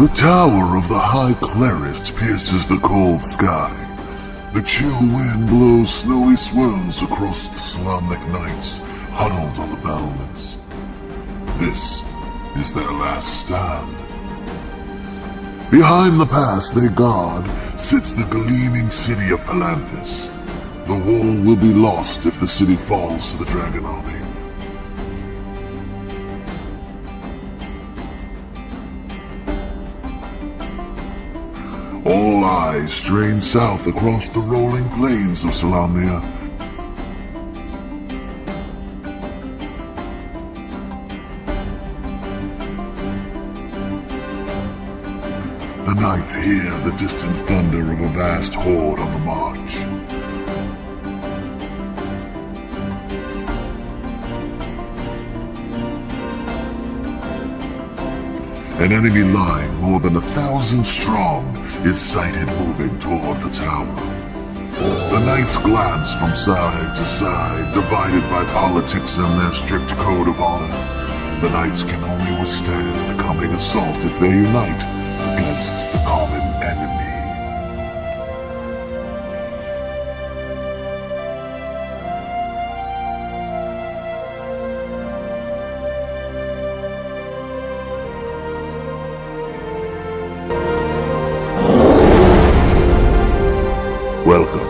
The tower of the High Clerist pierces the cold sky. The chill wind blows snowy swirls across the Solamnic knights huddled on the battlements. This is their last stand. Behind the pass they guard sits the gleaming city of Palanthus. The wall will be lost if the city falls to the dragon army. All eyes strain south across the rolling plains of Solamnia. The knights hear the distant thunder of a vast horde on the march. An enemy line more than 1,000 strong is sighted moving toward the tower. The knights glance from side to side, divided by politics and their strict code of honor. The knights can only withstand the coming assault if they unite against the common enemy. Welcome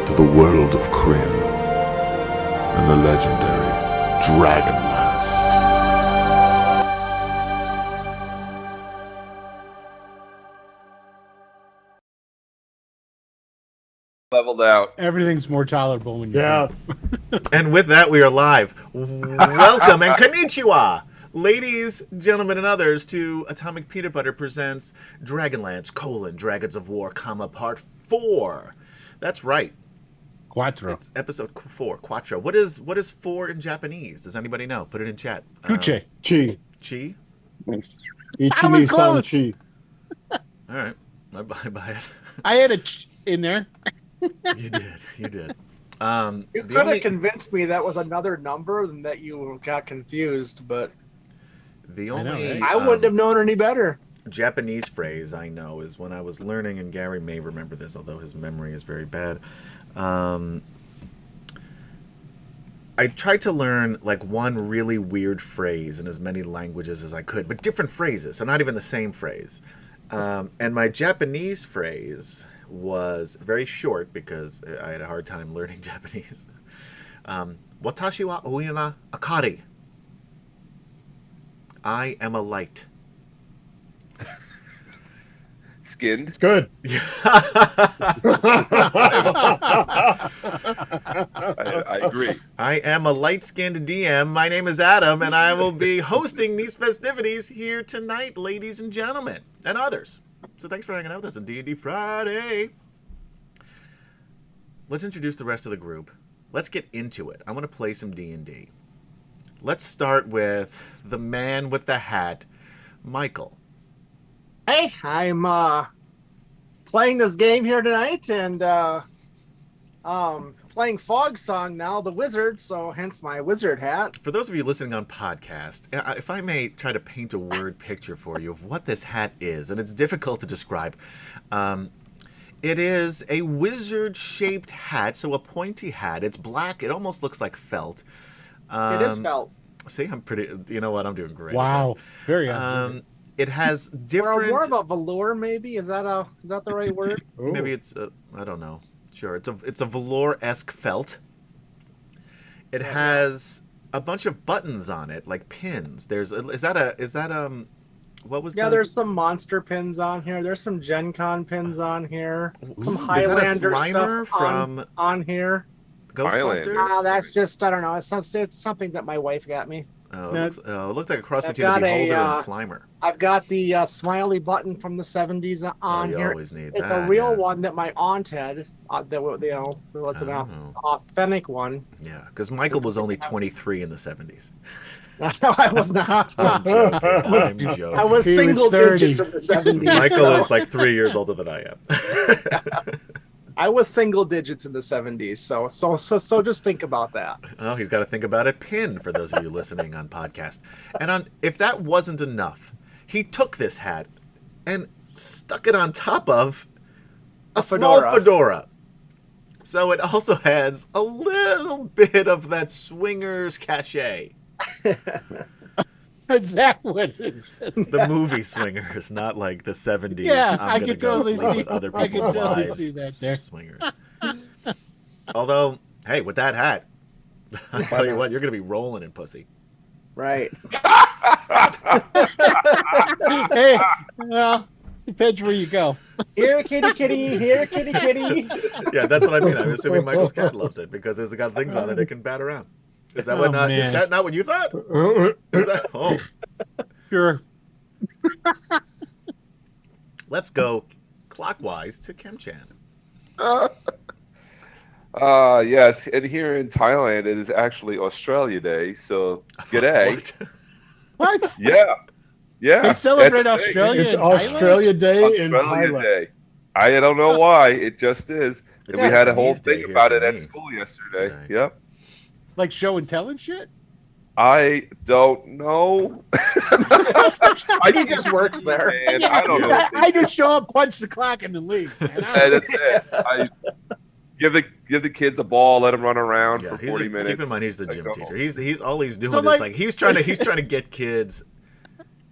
to the world of Kryn and the legendary DragonLance. Leveled out. Everything's more tolerable when you're And with that, we are live. Welcome and konnichiwa, ladies, gentlemen, and others, to Atomic Peanut Butter presents DragonLance: Dragons of War, Part 4. That's right. Quattro. It's episode 4, Quattro. What is 4 in Japanese? Does anybody know? Put it in chat. Kuche. Chi. Chi? Ichini san chi. All right. I buy it. I had a ch in there. You did. You could have convinced me that was another number and that you got confused, but The only I wouldn't have known any better. Japanese phrase I know is when I was learning, and Gary may remember this, although his memory is very bad. I tried to learn like one really weird phrase in as many languages as I could, but different phrases, so not even the same phrase. And my Japanese phrase was very short because I had a hard time learning Japanese. Watashi wa oina akari. I am a light. Skinned. Good. I agree. I am a light-skinned DM. My name is Adam, and I will be hosting these festivities here tonight, ladies and gentlemen, and others. So thanks for hanging out with us on D&D Friday. Let's introduce the rest of the group. Let's get into it. I want to play some D&D. Let's start with the man with the hat, Michael. Hey, I'm playing this game here tonight and playing Fog Song now, the wizard, so hence my wizard hat. For those of you listening on podcast, if I may try to paint a word picture for you of what this hat is, and it's difficult to describe. It is a wizard-shaped hat, so a pointy hat. It's black. It almost looks like felt. It is felt. See, I'm pretty... You know what? I'm doing great. Wow. Very awesome. It has different... More of a velour, maybe? Is that the right word? Maybe it's... I don't know. Sure. It's a velour-esque felt. It has a bunch of buttons on it, like pins. What was that? Yeah, there's some monster pins on here. There's some Gen Con pins on here. Some Highlander Slimer stuff from on here. Ghostbusters? That's just, I don't know. It's something that my wife got me. Oh, it looked like a cross I've between a got a, Beholder and Slimer. I've got the smiley button from the 70s on you here. always need It's that, a real yeah. one that my aunt had. What's an authentic one. Yeah, because Michael was only 23 in the 70s. I was not. I'm joking. I was He was single 30. digits in the 70s. Michael is like 3 years older than I am. I was single digits in the 70s, so just think about that. Oh, he's got to think about it. Pin for those of you listening on podcast. And if that wasn't enough, he took this hat and stuck it on top of a small fedora. So it also has a little bit of that swingers cachet. Is that what it is? The movie Swingers, not like the 70s. Yeah, I'm I gonna can go totally sleep see- with other I can people's totally wives. see that there. Swingers. Although, hey, with that hat, I'll tell you what, you're gonna be rolling in pussy. Right. Hey, well, depends where you go. Here, kitty, kitty. Here, kitty, kitty. Yeah, that's what I mean. I'm assuming Michael's cat loves it because it's got things on it it can bat around. Is that what? Oh, Is man. that not what you thought? Is that? Oh, Sure. let's go clockwise to Kemchan. Yes, and here in Thailand, it is actually Australia Day. So, g'day. What? What? Yeah, yeah. They celebrate that's the thing. Australia It's in Thailand? Australia Day in Australia Thailand. Day. I don't know why. It just is. And we had a whole Japanese Day thing here about for it at me school yesterday. today. Yep. Like show and tell and shit? I don't know. He just works there. And I don't know. I just show up, punch the clock, and then leave. Man. And that's it. I give the kids a ball, let them run around Yeah, for 40 minutes. Keep in mind, he's the Like, gym go teacher. home. He's all he's doing So, is like- like he's trying to get kids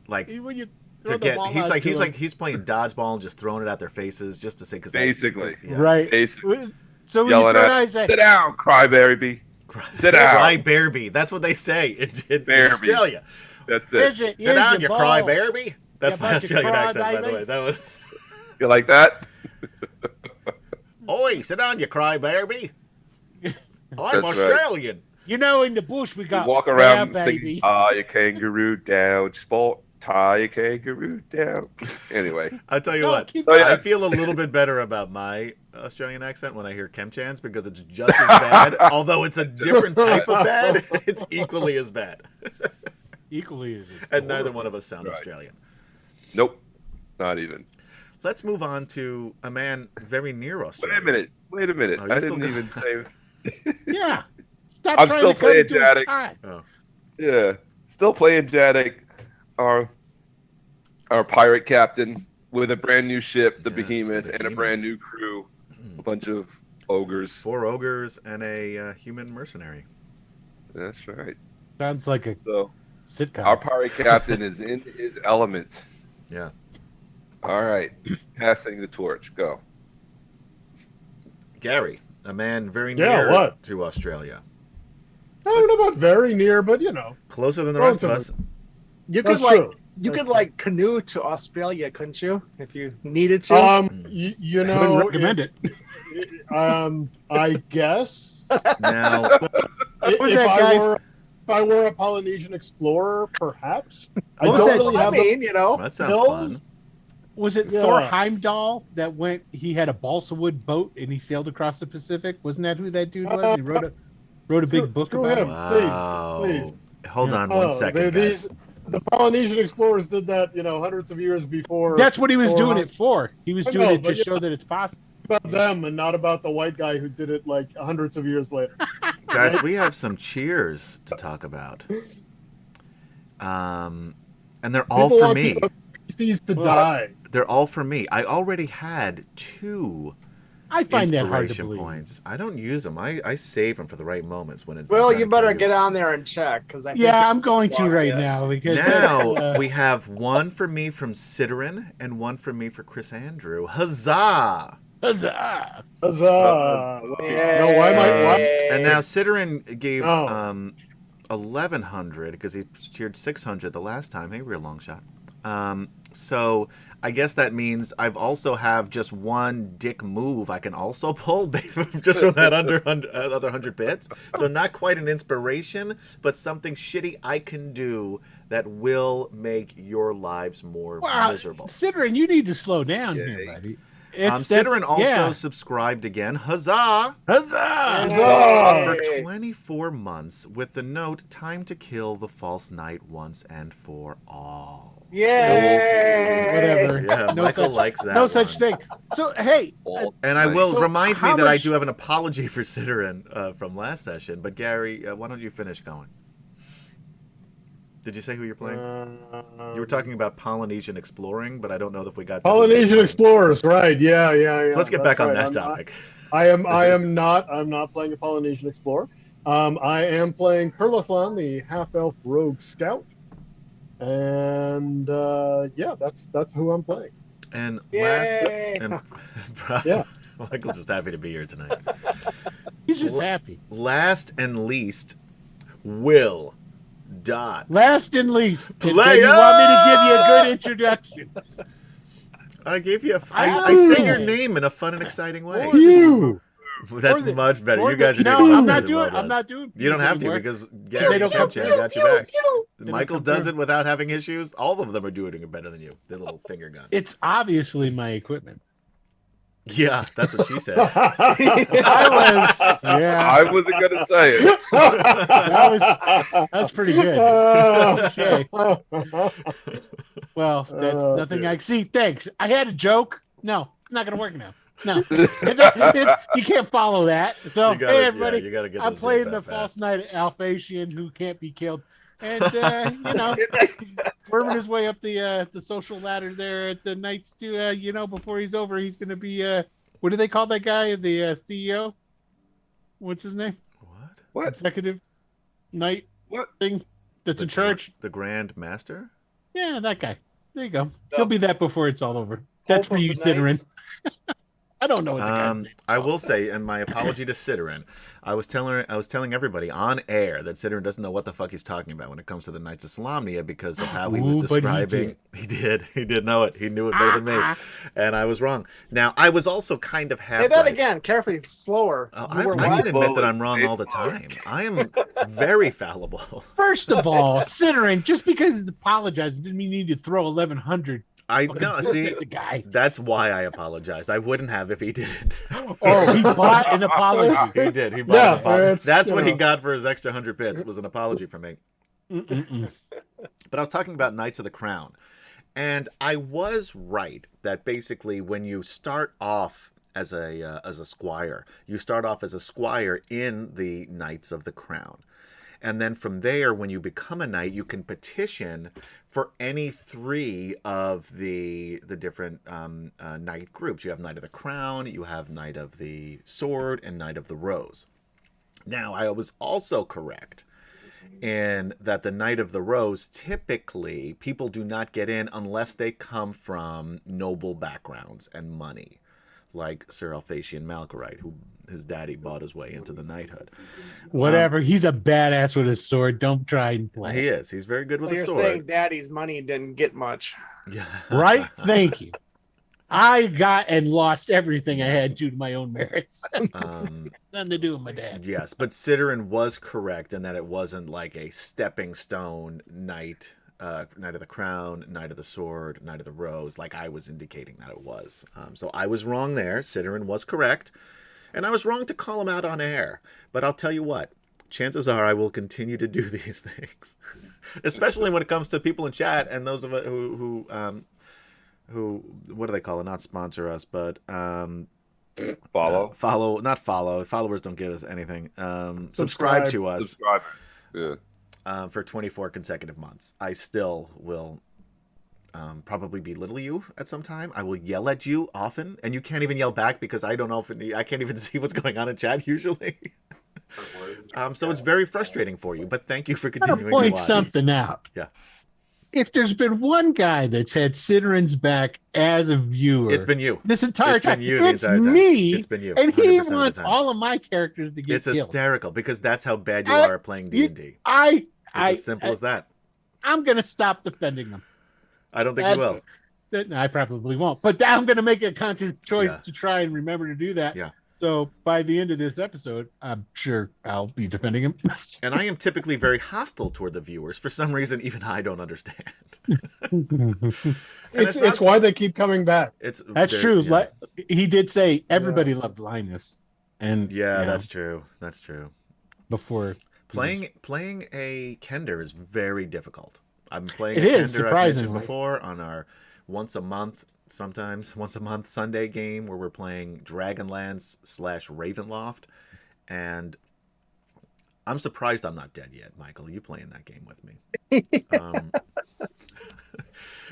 like When you to throw the get ball he's out like to he's them. like he's playing dodgeball and just throwing it at their faces just to say Basically. Right. Basically. So when you Yelling throw at, it out, you say, sit down, crybaby. Sit down. Cry Bearby. That's what they say in Bearby. Australia. That's here's it. your, Sit here's down, your you ball. cry Bearby. That's You my bunch of Australian accent, by the way. crybabies. That was You like that? Oi, sit down, you cry Bearby. I'm That's right. Australian. You know, in the bush we You got walk around yeah, singing, baby. tie a kangaroo down, sport, tie a kangaroo down. Anyway, I'll tell you No, what. keep Oh, yeah. I feel a little bit better about my Australian accent when I hear Kemchan's because it's just as bad. Although it's a different type of bad, it's equally as bad. Equally as And neither one of us sound Right. Australian. nope, not even. Let's move on to a man very near Wait Australia. a minute. Wait a minute. Oh, you're I still didn't going. even say. Yeah. Stop I'm trying still to cut playing into a Jatic. tie. Yeah, still playing Jadik, our pirate captain with a brand new ship, the Yeah, Behemoth, the and a Behemoth. brand new crew, a bunch of ogres. 4 ogres and a human mercenary. That's right. Sounds like a So sitcom. our pirate captain is in his element. Yeah. All right, passing the torch. Go. Gary, a man very Yeah, near what? to Australia. I don't know about very near, but you know. Closer than the rest of us. You could That's like true. you could like canoe to Australia, couldn't you? If you needed to. You I know, wouldn't recommend it. I guess Now, was if that I guy- were if I were a Polynesian explorer, perhaps. I What was don't that? really I have mean, you know. that sounds fun. those. Was it Yeah. Thor Heimdall that went? He had a balsa wood boat and he sailed across the Pacific. Wasn't that who that dude was? He wrote a big book screw about him. it. Wow. Please. Hold Yeah. on one second, guys. The Polynesian explorers did that, hundreds of years before. That's what he was Or- doing it for. He was I doing know, it to but show that it's possible. about them and not about the white guy who did it like hundreds of years later. Guys, we have some cheers to talk about. And they're all People for want me. the species to die. They're all for me. I already had 2 I find that hard to inspiration believe. points. I don't use them. I save them for the right moments when it's. Well, I'm trying you to better kill get on there and check because I think Yeah, I'm going to right Yeah. now because Now that's, we have one for me from Sidorin and one for me for Chris Andrew. Huzzah! huzzah. Huzzah! Yay. No, why am I? Why? And now Sidorin gave Oh. 1,100 because he cheered 600 the last time. Hey, we're a long shot. So I guess that means I've also have just one dick move I can also pull just from that other 100 bits. So not quite an inspiration, but something shitty I can do that will make your lives more Wow, miserable. Sidran, you need to slow down Yay. here, buddy. Sidorin also yeah. subscribed again. Huzzah! Huzzah! Huzzah! For Yay. 24 months with the note, time to kill the false knight once and for all. Yay! Whatever. Yeah, No Michael such- likes that No one. such thing. So hey, And I will So remind me how that I much- do have an apology for Sidorin from last session. But Gary, why don't you finish going? Did you say who you're playing? You were Um, talking about Polynesian exploring, but I don't know if we got to Polynesian Explorers, right? Yeah. So let's get That's back on right. that topic. I'm not playing a Polynesian Explorer. I am playing Kurlathan, the half-elf rogue scout, and yeah, that's who I'm playing. And last, Yay! and Yeah. Michael's just happy to be here tonight. He's just happy. Last and least, Will Dot. Last and least, and then Play you want me to give you a good introduction? I gave you I I say know. your name in a fun and exciting way. You. That's Or the- much better. or You guys the- are no, doing much I'm better not than doing. Will I'm does. not doing. You don't have to anymore. because they Gary don't come Kempchan through. got you back. They don't Michael come does through. it without having issues. All of them are doing it better than you. The little finger gun. It's obviously my equipment. Yeah, that's what she said. I was. Yeah. I wasn't gonna say it. That's pretty good. Okay. Well, that's Oh, nothing dear. I see. Thanks. I had a joke. No, it's not going to work now. No, you can't follow that. So, You gotta, hey, everybody, you gotta get I'm those playing jokes the out false fast. knight Alphasian who can't be killed, and worming his way up the social ladder there at the knights to before he's over, he's going to be what do they call that guy? The CEO? What's his name? What? What? Executive Knight What? thing that's in charge. The Grand Master? Yeah, that guy. There you go. He'll be that before it's all over. That's for Hope of you, the Ciderin. Knights. I don't know what the guy's name is. I will say, and my apology to Ciderin, I was telling everybody on air that Ciderin doesn't know what the fuck he's talking about when it comes to the Knights of Solamnia because of how he was Ooh, but he describing. He did know it. He knew it better than me, and I was wrong. Now I was also kind of half. Say that right. again, carefully, slower. I You were can what? admit that I'm wrong all the time. I am very fallible. First of all, Ciderin, just because he's apologizing didn't mean you need to throw 1,100. I no see. At the guy. That's why I apologize. I wouldn't have if he didn't. Oh, he bought an apology. He did. He bought Yeah, an apology. it's, That's you what he know. got for his extra 100 bits was an apology from me. Mm-mm-mm. But I was talking about Knights of the Crown. And I was right that basically when you start off as a squire, you start off as a squire in the Knights of the Crown. And then from there, when you become a knight, you can petition for any three of the different knight groups. You have Knight of the Crown, you have Knight of the Sword, and Knight of the Rose. Now, I was also correct in that the Knight of the Rose, typically, people do not get in unless they come from noble backgrounds and money, like Sir Alphasian Malkorite, who his daddy bought his way into the knighthood. Whatever. He's a badass with his sword. Don't try and play. He is. He's very good with So a you're sword. saying Daddy's money didn't get much. Yeah. Right? Thank you. I got and lost everything I had due to my own merits. Nothing to do with my dad. Yes, but Ciderin was correct in that it wasn't like a stepping stone knight, Knight of the Crown, Knight of the Sword, Knight of the Rose, like I was indicating that it was. So I was wrong there. Ciderin was correct. And I was wrong to call him out on air. But I'll tell you what, chances are I will continue to do these things. Especially when it comes to people in chat and those of us who what do they call it? Not sponsor us, but Follow. not follow. Followers don't get us anything. Subscribe to us Subscribe. Yeah. for 24 consecutive months. I still will probably belittle you at some time. I will yell at you often, and you can't even yell back because I don't know if I can't even see what's going on in chat usually. So it's very frustrating for you, but thank you for I'm continuing gonna to point watch. something out. Yeah. If there's been one guy that's had Siderin's back as a viewer, It's been you. this entire It's been time. you the It's entire time. me. It's been you. And he 100% of the wants time. all of my characters to get It's killed. hysterical because that's how bad you I- are at playing you- D&D. I It's as simple as that. I'm gonna stop defending them. I don't think you will. I probably won't, but I'm gonna make a conscious choice Yeah. to try and remember to do that. Yeah. So by the end of this episode, I'm sure I'll be defending him. And I am typically very hostile toward the viewers. For some reason, even I don't understand. It's why they keep coming back. That's very- true. Yeah, Like he did say, everybody loved Linus, and yeah, you know, that's true. That's true. before Playing a Kender is very difficult. I'm playing It a is, Kender I've mentioned surprisingly. before on our once a month Sunday game where we're playing Dragonlance / Ravenloft, and I'm surprised I'm not dead yet, Michael. You playing that game with me?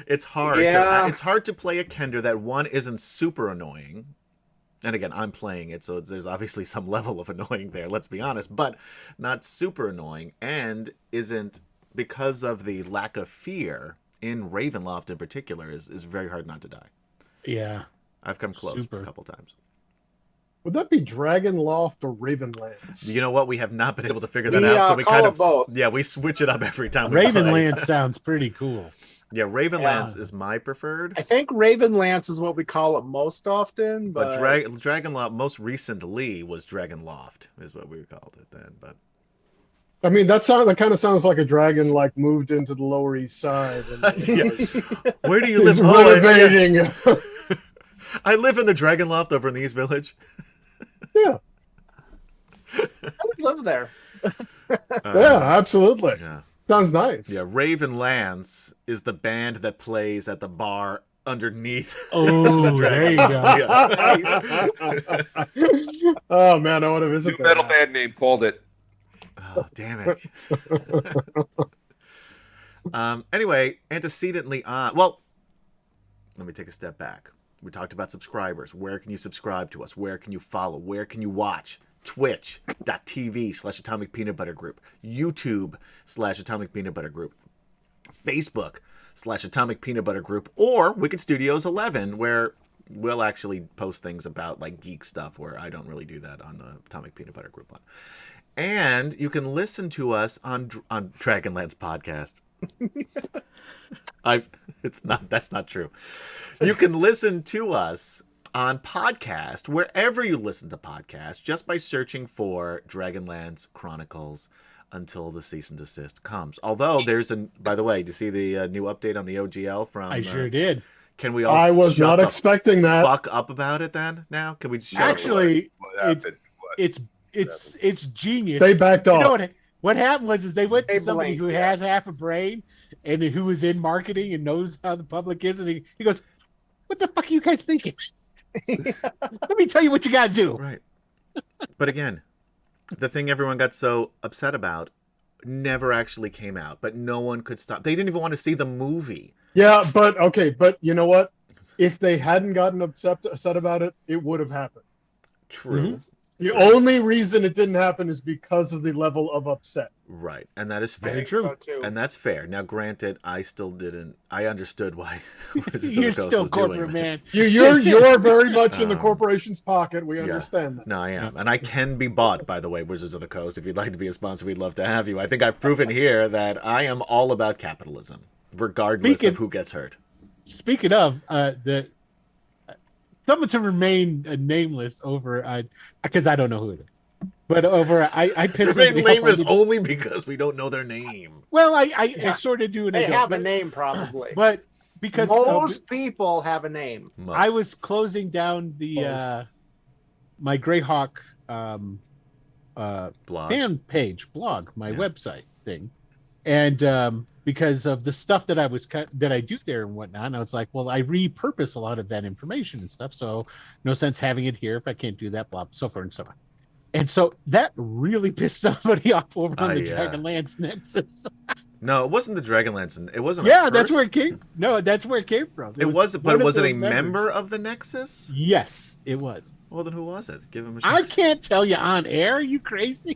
It's hard. Yeah. It's hard to play a Kender that one isn't super annoying. And again, I'm playing it, so there's obviously some level of annoying there, let's be honest, but not super annoying, and isn't, because of the lack of fear in Ravenloft in particular, is very hard not to die. Yeah. I've come close Super. a couple times. Would that be DragonLoft or RavenLance? You know what? We have not been able to figure that We, out, so we call kind it of both. yeah, we switch it up every time we play. Ravenlance sounds pretty cool. Yeah, Ravenlance is my preferred. I think RavenLance is what we call it most often, But but Dragonloft most recently was Dragonloft, is what we called it then. But I mean, that kind of sounds like a dragon like moved into the Lower East Side. And Yes. Where do you is live? Oh, renovating. I live in the Dragonloft over in the East Village. Yeah, I would live there. yeah, absolutely. Yeah. Sounds nice. Yeah, Ravenlance is the band that plays at the bar underneath. Oh, there you go. Yeah. Oh man, I want to visit New that. metal band name called it. Oh, damn it. Anyway, antecedently on. Well, let me take a step back. We talked about subscribers. Where can you subscribe to us? Where can you follow? Where can you watch? Twitch.tv/Atomic Peanut Butter Group. YouTube/Atomic Peanut Butter Group. Facebook/Atomic Peanut Butter Group. Or Wicked Studios 11, where we'll actually post things about like geek stuff, where I don't really do that on the Atomic Peanut Butter Group one. And you can listen to us on Dragonlance podcast. That's not true. You can listen to us on podcast wherever you listen to podcasts just by searching for Dragonlance Chronicles until the cease and desist comes. Although by the way, do you see the new update on the OGL from? I sure did. Can we all? I was shut not the expecting that. fuck up about it then? Now can we shut up? Actually, What happened? it's genius. They backed You off. know what happened was they went to They somebody blinked, who yeah. has half a brain and who is in marketing and knows how the public is, and he goes, "What the fuck are you guys thinking? Let me tell you what you got to do." Right. But again, the thing everyone got so upset about never actually came out, but no one could stop. They didn't even want to see the movie. Yeah, but okay, but you know what? If they hadn't gotten upset about it, it would have happened. True. The True. only reason it didn't happen is because of the level of upset. Right. And that is fair. Very true. So too. And that's fair. Now, granted, I still didn't. I understood why Wizards of You're the Coast still was doing corporate man. this. You're very much in the Um, corporation's pocket. We yeah. understand that. No, I am. And I can be bought, by the way, Wizards of the Coast. If you'd like to be a sponsor, we'd love to have you. I think I've proven here that I am all about capitalism, regardless of who gets hurt. Speaking of someone to remain nameless over because I don't know who it is, but over I pissed Remain somebody off. nameless only because we don't know their name. Well, I sort of do it. They have a name probably. but because Most people have a name. Most. I was closing down the my Greyhawk blog. fan page blog, my website thing, and because of the stuff that I do there and whatnot, and I was like, well, I repurpose a lot of that information and stuff, so no sense having it here if I can't do that, blah, so forth and so on. And so that really pissed somebody off over on the Dragonlance Nexus. No, it wasn't the Dragonlance. It wasn't. Yeah, that's where it came. No, that's where it came from. It was, but one was of it a those members. member of the Nexus? Yes, it was. Well, then who was it? Give him a shot. I can't tell you on air. Are you crazy?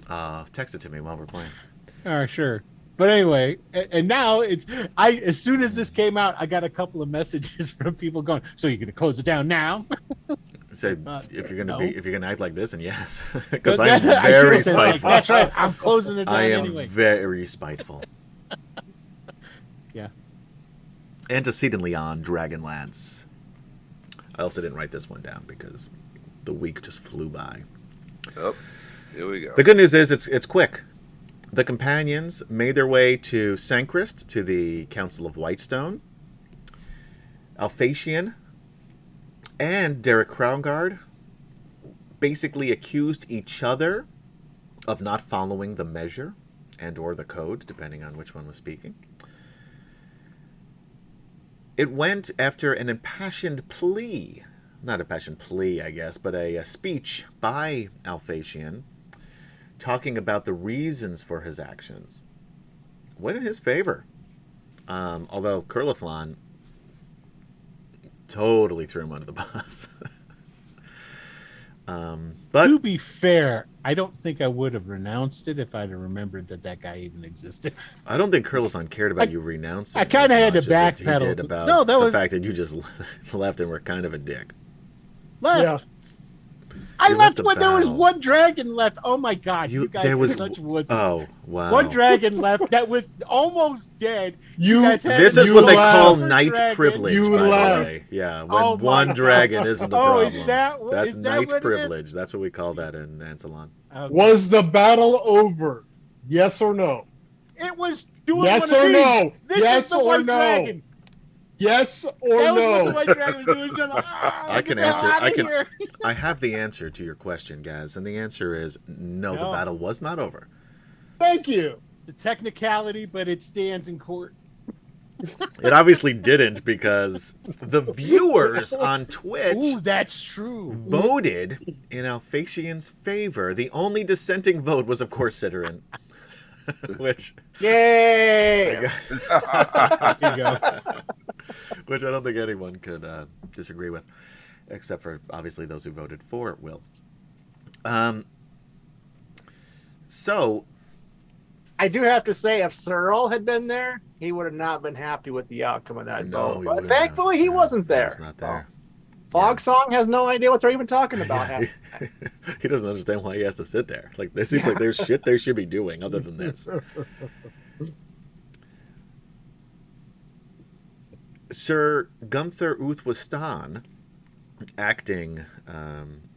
Text it to me while we're playing. Sure. But anyway, and now as soon as this came out, I got a couple of messages from people going, "So you're going to close it down now?" So if you're no. gonna act like this, and yes, because But I'm I very should've said, like, spiteful. that's right. I'm closing it down I am anyway. very spiteful. Yeah. Antecedently on Dragonlance. I also didn't write this one down because the week just flew by. Oh, here we go. The good news is it's quick. The companions made their way to Sancrist, to the Council of Whitestone. Alphatian and Derek Crownguard basically accused each other of not following the measure and or the code, depending on which one was speaking. It went after an impassioned plea, not impassioned plea, I guess, but a speech by Alphatian talking about the reasons for his actions, went in his favor. Although Curlithlon totally threw him under the bus. But to be fair, I don't think I would have renounced it if I'd have remembered that guy even existed. I don't think Curlithlon cared about you renouncing. I kind of had to backpedal. He did about No, that the was fact that you just left and were kind of a dick. left. Yeah. I You left left when the there was battle. one dragon left. Oh my god, you guys there were was such woods. Oh wow! One dragon left that was almost dead. You guys had This a is what they laugh. call dragon. knight privilege, You by laugh. the way. Yeah, when Oh my one God. dragon isn't a Oh, is problem. that- That's is that knight what it is? privilege. That's what we call that in Ansalon. Okay. Was the battle over? Yes or no? It was doing Yes one of or these. no? This Yes is the or white no? dragon. Yes or That was what the no? white dragon was doing. Just, I can get the hell answer- outta I can- here. I have the answer to your question, Gaz, and the answer is no. The No. battle was not over. Thank you. It's a technicality, but it stands in court. It obviously didn't because the viewers on Twitch Ooh, that's true. voted in Alphasian's favor. The only dissenting vote was, of course, Ciderin. which, Yay! There you go. which I don't think anyone could disagree with, except for obviously those who voted for Will. So I do have to say, if Cyril had been there, he would have not been happy with the outcome of that no, vote. he But wouldn't thankfully, have. he No, wasn't there. He was not there. Fog Song has no idea what they're even talking about. Yeah, he doesn't understand why he has to sit there. Like, this seems like there's shit they should be doing other than this. Sir Gunther Uthwistan, acting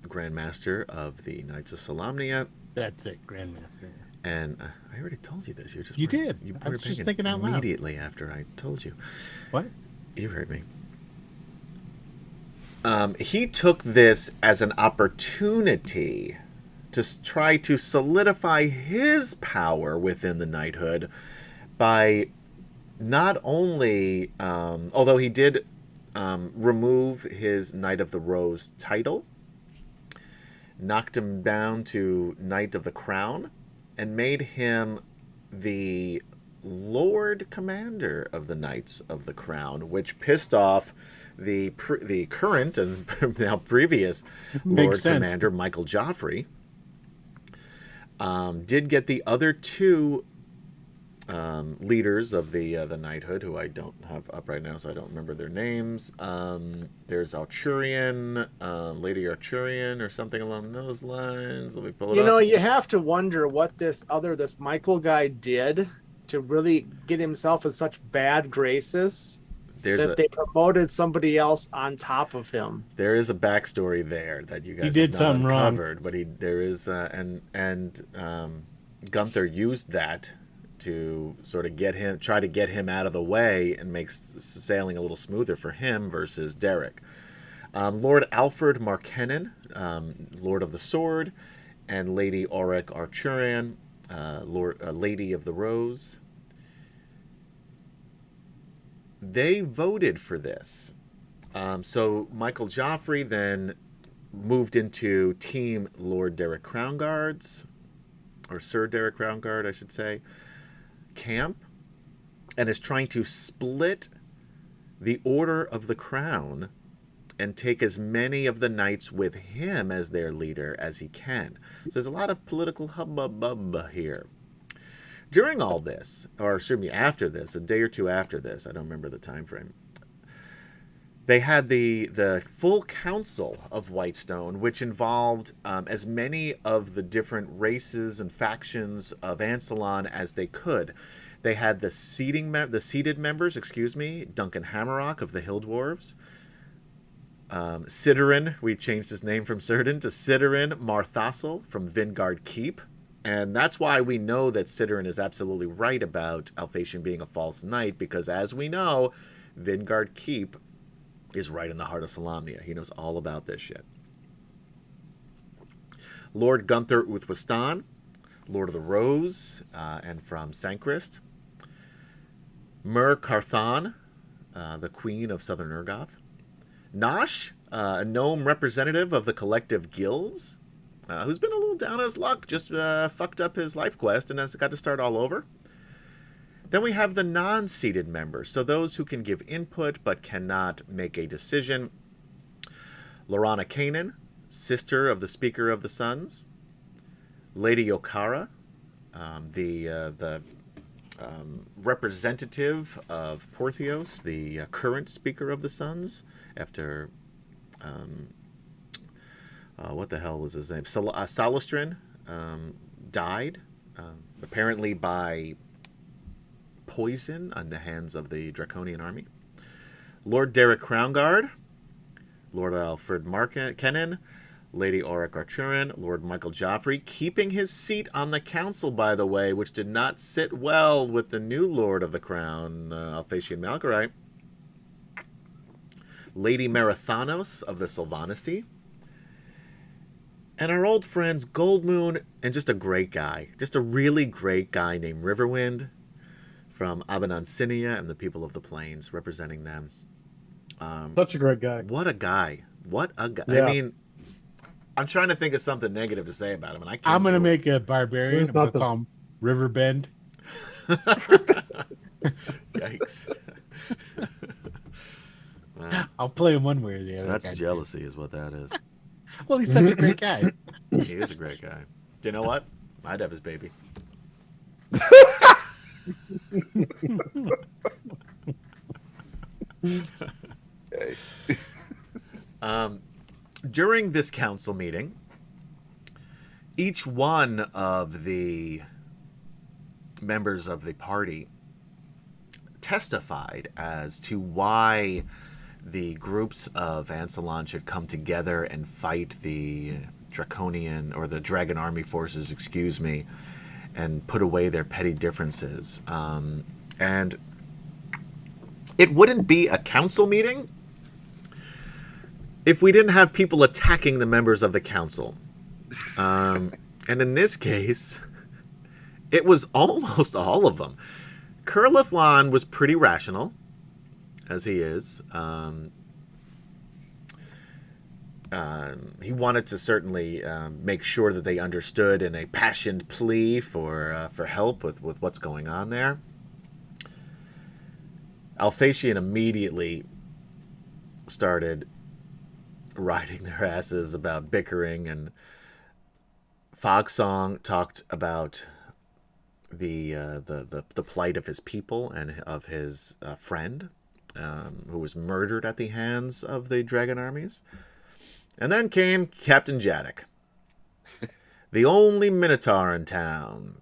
Grandmaster of the Knights of Solamnia, That's it, Grandmaster. and I already told you this. You just You weren't- did. You I were was just paying thinking out loud. immediately after I told you. What? You heard me. He took this as an opportunity to try to solidify his power within the knighthood by not only, although he did remove his Knight of the Rose title, knocked him down to Knight of the Crown, and made him the Lord Commander of the Knights of the Crown, which pissed off the current and now previous Lord sense. Commander Michael Joffrey. Did get the other two leaders of the knighthood, who I don't have up right now, so I don't remember their names. There's Arturian, Lady Arturian, or something along those lines. Let me pull it You up. know, you have to wonder what this Michael guy did to really get himself in such bad graces There's that a they promoted somebody else on top of him. there is a backstory there that you guys did have not something wrong. uncovered, but there is and Gunther used that to sort of try to get him out of the way and make sailing a little smoother for him versus Derek. Lord Alfred Markennan, Lord of the Sword, and Lady Auric Arturian, Lady of the Rose. They voted for this. So Michael Joffrey then moved into Team Lord Derek Crownguard's, or Sir Derek Crownguard, I should say, camp, and is trying to split the Order of the Crown and take as many of the knights with him as their leader as he can. So there's a lot of political hubbub here. During all this, or excuse me, after this, a day or two after this, I don't remember the time frame, they had the full council of Whitestone, which involved as many of the different races and factions of Ansalon as they could. They had the seated members, Duncan Hammerrock of the Hill Dwarves, Ciderin, we changed his name from Círdan to Ciderin Marthassel from Vingard Keep. And that's why we know that Ciderin is absolutely right about Alphasian being a false knight, because as we know, Vingard Keep is right in the heart of Solamnia. He knows all about this shit. Lord Gunther Uthwistan, Lord of the Rose, and from Sancrist. Mer Carthan, the Queen of Southern Urgoth. Nosh, a gnome representative of the collective guilds. who's been a little down on his luck, just fucked up his life quest and has got to start all over. Then we have the non-seated members, so those who can give input but cannot make a decision. Lorana Kanan, sister of the Speaker of the Suns. Lady Okara, the representative of Porthios, the current Speaker of the Suns, after what the hell was his name? Salistrin died, apparently by poison on the hands of the Draconian army. Lord Derek Crownguard, Lord Alfred Kennan, Lady Auric Archurin, Lord Michael Joffrey, keeping his seat on the council, by the way, which did not sit well with the new Lord of the Crown, Alphasian Malgarite. Lady Marathanos of the Sylvanisty. And our old friends Goldmoon, and just a great guy, just a really great guy named Riverwind from Abanonsinia and the people of the plains, representing them. Such a great guy. What a guy. What a guy. Yeah. I mean, I'm trying to think of something negative to say about him, and I can't. I'm going to do it. make a barbarian. I'm going to call him Riverbend. Yikes. Wow. I'll play him one way or the other. That's jealousy is what that is. Well, he's such a great guy. He is a great guy. You know what? I'd have his baby. Okay. During this council meeting, each one of the members of the party testified as to why the groups of Ansalon should come together and fight the Draconian, or the Dragon Army forces, excuse me, and put away their petty differences. And it wouldn't be a council meeting if we didn't have people attacking the members of the council. And in this case, it was almost all of them. Kurlathlan was pretty rational, as he is. He wanted to certainly make sure that they understood in a passionate plea for help with what's going on there. Alphasian immediately started riding their asses about bickering, and Fogsong talked about the plight of his people and of his friend, who was murdered at the hands of the dragon armies. And then came Captain Jaddock, the only Minotaur in town,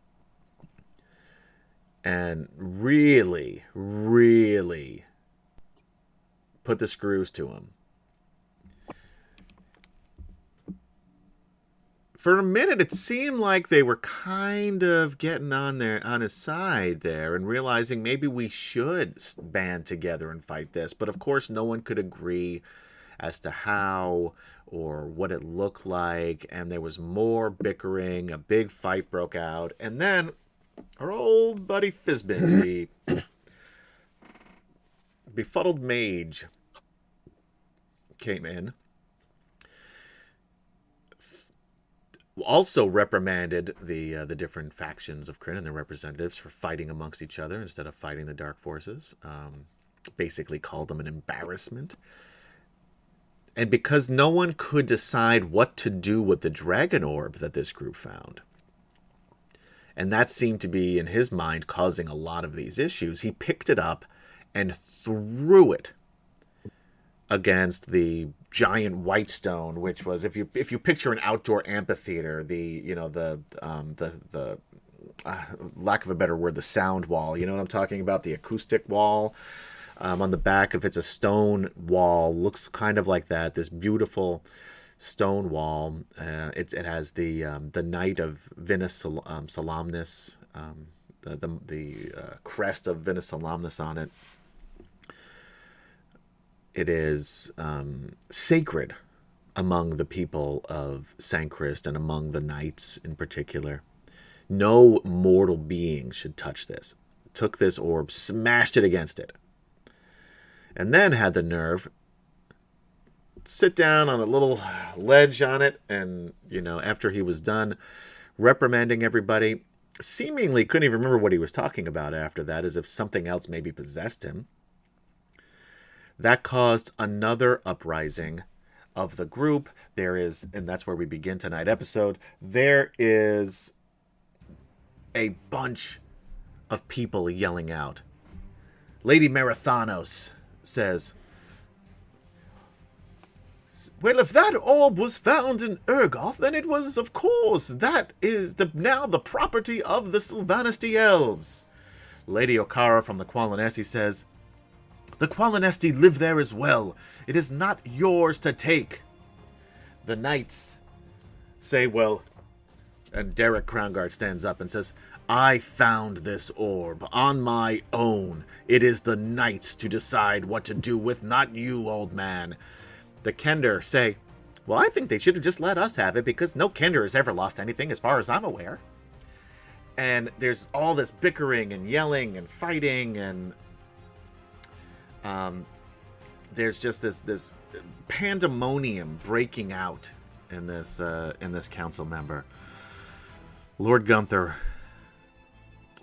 and really, really put the screws to him. For a minute, it seemed like they were kind of getting on his side there and realizing maybe we should band together and fight this. But of course, no one could agree as to how or what it looked like. And there was more bickering. A big fight broke out. And then our old buddy Fizbin, the befuddled mage, came in. Also reprimanded the different factions of Kryn and their representatives for fighting amongst each other instead of fighting the dark forces. Basically called them an embarrassment. And because no one could decide what to do with the dragon orb that this group found, and that seemed to be, in his mind, causing a lot of these issues, he picked it up and threw it against the giant white stone, which was, if you picture an outdoor amphitheater, the lack of a better word, the sound wall, you know what I'm talking about, the acoustic wall on the back. If it's a stone wall, looks kind of like that, this beautiful stone wall. It has the Knight of Venus Solamnus, the crest of Venus Solamnus on it. It is sacred among the people of Sancrist and among the knights in particular. No mortal being should touch this. Took this orb, smashed it against it, and then had the nerve sit down on a little ledge on it, and, after he was done reprimanding everybody, seemingly couldn't even remember what he was talking about after that, as if something else maybe possessed him. That caused another uprising of the group. And that's where we begin tonight's episode. There is a bunch of people yelling out. Lady Marathanos says, well, if that orb was found in Urgoth, then it was, of course, that is now the property of the Sylvanesti elves. Lady Okara from the Qualinesti says, the Qualinesti live there as well. It is not yours to take. The knights say, well, and Derek Crownguard stands up and says, I found this orb on my own. It is the knights to decide what to do with, not you, old man. The Kender say, well, I think they should have just let us have it, because no Kender has ever lost anything as far as I'm aware. And there's all this bickering and yelling and fighting, and there's just this pandemonium breaking out in this council member. Lord Gunther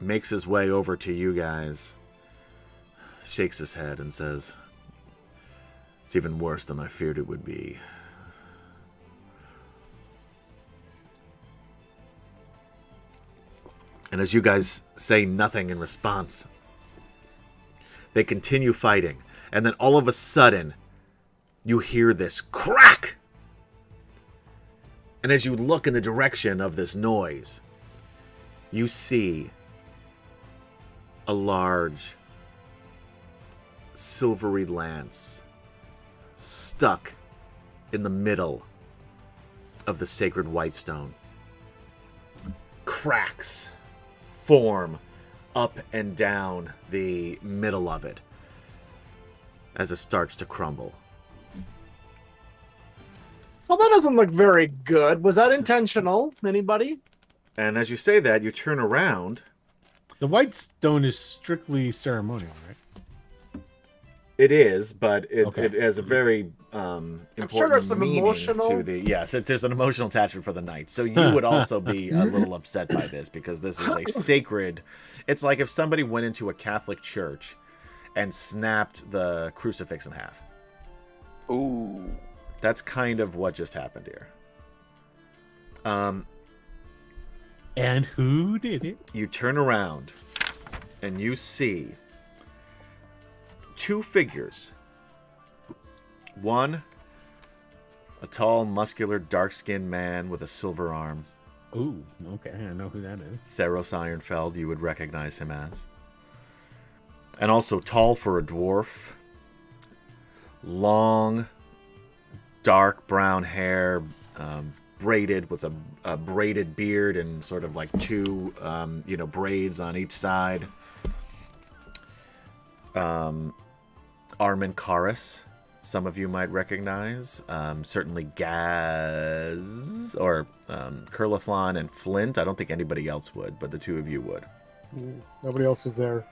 makes his way over to you guys, shakes his head and says, it's even worse than I feared it would be. And as you guys say nothing in response, they continue fighting. And then all of a sudden, you hear this crack. And as you look in the direction of this noise, you see a large silvery lance stuck in the middle of the sacred whitestone. Cracks form up and down the middle of it as it starts to crumble. Well, that doesn't look very good. Was that intentional? Anybody? And as you say that, you turn around. The whitestone is strictly ceremonial, right? It is, but it has a very important sure there's some meaning emotional... to the... Yes, there's an emotional attachment for the knights. So you would also be a little upset by this, because this is a sacred... It's like if somebody went into a Catholic church and snapped the crucifix in half. Ooh. That's kind of what just happened here. And who did it? You turn around and you see two figures. One, a tall, muscular, dark-skinned man with a silver arm. Ooh, okay, I know who that is. Theros Ironfeld, you would recognize him as. And also tall for a dwarf. Long, dark brown hair, braided with a braided beard and sort of like two, braids on each side. Armin Karis, some of you might recognize. Certainly Gaz, or Kurlathlon and Flint. I don't think anybody else would, but the two of you would. Nobody else was there.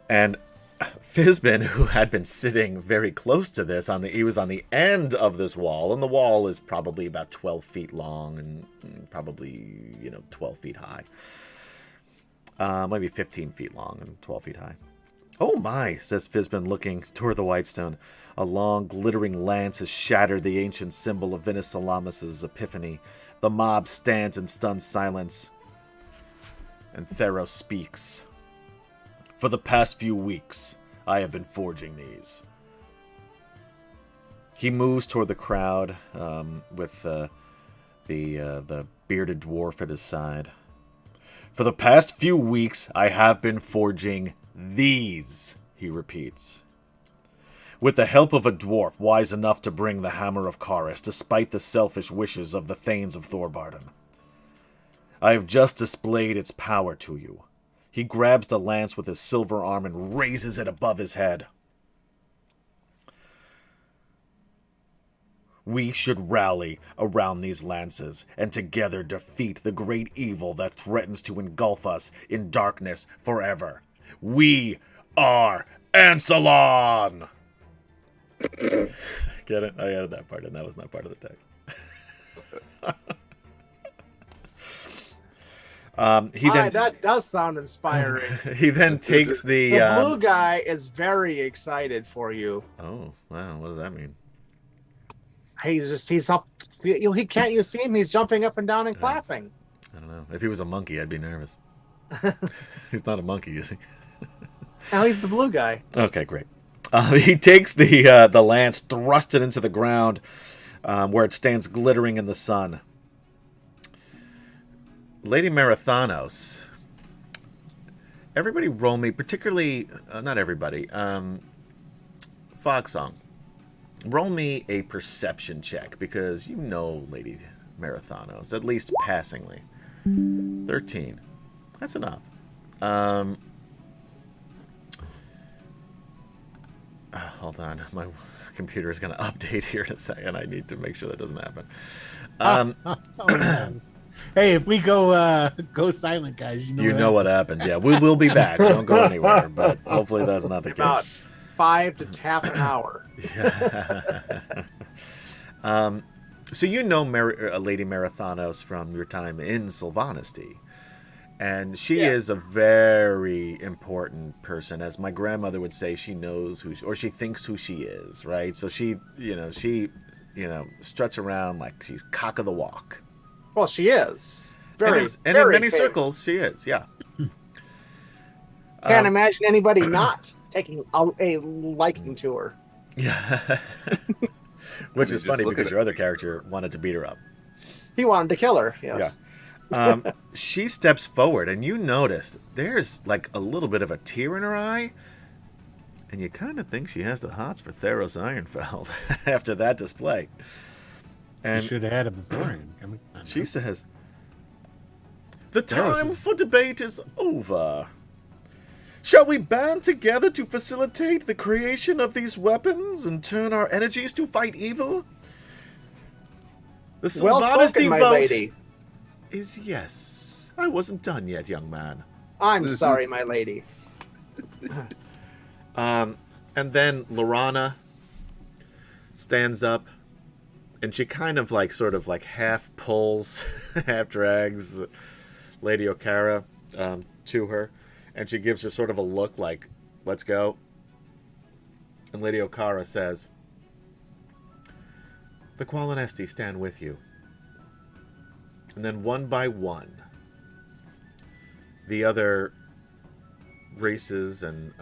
And Fizbin, who had been sitting very close to this, he was on the end of this wall, and the wall is probably about 12 feet long and probably, 12 feet high. Maybe 15 feet long and 12 feet high. Oh my, says Fizbin, looking toward the Whitestone. A long, glittering lance has shattered the ancient symbol of Venus Salamis' epiphany. The mob stands in stunned silence. And Theros speaks. For the past few weeks, I have been forging these. He moves toward the crowd with the bearded dwarf at his side. For the past few weeks, I have been forging these, he repeats. With the help of a dwarf wise enough to bring the Hammer of Karis, despite the selfish wishes of the Thanes of Thorbarden. I have just displayed its power to you. He grabs the lance with his silver arm and raises it above his head. We should rally around these lances and together defeat the great evil that threatens to engulf us in darkness forever. We are Ansalon! Get it? I added that part in. That was not part of the text. That does sound inspiring. He then takes the The blue guy is very excited for you. Oh wow! What does that mean? He's up. He can't you see him? He's jumping up and down and clapping. I don't know. If he was a monkey, I'd be nervous. He's not a monkey, is he? Now he's the blue guy. Okay, great. He takes the lance, thrust it into the ground, where it stands glittering in the sun. Lady Marathanos. Everybody roll me, particularly not everybody. Fogsong. Roll me a perception check because you know Lady Marathanos, at least passingly. 13. That's enough. Hold on. My computer is going to update here in a second. I need to make sure that doesn't happen. Hey, if we go silent, guys, you know what happens. Yeah, we will be back. Don't go anywhere, but hopefully that's not the About case. 5 to half an hour. Yeah. So you know Lady Marathanos from your time in Sylvanesty. And she is a very important person. As my grandmother would say, she knows or she thinks who she is, right? So she struts around like she's cock of the walk. Well, she is. And in many circles, she is, yeah. Can't imagine anybody not taking a liking to her. Yeah. Which is funny because your other character wanted to beat her up. He wanted to kill her, yes. Yeah. She steps forward, and you notice there's like a little bit of a tear in her eye, and you kind of think she has the hots for Theros Ironfeld after that display. And you should have had it beforehand. She says, "The time for debate is over. Shall we band together to facilitate the creation of these weapons and turn our energies to fight evil? The Sylvanesty vote lady. Is yes. I wasn't done yet, young man. I'm sorry, my lady." And then Lorana stands up, and she kind of sort of half pulls, half drags Lady Okara to her, and she gives her sort of a look like, "Let's go." And Lady Okara says, "The Qualinesti stand with you." And then one by one, the other races and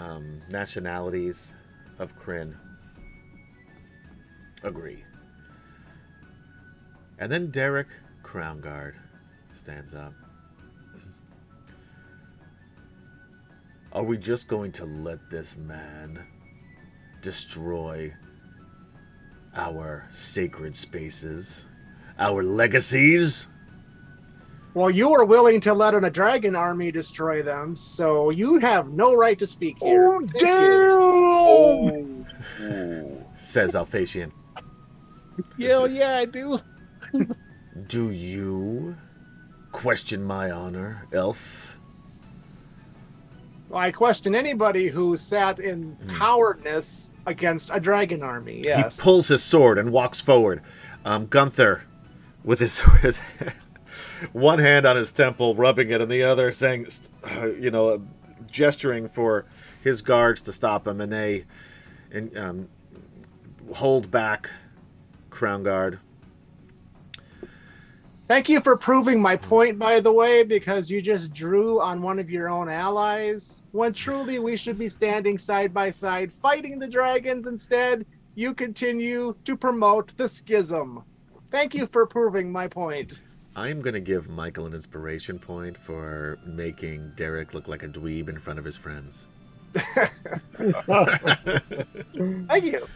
nationalities of Kryn agree. And then Derek Crownguard stands up. Are we just going to let this man destroy our sacred spaces, our legacies? Well, you were willing to let a dragon army destroy them, so you have no right to speak here. Oh, damn! Says Alphasian. Yeah, I do. Do you question my honor, elf? Well, I question anybody who sat in cowardness against a dragon army, yes. He pulls his sword and walks forward. Gunther, with his one hand on his temple, rubbing it, and the other saying, gesturing for his guards to stop him, and they hold back Crownguard. Thank you for proving my point, by the way, because you just drew on one of your own allies, when truly we should be standing side by side fighting the dragons. Instead, you continue to promote the schism. Thank you for proving my point. I'm going to give Michael an inspiration point for making Derek look like a dweeb in front of his friends. Thank you.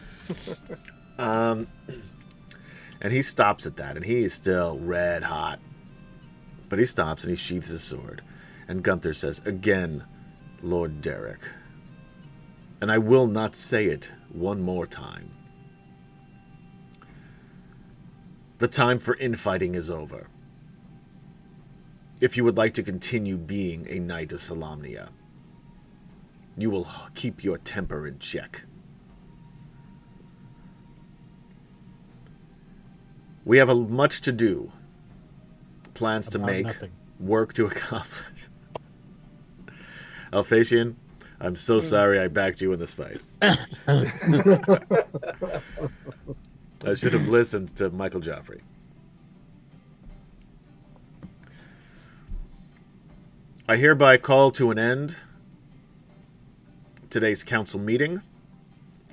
And he stops at that, and he is still red hot. But he stops and he sheaths his sword. And Gunther says, "Again, Lord Derek, and I will not say it one more time. The time for infighting is over. If you would like to continue being a Knight of Solamnia, you will keep your temper in check. We have much to do. Plans to About make. nothing. Work to accomplish. Alphasian, I'm so sorry I backed you in this fight. I should have listened to Michael Joffrey. I hereby call to an end today's council meeting.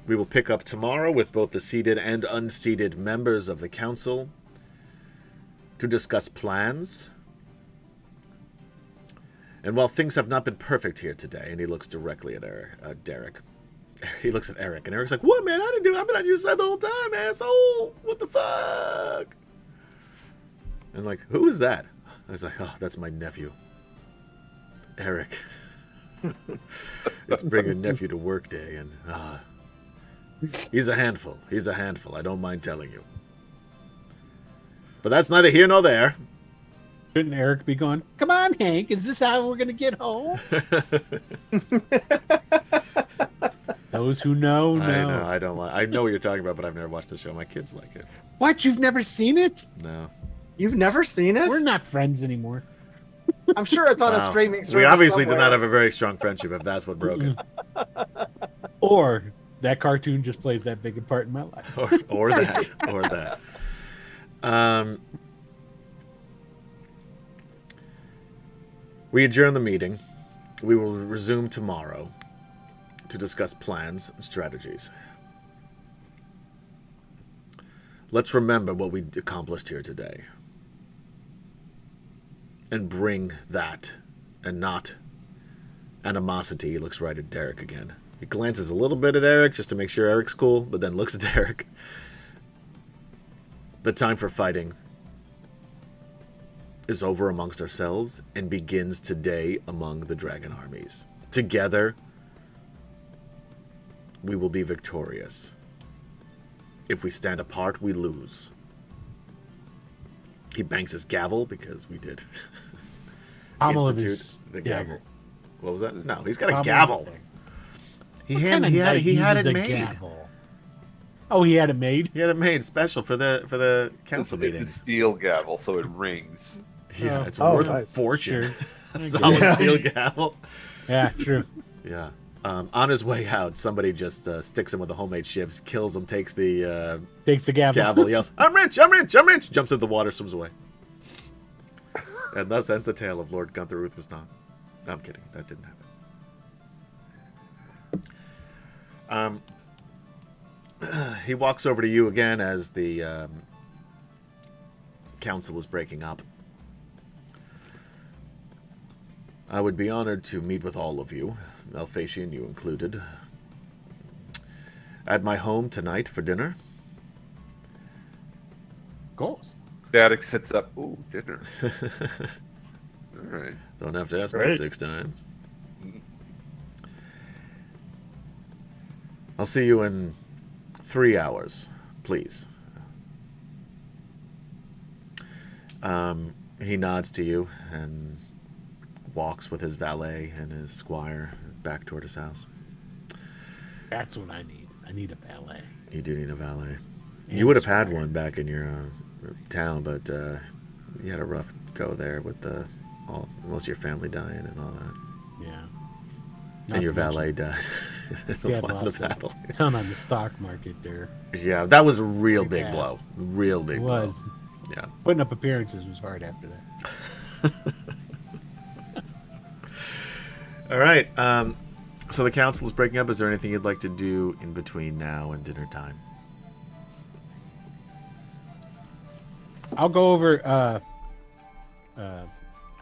We will pick up tomorrow with both the seated and unseated members of the council to discuss plans. And while things have not been perfect here today, and he looks directly at Derek, he looks at Eric, and Eric's like, "What, man? I've been on your side the whole time, asshole. What the fuck?" And like, "Who is that?" I was like, "Oh, that's my nephew, Eric." It's bring your nephew to work day, and he's a handful. He's a handful. I don't mind telling you. But that's neither here nor there. Shouldn't Eric be going, "Come on, Hank, is this how we're going to get home?" Those who know, I know. know. I don't. I know what you're talking about, but I've never watched the show. My kids like it. What? You've never seen it? No. You've never seen it? We're not friends anymore. I'm sure it's on a Wow. streaming service. We obviously did somewhere. not have a very strong friendship if that's what broke it. Or that cartoon just plays that big a part in my life. or that. Or that. We adjourn the meeting. We will resume tomorrow to discuss plans and strategies. Let's remember what we accomplished here today. And bring that, and not animosity. He looks right at Derek again. He glances a little bit at Eric just to make sure Eric's cool, but then looks at Derek. The time for fighting is over amongst ourselves and begins today among the dragon armies. Together, we will be victorious. If we stand apart, we lose. He bangs his gavel because we did Pommel of institute his the dagger. gavel. What was that? No, he's got a Pommel of gavel. his dagger. He What had kind of he had knight he had uses it a made. gavel? Oh, he had it made. He had it made special for the council It's a meetings. steel gavel, so it rings. Yeah, Oh. it's Oh, worth a nice. fortune. Sure. A I solid guess. steel gavel. Yeah, true. Yeah. On his way out, somebody just sticks him with the homemade shivs, kills him, takes the Takes the gavel. gavel, yells, "I'm rich! I'm rich! I'm rich!" Jumps into the water, swims away. And thus ends the tale of Lord Gunther Uthmaston. No, I'm kidding. That didn't happen. He walks over to you again as the council is breaking up. I would be honored to meet with all of you, Alphasian you included, at my home tonight for dinner. Goals. Static sits up. Ooh, dinner. All right. Don't have to ask me Great. 6 times. I'll see you in 3 hours, please. He nods to you and walks with his valet and his squire back toward his house. That's what I need. I need a ballet. You do need a valet. And You would have a had squire. one back in your town, but you had a rough go there with most of your family dying and all that. Yeah. And your to mention valet died in the Dad final lost a battle. ton on the stock market there. Yeah, that was a real Pretty big fast. blow. Real big It blow. was. Yeah. Putting up appearances was hard after that. All right. So the council is breaking up. Is there anything you'd like to do in between now and dinner time? I'll go over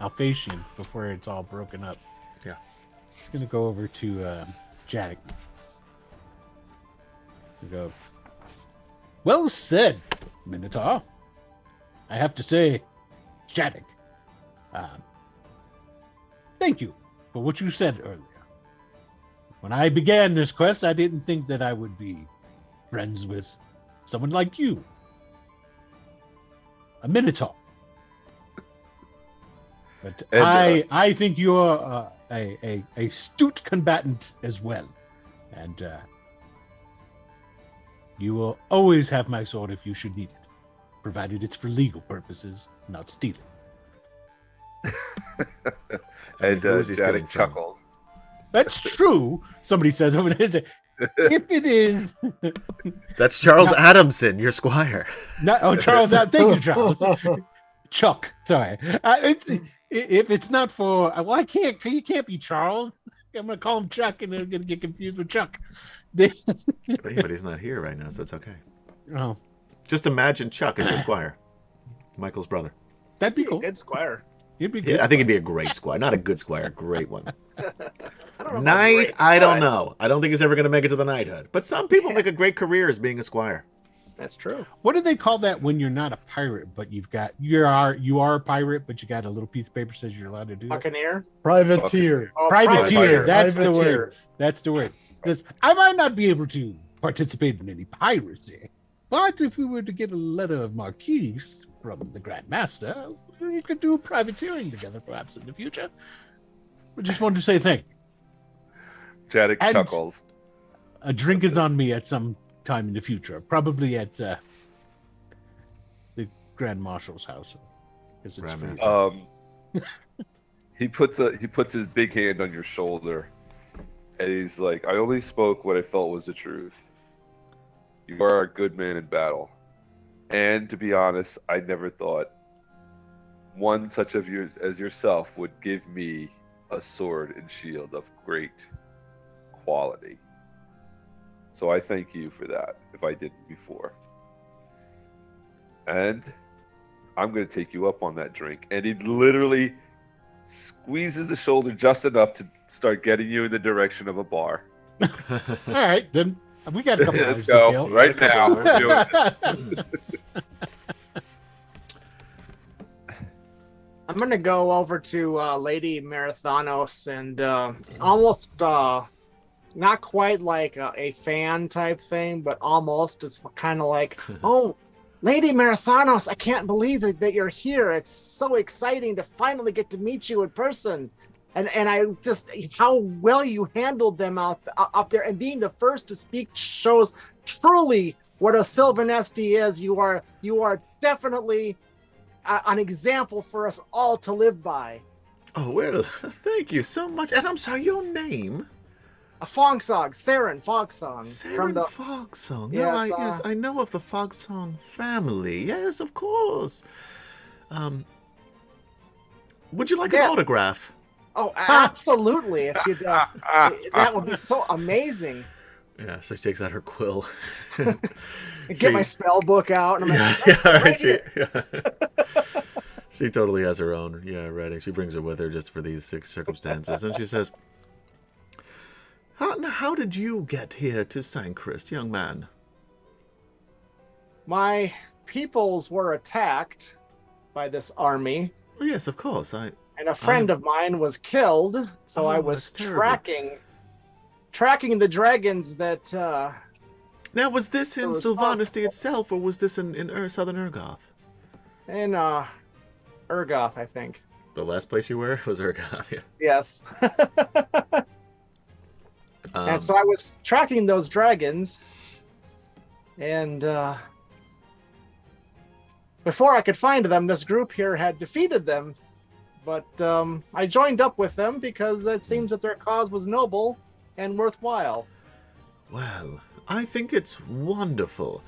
Alphasian before it's all broken up. Yeah. I'm gonna go over to Jadek. Go. Well said, Minotaur. I have to say, Jadek. Thank you for what you said earlier. When I began this quest, I didn't think that I would be friends with someone like you. A Minotaur. But And, I think you are a astute combatant as well. And you will always have my sword if you should need it. provided it's for legal purposes, not stealing. And who is he stealing Janek from? chuckles. That's true. Somebody says over there. If it is, That's Charles Adamson, your squire. Charles, thank you, Charles. Chuck, sorry. If it's not for, well, I can't. He can't be Charles. I'm gonna call him Chuck, and I'm gonna get confused with Chuck. Yeah, but he's not here right now, so it's okay. Oh, Just imagine Chuck as your squire, Michael's brother. that'd be cool. Good squire. He'd be good. Yeah, I think he'd be a great squire. Not a good squire, a great one. I don't know about Knight, great I don't squire. know. I don't think he's ever going to make it to the knighthood. But some people make a great career as being a squire. That's true. What do they call that when you're not a pirate, but you are a pirate, but you got a little piece of paper says you're allowed to do that? Buccaneer. Privateer. Oh, Privateer. That's the Privateer. word. That's the word. Because I might not be able to participate in any piracy, but if we were to get a letter of marquise from the Grand Master, we could do privateering together, perhaps in the future. We just wanted to say thank you. Janek And- chuckles. A drink is on me at some time in the future, probably at the Grand Marshal's house. 'Cause it's Grand free. Master. He puts his big hand on your shoulder, and he's like, "I only spoke what I felt was the truth. You are a good man in battle, and to be honest, I never thought one such of you as yourself would give me a sword and shield of great quality. So I thank you for that, if I didn't before. And I'm going to take you up on that drink." And he literally squeezes the shoulder just enough to start getting you in the direction of a bar. All right, then we got a couple Let's hours go to kill. right now. We're doing it. I'm gonna go over to Lady Marathonos and almost not quite like a fan type thing, but almost. It's kind of like, oh, Lady Marathonos, I can't believe that you're here. It's so exciting to finally get to meet you in person. And I just, how well you handled them up there, and being the first to speak shows truly what a Sylvanesti is. You are definitely an example for us all to live by. Oh, well, thank you so much. And I'm sorry, your name? A Fogsong, Saren Fogsong. Saren Fogsong. No, Yes, yes, I know of the Fogsong family. Yes, of course. Would you like an Yes. autograph? Oh, absolutely! If you'd, that would be so amazing. Yeah, she takes out her quill. Get my spell book out. And I'm like, yeah, right she, here. she totally has her own. Yeah, ready. She brings her with her just for these circumstances, and she says, "How did you get here to Sanchrist, young man?" My peoples were attacked by this army, Well, yes, of course. and a friend of mine was killed. So Oh, I was that's terrible. tracking the dragons that. Now, was this in was Sylvanesti itself, or was this in southern Urgoth? In Urgoth, I think. The last place you were was Urgoth. Yeah. Yes. And so I was tracking those dragons, and before I could find them, this group here had defeated them. But I joined up with them because it seems that their cause was noble and worthwhile. Well, I think it's wonderful.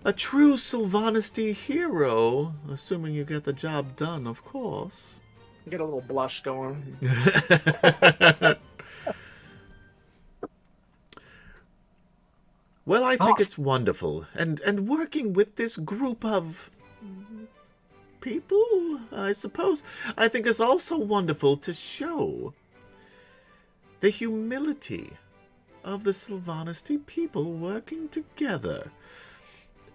A true Sylvanesti hero, assuming you get the job done, of course. Get a little blush going. Well, I think it's wonderful. And working with this group of people, I suppose, I think is also wonderful to show the humility of the Sylvanesti people working together.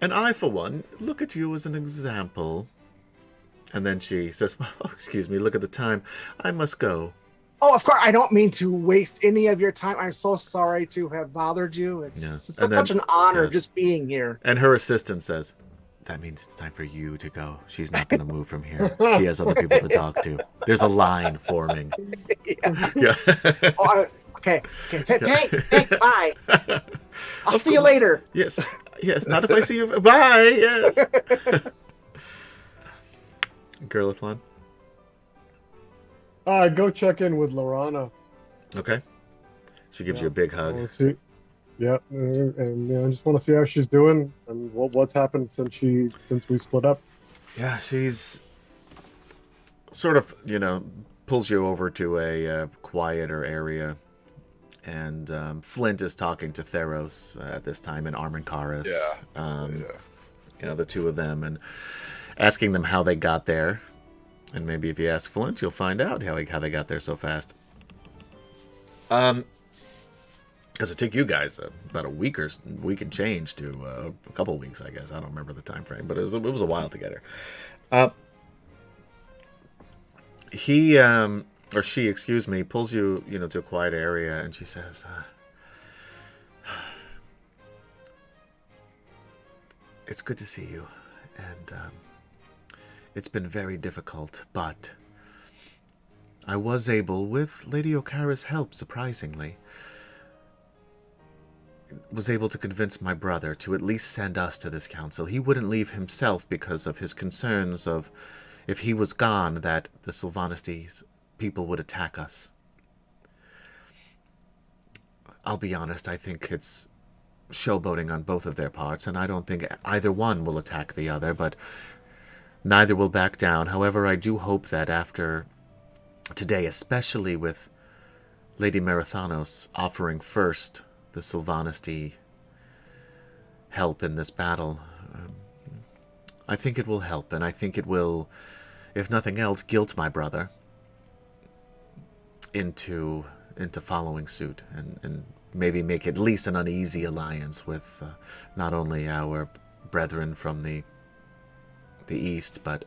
And I, for one, look at you as an example. And then she says, "Well, excuse me, look at the time. I must go." Oh, of course, I don't mean to waste any of your time. I'm so sorry to have bothered you. It's, Yes. it's And such then- an honor yes. just being here. And her assistant says, "That means it's time for you to go. She's not going to move from here. She has other people to talk to." There's a line forming. Yeah. Oh, okay. Thank, bye. I'll see you later. Yes. Yes. Not if I see you. Bye. Yes. Curlithlon? Go check in with Lorana. Okay. She gives Yeah. you a big I hug. wanna see. Yeah, and I just want to see how she's doing and what's happened since we split up. Yeah, she's sort of, pulls you over to a quieter area. And Flint is talking to Theros at this time in Armenkaris. The two of them, and asking them how they got there. And maybe if you ask Flint, you'll find out how they got there so fast. Because it took you guys about a week and change to a couple weeks, I guess. I don't remember the time frame, but it was a while to get her. He or she, excuse me, pulls you, to a quiet area, and she says, "It's good to see you, and it's been very difficult, but I was able, with Lady Okara's help, surprisingly, was able to convince my brother to at least send us to this council. He wouldn't leave himself because of his concerns of, if he was gone, that the Sylvanistes people would attack us. I'll be honest, I think it's showboating on both of their parts, and I don't think either one will attack the other, but neither will back down. However, I do hope that after today, especially with Lady Merathanos offering first the Sylvaniste help in this battle, I think it will help, and I think it will, if nothing else, guilt my brother into following suit, and maybe make at least an uneasy alliance with not only our brethren from the east, but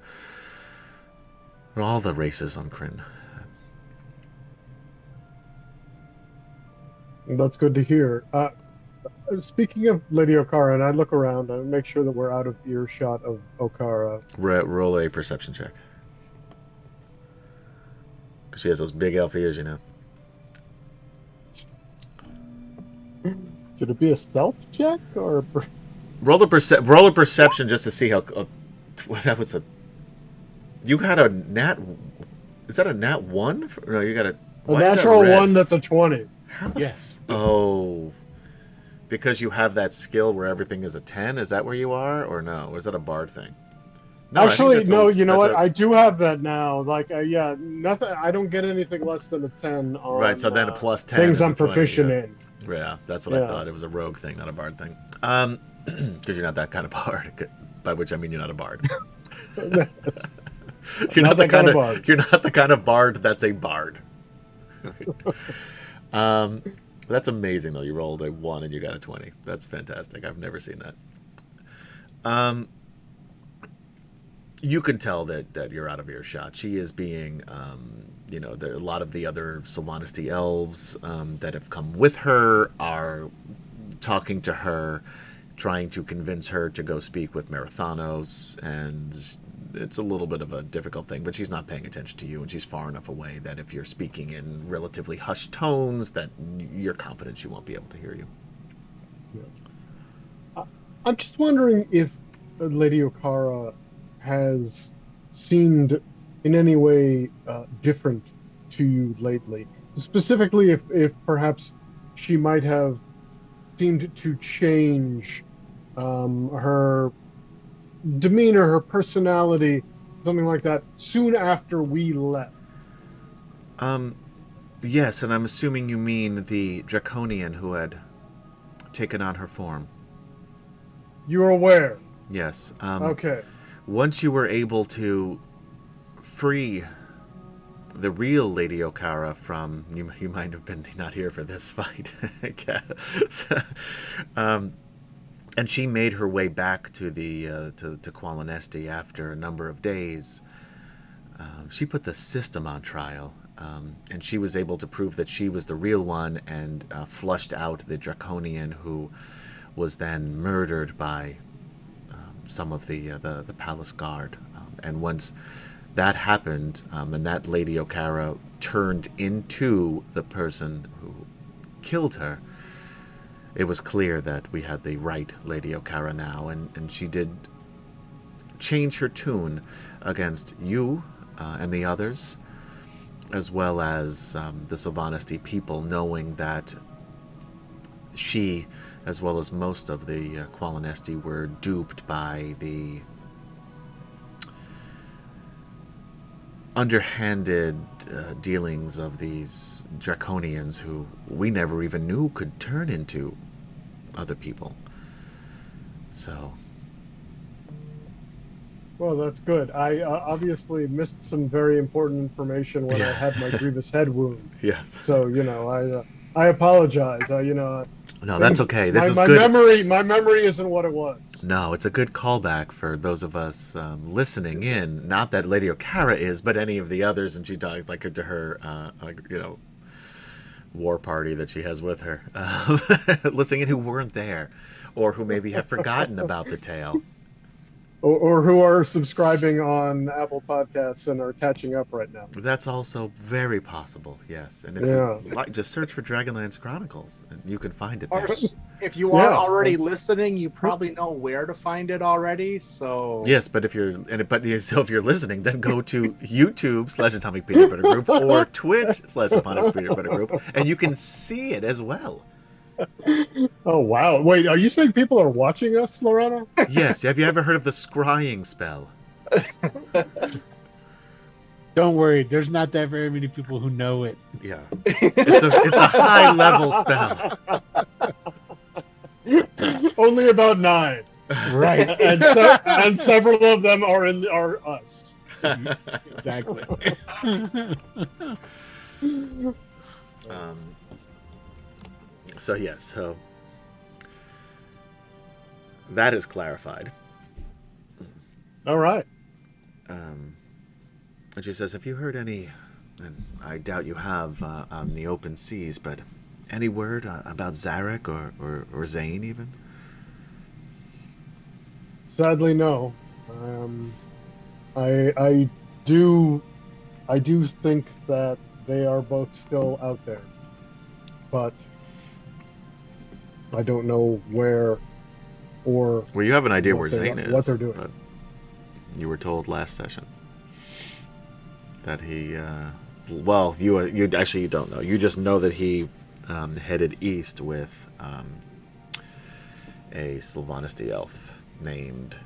all the races on Kryn. That's good to hear. Speaking of Lady Okara, and I look around and make sure that we're out of earshot of Okara. Roll a perception check. Because she has those big elf ears, Should it be a stealth check or? Roll a perception just to see how. That was a. You had a nat. Is that a nat 1? No, you got a. A natural 1. That's a 20. Yes. Oh. Because you have that skill where everything is a 10? Is that where you are? Or no? Or is that a bard thing? No, actually, no, you know what? I do have that now. Like, yeah, nothing. I don't get anything less than a 10 on. Right, so then a plus 10. Things I'm proficient in. Yeah, that's what I thought. It was a rogue thing, not a bard thing. Because you're not that kind of bard. By which I mean you're not a bard. You're not the kind of bard. You're not the kind of bard that's a bard. That's amazing though. You rolled a 1 and you got a 20. That's fantastic. I've never seen that. You can tell that you're out of earshot. She is being, there a lot of the other Sylvaniste elves that have come with her are talking to her, trying to convince her to go speak with Merathanos, and it's a little bit of a difficult thing, but she's not paying attention to you, and she's far enough away that if you're speaking in relatively hushed tones, that you're confident she won't be able to hear you. Yeah. I'm just wondering if Lady Okara has seemed in any way different to you lately. Specifically, if perhaps she might have seemed to change her demeanor, her personality, something like that, soon after we left. Yes, and I'm assuming you mean the Draconian who had taken on her form. You're aware? Yes. Okay. Once you were able to free the real Lady Okara from, you might have been not here for this fight, I guess. And she made her way back to the to Qualinesti after a number of days. She put the system on trial, and she was able to prove that she was the real one, and flushed out the Draconian who was then murdered by some of the palace guard. And once that happened, and that Lady Okara turned into the person who killed her, it was clear that we had the right Lady Okara now, and she did change her tune against you and the others, as well as the Sylvanesti people, knowing that she, as well as most of the Qualinesti, were duped by the underhanded dealings of these draconians who we never even knew could turn into other people. So, Well, that's good. I obviously missed some very important information when I had my grievous head wound. yes. So I apologize. No, that's okay. This my, is my good. my memory isn't what it was. No, it's a good callback for those of us listening in. Not that Lady Okara is, but any of the others, and she talks like to her, war party that she has with her, listening in, who weren't there, or who maybe have forgotten about the tale. Or who are subscribing on Apple Podcasts and are catching up right now. That's also very possible, yes. And if Yeah. you like, just search for Dragonlance Chronicles, and you can find it Or there. if you are Yeah. already listening, you probably know where to find it already. So Yes, but if you're listening, then go to YouTube/Atomic Peanut Butter Group or Twitch/Atomic Peanut Butter Group, and you can see it as well. Oh wow! Wait, are you saying people are watching us, Lorana? Yes, have you ever heard of the scrying spell? Don't worry, there's not that very many people who know it. Yeah, it's a high level spell. Only about 9, Right. and several of them are us. Exactly. So yes, so that is clarified. All right. And she says, "Have you heard any? And I doubt you have on the open seas, but any word about Zarek or Zane even?" Sadly, no. I do think that they are both still out there, but I don't know where or Well, you have an idea What where they- Zane is. what they're doing. But you were told last session that he. Well, you actually you don't know. You just know that he headed east with a Sylvanesti elf named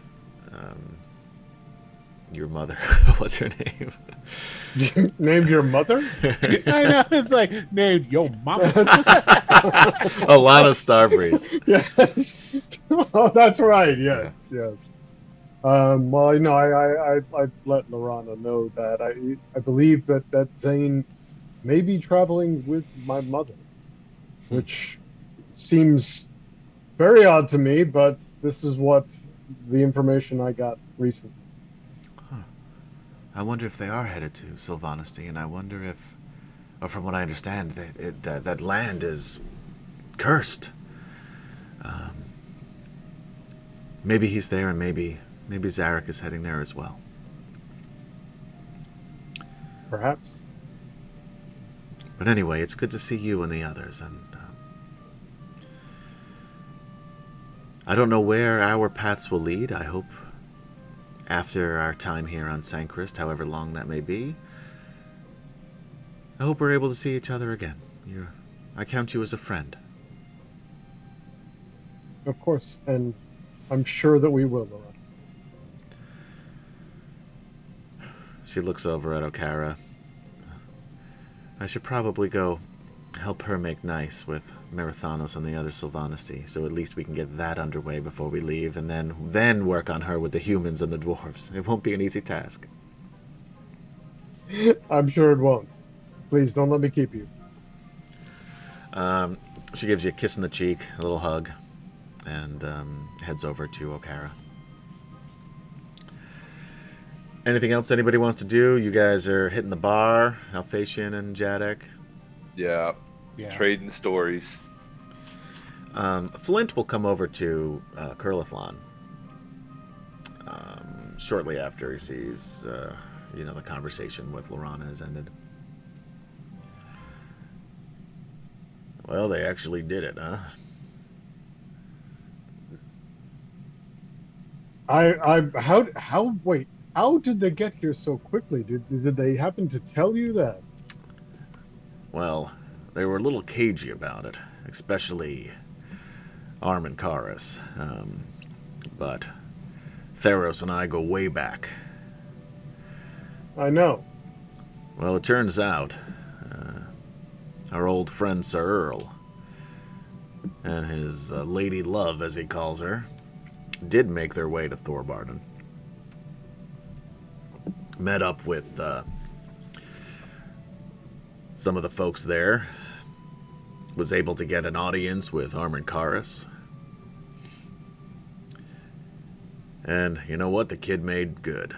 your mother. What's her name? named your mother. I know, it's like, named yo mama. Alana Starbreeze. Yes. Oh, that's right. Yes. Yes. Well, I let Lorana know that I believe that Zane may be traveling with my mother, which seems very odd to me, but this is what the information I got recently. I wonder if they are headed to Sylvanesti, and I wonder if, or from what I understand, that land is cursed. Maybe he's there, and maybe Zarek is heading there as well. Perhaps. But anyway, it's good to see you and the others, and I don't know where our paths will lead. I hope after our time here on Sanchrist, however long that may be, I hope we're able to see each other again. I count you as a friend. Of course, and I'm sure that we will, Lorana. She looks over at Okara. I should probably go help her make nice with Merithanos and the other Sylvanesti, so at least we can get that underway before we leave, and then work on her with the humans and the dwarves. It won't be an easy task. I'm sure it won't. Please don't let me keep you. She gives you a kiss on the cheek, a little hug, and heads over to Okara. Anything else anybody wants to do? You guys are hitting the bar, Alphasian and Jadek. Yeah. Yeah. Trading stories. Flint will come over to Curlithlon shortly after he sees, the conversation with Lorana has ended. Well, they actually did it, huh? Wait, how did they get here so quickly? Did they happen to tell you that? Well, they were a little cagey about it, especially Armin Karis. But Theros and I go way back. I know. Well, it turns out our old friend Sir Earl and his lady love, as he calls her, did make their way to Thorbarden. Met up with some of the folks there. Was able to get an audience with Armin Karis. And you know what? The kid made good.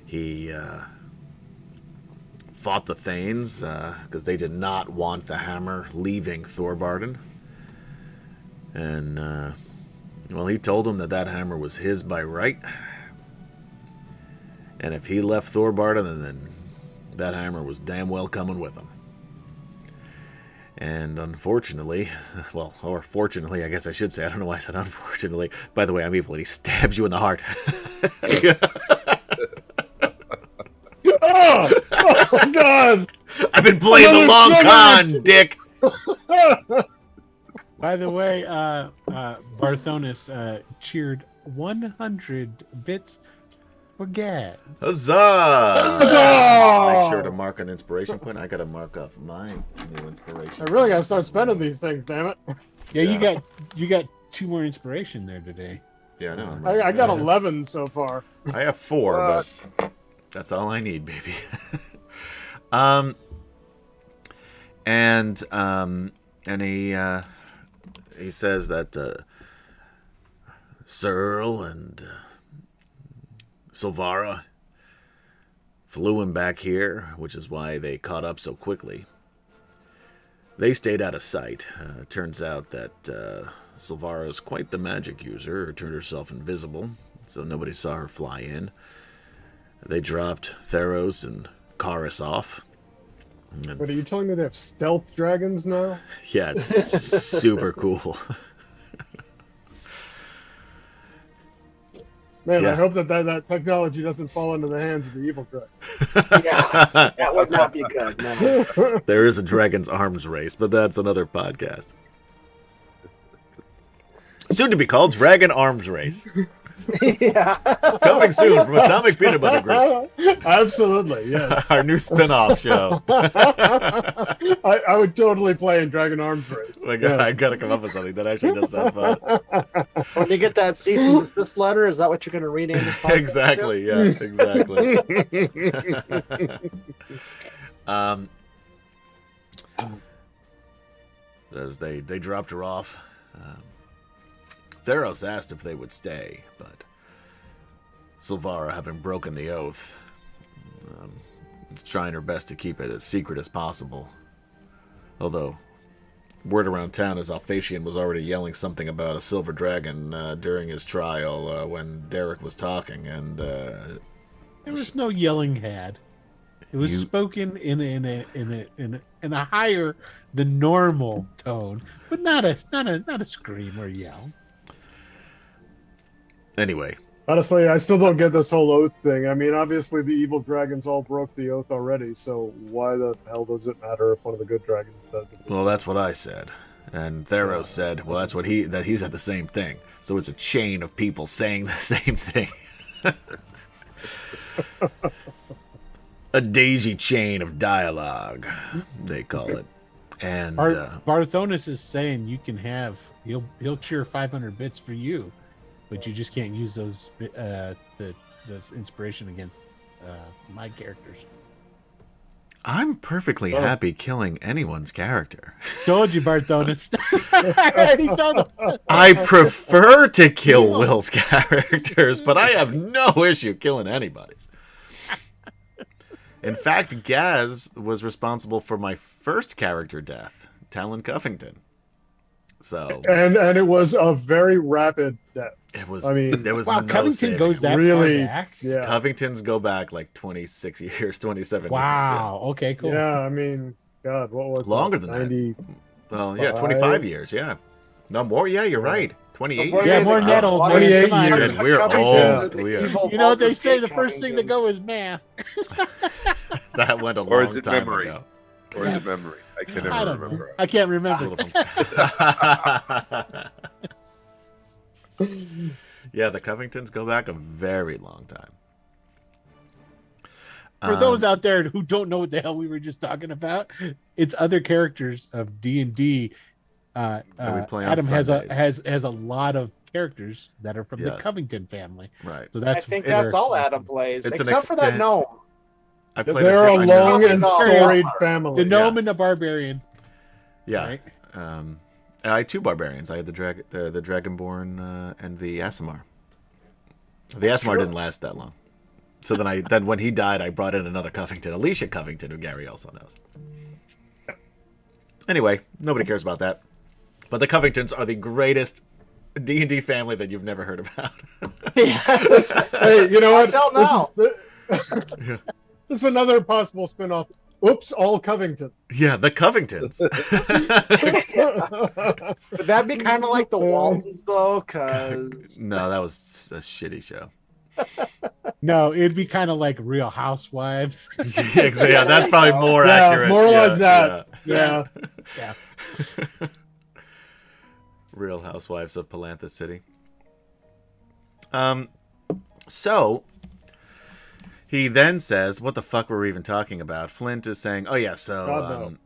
He fought the Thanes because they did not want the hammer leaving Thorbarden. And, well, he told them that hammer was his by right. And if he left Thorbarden, then that hammer was damn well coming with him. And unfortunately, well, or fortunately, I guess I should say, I don't know why I said unfortunately. By the way, I'm evil, and he stabs you in the heart. Oh God! I've been playing the long con, Dick. By the way, Barthonis cheered 100 bits for Gaz. Huzzah! Huzzah! Make sure to mark an inspiration point. I gotta mark off my new inspiration. I really gotta start spending these things, damn it. Yeah, Yeah. you got 2 more inspiration there today. Yeah, I know. I got 11 so far. I have 4, but that's all I need, baby. And he says that Sir Earl and Silvara flew him back here, which is why they caught up so quickly. They stayed out of sight. Turns out that Silvara is quite the magic user, turned herself invisible, so nobody saw her fly in. They dropped Theros and Karis off. And But are you telling me they have stealth dragons now? yeah, it's super cool. Man, Yeah. I hope that technology doesn't fall into the hands of the evil dragon. Yeah, that would not be good. No. There is a dragon's arms race, but that's another podcast. Soon to be called Dragon Arms Race. Yeah. Coming soon from Atomic Peanut Butter Group. Absolutely, yes. Our new spin-off show. I would totally play in Dragon Arms Race. I gotta come up with something that actually does sound fun. When you get that cease and desist letter, is that what you're going to rename this podcast? Exactly, yeah, exactly. As they dropped her off, Theros asked if they would stay, but Silvara, having broken the oath, is trying her best to keep it as secret as possible. Although, word around town is Alphatian was already yelling something about a silver dragon during his trial when Derek was talking, and There was no yelling had. It was spoken in a higher than normal tone, but not a scream or yell. Anyway, Honestly, I still don't get this whole oath thing. I mean, obviously the evil dragons all broke the oath already, so why the hell does it matter if one of the good dragons does it? well, that's what I said. And Theros said, well, that's what he said the same thing. So it's a chain of people saying the same thing. A daisy chain of dialogue, they call it. And Barthonis is saying you can have he'll cheer 500 bits for you, but you just can't use those those inspiration against my characters. I'm perfectly happy killing anyone's character. Told you, Barthonis. I already told him. I prefer to kill Will's characters, but I have no issue killing anybody's. In fact, Gaz was responsible for my first character death, Talon Cuffington. So And it was a very rapid death. it was. I mean, there was Wow, no Covington saving. goes that Really? far back. Yeah. Covingtons go back like 26 years, 27 Wow. Okay. Cool. Yeah, I mean, God, what was Longer that? than that. 90. years. Yeah. Well, yeah, 5? 25 years, yeah. No more. Yeah, you're right. 28. More Yeah, years more ago. net old man. 28 Come on. years. And we're Covingtons old. are the We are. evil You know what they say? Baldur's The first thing to Gate go is math. That went a Or is long it time memory? ago. Or is it memory? I can never I don't know. remember. I can't remember. Yeah, the Covingtons go back a very long time. For those out there who don't know what the hell we were just talking about, it's other characters of D&D. That we play on Adam has Sundays. a lot of characters that are from the Yes. Covington family. Right. So I that's think It's- that's all Adam plays, it's an except for that extent- gnome. I played They're a I long know. and No. storied family. the gnome Yes. and the barbarian. Yeah. Right? I had two barbarians. I had the Dragonborn and the Aasimar. The Aasimar true. didn't last that long. So then when he died, I brought in another Covington, Alicia Covington, who Gary also knows. Anyway, nobody cares about that. But the Covingtons are the greatest D&D family that you've never heard about. Hey, you know what? Until now. Yeah. This is another possible spin-off. Oops, all Covington. Yeah, the Covingtons. Would that be kind of like the Waltons, though? Because No, that was a shitty show. No, it'd be kind of like Real Housewives. Yeah, that's probably more Yeah, accurate. more Yeah, like that. Yeah. Yeah. Yeah. Real Housewives of Palantha City. So he then says, "What the fuck were we even talking about?" Flint is saying, "Oh yeah, so God,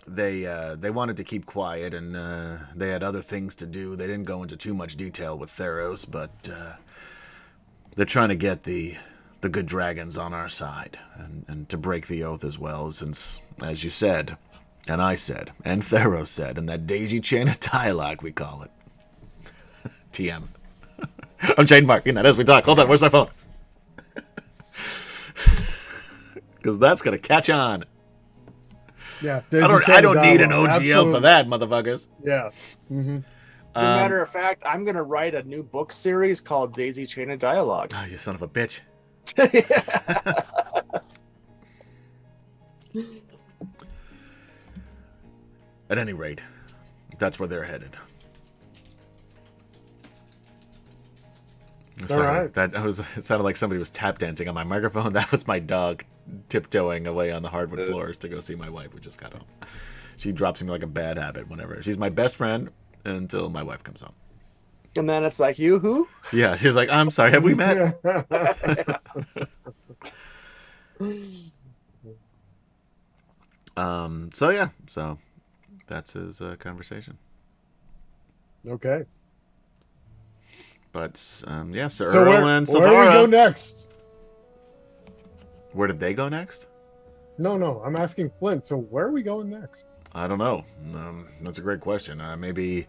no. they wanted to keep quiet and they had other things to do. They didn't go into too much detail with Theros, but they're trying to get the good dragons on our side and to break the oath as well, since, as you said, and I said, and Theros said, and that daisy chain of dialogue we call it." TM. I'm trademarking that as we talk. Hold on, where's my phone? Because that's gonna catch on. Yeah. I don't need an Dialogue. OGL for Absolutely. that, motherfuckers. Yeah. Mm-hmm. as a matter of fact, I'm going to write a new book series called Daisy Chain of Dialogue. Oh, you son of a bitch. At any rate, that's where they're headed. Sorry, right. It sounded like somebody was tap dancing on my microphone. That was my dog tiptoeing away on the hardwood floors to go see my wife, who just got home. She drops me like a bad habit whenever. She's my best friend until my wife comes home. And then it's like, you who? Yeah, she's like, "I'm sorry, have we met?" So that's his conversation. Okay. But Sir So Earl and where do we go Savara. next? Where did they go next? No. I'm asking Flint. So where are we going next? I don't know. That's a great question. Maybe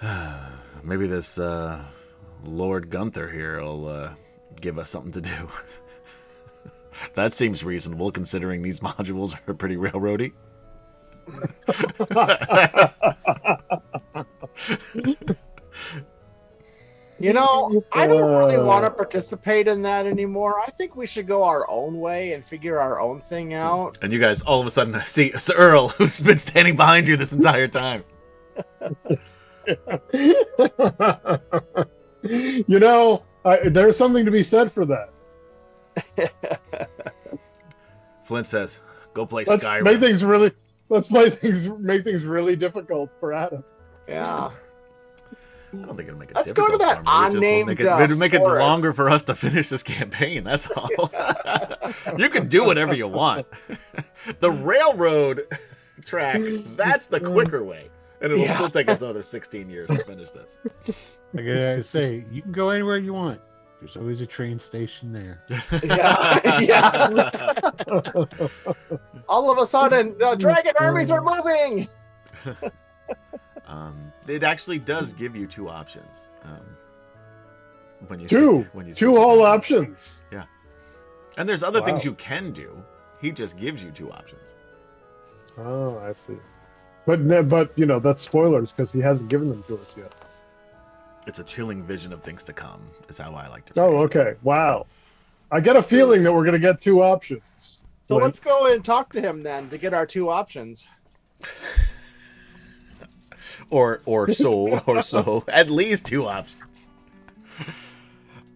this Lord Gunther here will give us something to do. That seems reasonable, considering these modules are pretty railroady. You know, I don't really want to participate in that anymore. I think we should go our own way and figure our own thing out. And you guys all of a sudden see Sir Earl, who's been standing behind you this entire time. You know, there's something to be said for that. Flint says, "Go play Let's Skyrim." make things really difficult for Adam. Yeah. I don't think it'll make it Let's go to difficult that for me. It just will unnamed, it'll make it forest. longer for us to finish this campaign. That's all. You can do whatever you want. The railroad track, that's the quicker way. And it'll Yeah. still take us another 16 years to finish this. Like I say, you can go anywhere you want. There's always a train station there. Yeah. All of a sudden, the dragon armies are moving. It actually does give you two options. When you Two to whole him. options. And there's other things Wow. you can do. He just gives you two options. Oh, I see. But you know, that's spoilers because he hasn't given them to us yet. It's a chilling vision of things to come, is how I like to Oh, phrase it. okay. Wow. I get a feeling that we're going to get two options. So Flint. let's go and talk to him then to get our two options. or so. At least 2 options.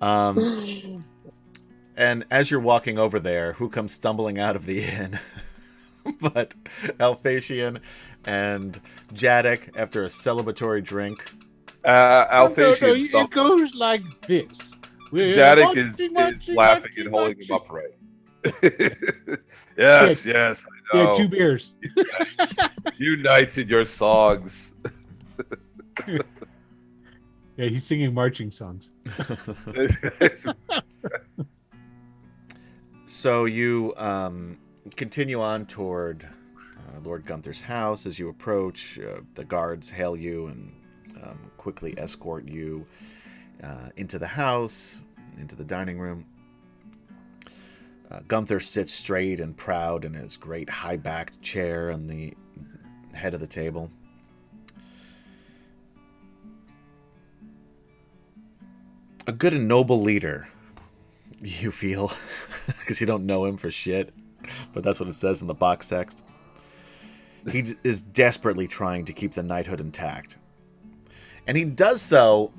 And as you're walking over there, who comes stumbling out of the inn? But Alphasian and Jadek after a celebratory drink. Alphasian it goes like this. Jadek is laughing and holding him upright. Yes, yes, I know. Yeah, 2 beers. You knights in your songs. Yeah, he's singing marching songs. So you continue on toward Lord Gunther's house. As you approach, the guards hail you and quickly escort you into the house, into the dining room. Gunther sits straight and proud in his great high-backed chair on the head of the table. A good and noble leader, you feel, because you don't know him for shit, but that's what it says in the box text. He is desperately trying to keep the knighthood intact. And he does so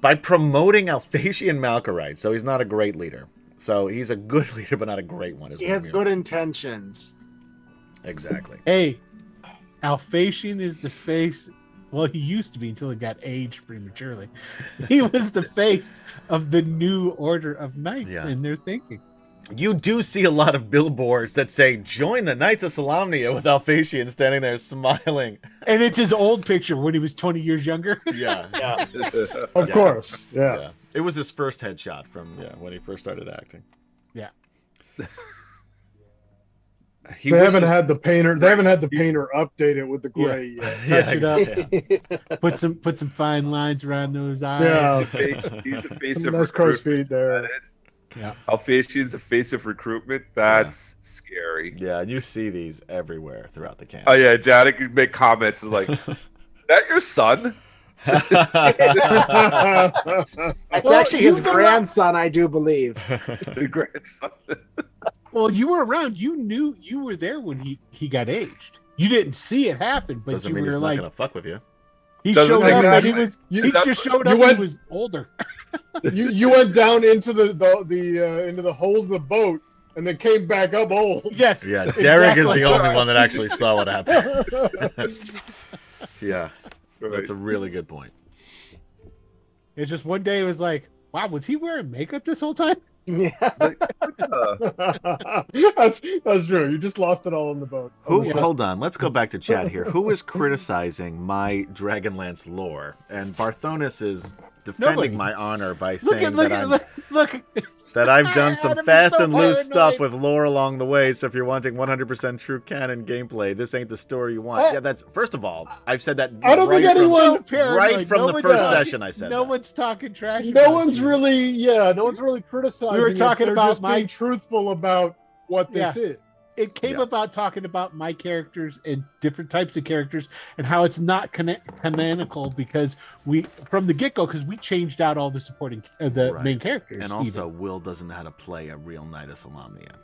by promoting Alphasian Malchorite, so he's not a great leader. So he's a good leader, but not a great one. He has good intentions. Exactly. Hey, Alphasian is the face. Well, he used to be until he got aged prematurely. He was the face of the new order of knights in their thinking. You do see a lot of billboards that say, join the Knights of Solamnia, with Alphasian standing there smiling. And it's his old picture when he was 20 years younger. Yeah. Of course. Yeah. It was his first headshot from when he first started acting. Yeah. They haven't had the painter update it with the gray yet. Touch it up. Put some fine lines around those eyes. Yeah. He's the face of Nice crow's recruitment. feet there. Yeah. Alphasian's the face of recruitment. That's scary. Yeah, and you see these everywhere throughout the camp. Oh yeah, Jadek could make comments like, "That your son?" That's actually his grandson, I do believe. The grandson. Well, you were around. You knew you were there when he got aged. You didn't see it happen, but Doesn't you mean were he's like, not gonna fuck with you. he Doesn't showed up and exactly. he was. You- He that's just what- showed you up. went- He was older. You went down into the into the hold of the boat and then came back up old. Yes. Yeah, Derek is exactly. the only one that actually saw what happened. Yeah, that's a really good point. It's just one day it was like, wow, was he wearing makeup this whole time? Yeah. That's true. You just lost it all on the boat. Hold on, let's go back to chat here. Who is criticizing my Dragonlance lore? And Barthonis is defending Nobody. my honor by Look saying at look that at I'm look. that I've done some Adam is fast so and loose stuff paranoid. with lore along the way. So if you're wanting 100% true canon gameplay, this ain't the story you want. Yeah, that's first of all, I've said that I don't think anyone- right from the first session. I said No that. one's talking trash. No about one's you. really criticizing. We were it. talking They're about just being truthful about what this is. It came about talking about my characters and different types of characters and how it's not canonical because we from the get-go because we changed out all the supporting main characters. And also, even. Will doesn't know how to play a real Knight of Solamnia.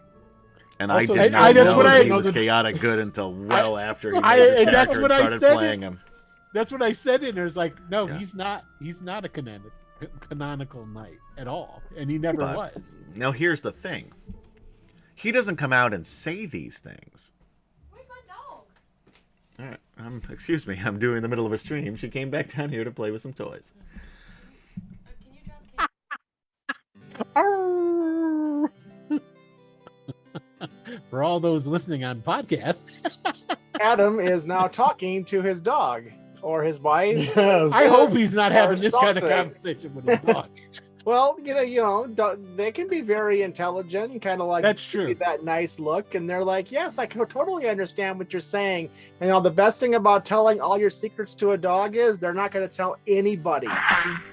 And Also, I did and not that's know what that I- he was chaotic good until well after he I- made his and that's character what and I started said playing him. That's what I said in there. It's like, no, Yeah. he's not a canonical knight at all, and he never But- was. Now, here's the thing. He doesn't come out and say these things. Where's my dog? All right. Excuse me. I'm doing the middle of a stream. She came back down here to play with some toys. Can you drop For all those listening on podcast, Adam is now talking to his dog or his wife. Yes. I hope he's not Or having this kind of something. conversation with his dog. Well, they can be very intelligent and kind of like That's true. that nice look, and they're like, "Yes, I can totally understand what you're saying." And the best thing about telling all your secrets to a dog is they're not going to tell anybody.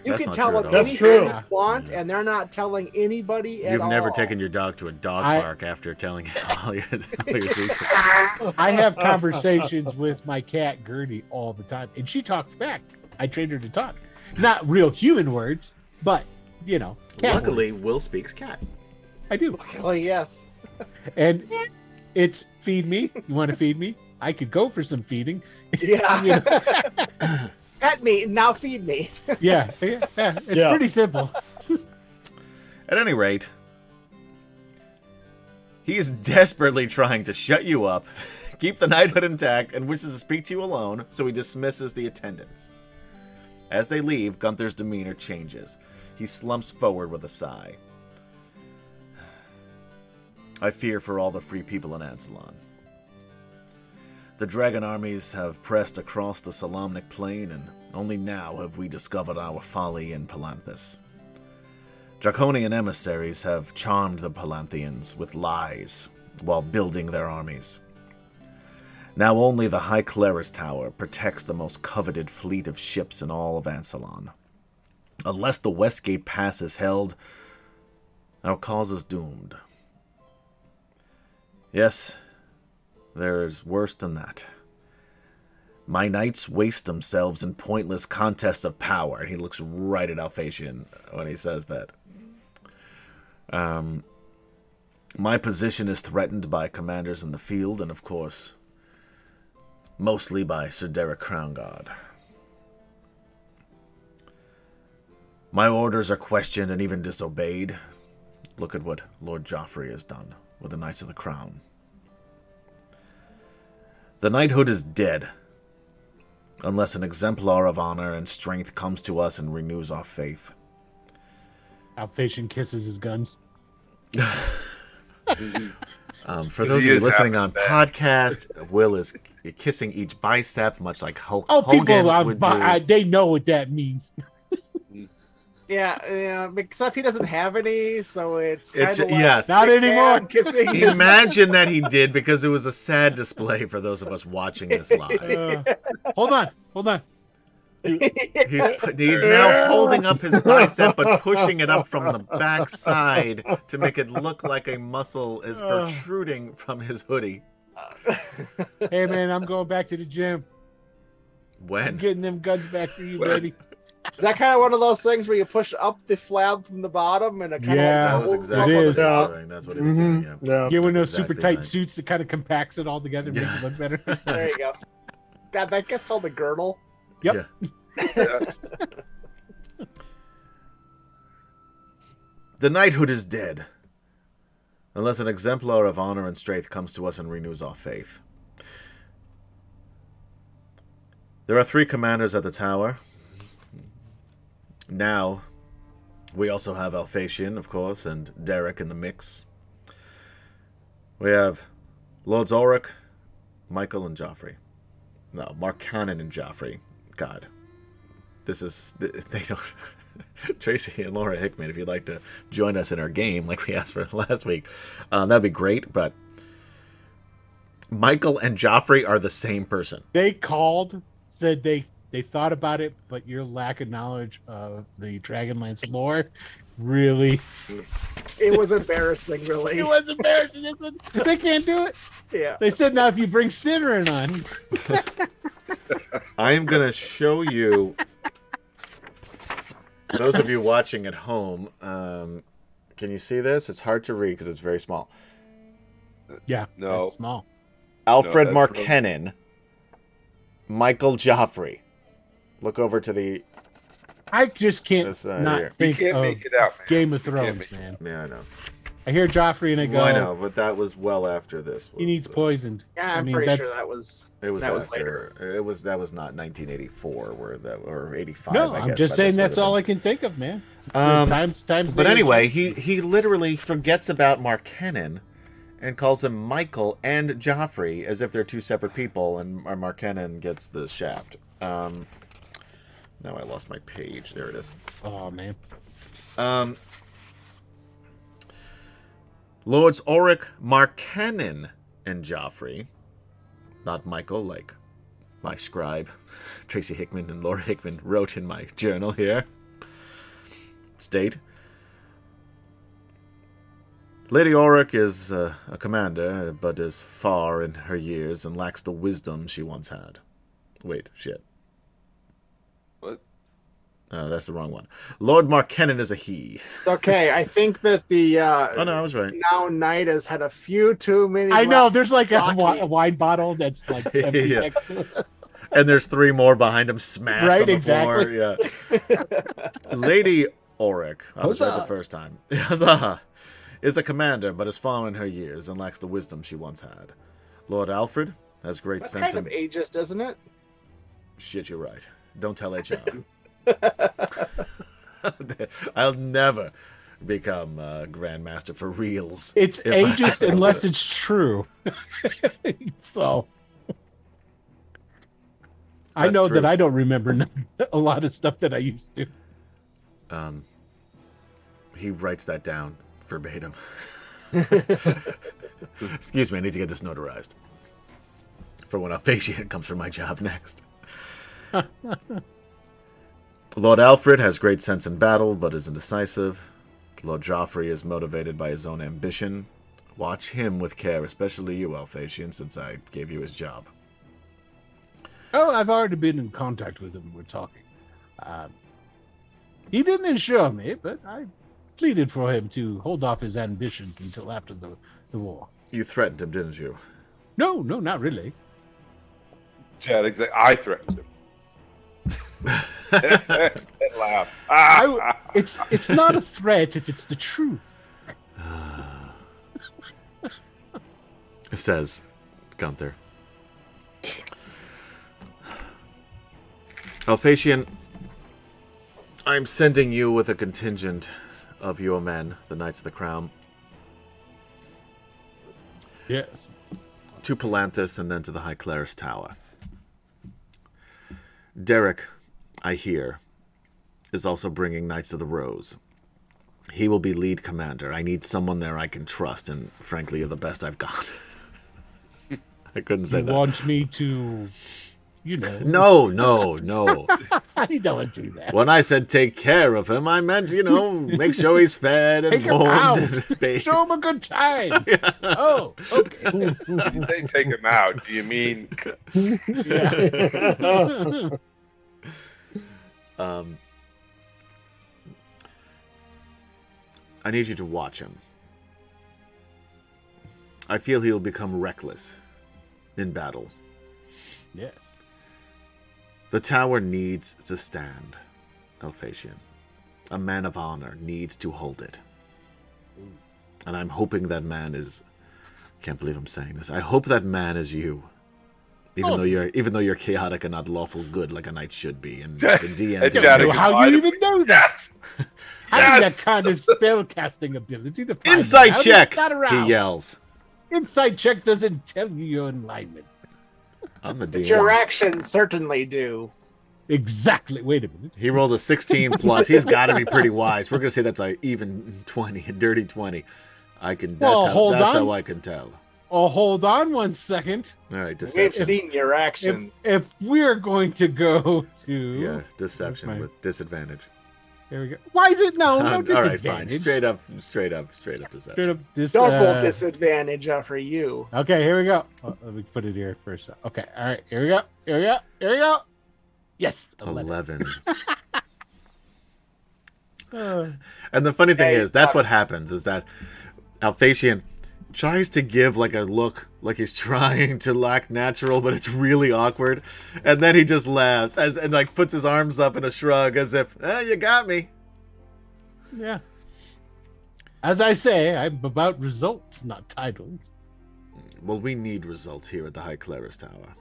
You That's can not tell true them at all. That's anything true. you want, and they're not telling anybody at You've all. never taken your dog to a dog I- park after telling all your secrets. I have conversations with my cat Gertie all the time, and she talks back. I trained her to talk, not real human words, but cat Luckily, words. Will speaks cat. I do. Well, yes. And it's feed me. You want to feed me? I could go for some feeding. Yeah. You know? Pet me, now feed me. Yeah, it's Yeah. pretty simple. At any rate, he is desperately trying to shut you up, keep the knighthood intact, and wishes to speak to you alone, so he dismisses the attendants. As they leave, Gunther's demeanor changes. He slumps forward with a sigh. I fear for all the free people in Ansalon. The dragon armies have pressed across the Solamnic plain, and only now have we discovered our folly in Palanthas. Draconian emissaries have charmed the Palanthians with lies while building their armies. Now only the High Clerist's Tower protects the most coveted fleet of ships in all of Ansalon. Unless the Westgate Pass is held, our cause is doomed. Yes, there is worse than that. My knights waste themselves in pointless contests of power. And he looks right at Alphasian when he says that. My position is threatened by commanders in the field, and of course, mostly by Sir Derek Crownguard. My orders are questioned and even disobeyed. Look at what Lord Joffrey has done with the Knights of the Crown. The knighthood is dead, unless an exemplar of honor and strength comes to us and renews our faith. Alphasian kisses his guns. For those of you listening on podcast, Will is kissing each bicep, much like Hulk Hogan would do. They know what that means. Yeah, except he doesn't have any, so it's kind of like yes. Not anymore. Kissing his- Imagine that he did, because it was a sad display for those of us watching this live. Hold on. He's now holding up his bicep, but pushing it up from the back side to make it look like a muscle is protruding from his hoodie. Hey man, I'm going back to the gym. I'm When? getting them guns back for you, When? buddy. Is that kind of one of those things where you push up the flab from the bottom and it kind Yeah, That of was like exactly It what he is. was Yeah. doing. That's what he was doing, yeah. Yeah. Get one of That's those super exactly tight right. suits that kind of compacts it all together, make Yeah. it look better. There you go. God, that gets called a girdle. Yep. Yeah. The knighthood is dead, unless an exemplar of honor and strength comes to us and renews our faith. There are 3 commanders at the tower. Now, we also have Alphasian, of course, and Derek in the mix. We have Lords Ulrich, Michael, and Joffrey. No, Mark Cannon and Joffrey. God. This is... They don't... Tracy and Laura Hickman, if you'd like to join us in our game like we asked for last week, that'd be great, but Michael and Joffrey are the same person. They called, said they thought about it, but your lack of knowledge of the Dragonlance lore really... It was embarrassing, really. It was embarrassing. They said, they can't do it. Yeah. They said, now if you bring Cinnamon on... I am going to show you, those of you watching at home, can you see this? It's hard to read because it's very small. Yeah, No. that's small. Alfred that's Markennin, Michael Joffrey. Look over to the... I just can't This, not here. You think can't of make it out, man. Game of You can't Thrones, make- man. Yeah, I know. I hear Joffrey and I go, Well, I know, but that was well after this. he needs poisoned. Yeah, I I'm mean, pretty that's... sure that was. It was That was after. That was not 1984, or 85. No, I I'm guess, just by saying this that's would have all been. I can think of, man. Times But they anyway, change. he literally forgets about Mark Cannon and calls him Michael and Joffrey as if they're 2 separate people, and Mark Cannon gets the shaft. Now I lost my page. There it is. Oh man, Lords Ulrich, Markennin, and Joffrey, not Michael, like my scribe, Tracy Hickman and Laura Hickman wrote in my journal here, state. Lady Ulrich is a commander, but is far in her years and lacks the wisdom she once had. Wait, shit. What? That's the wrong one. Lord Markennan is a he. Okay, I think that the Oh no, I was right. now knight has had a few too many. I know. glasses There's like a, of vodka. a wine bottle that's like empty Yeah. next to it. And there's 3 more behind him smashed Right, on the exactly. floor. Yeah. Lady Auric, I was right the Huzzah. first time. Huzzah! Is a commander, but has fallen in her years and lacks the wisdom she once had. Lord Alfred has great That's sense kind of ageist, isn't it? Shit, you're right. Don't tell HR. I'll never become Grandmaster for reals. It's if I have ageist to do unless it. it's true. So I That's know true. that I don't remember a lot of stuff that I used to. He writes that down verbatim. Excuse me, I need to get this notarized for when Alphasian comes for my job next. Lord Alfred has great sense in battle, but is indecisive. Lord Joffrey is motivated by his own ambition. Watch him with care, especially you, Alphasian, since I gave you his job. Oh, I've already been in contact with him. We're talking. He didn't assure me, but I pleaded for him to hold off his ambitions until after the war. You threatened him, didn't you? No, not really. Chad, I threatened him. It laughs. It's not a threat if it's the truth. Says Gunther. Alphasian, I'm sending you with a contingent of your men, the Knights of the Crown, Yes. to Palanthas and then to the High Clerist's Tower. Derek, I hear, is also bringing Knights of the Rose. He will be lead commander. I need someone there I can trust, and frankly, you're the best I've got. I couldn't say You that. want me to, you know. No. I don't do that. When I said take care of him, I meant, make sure he's fed and Take him warmed out. and bathed. Show him a good time. Oh, okay. You say take him out. Do you mean Yeah. I need you to watch him. I feel he'll become reckless in battle. Yes. The tower needs to stand, Alphasian. A man of honor needs to hold it. And I'm hoping that man is... Can't believe I'm saying this. I hope that man is you. Even though you're chaotic and not lawful good like a knight should be in D&D. Hey, I don't Chad, know how you even know that. yes? Having Yes! that kind of spell casting ability to find Insight out check! it's not He around. yells. Insight check doesn't tell you your alignment. I'm the DM. Your actions certainly do. Exactly. Wait a minute. He rolled a 16 plus. He's got to be pretty wise. We're gonna say that's a even 20, a dirty 20. That's Well, hold on. how I can tell. Oh, hold on one second. All right, We've deception. seen your action. If we're going to go to Yeah, deception Fine. with disadvantage. Here we go. Why is it no All right, disadvantage? fine. Straight up deception. Straight up this, Double disadvantage for you. Okay, here we go. Oh, let me put it here first. Okay, all right, here we go. Yes, 11. 11. And the funny thing Hey, is, that's what happens, is that Alphasian tries to give like a look like he's trying to act natural, but it's really awkward. And then he just laughs and like puts his arms up in a shrug as if, you got me. Yeah. As I say, I'm about results, not titles. Well, we need results here at the High Clerist's Tower.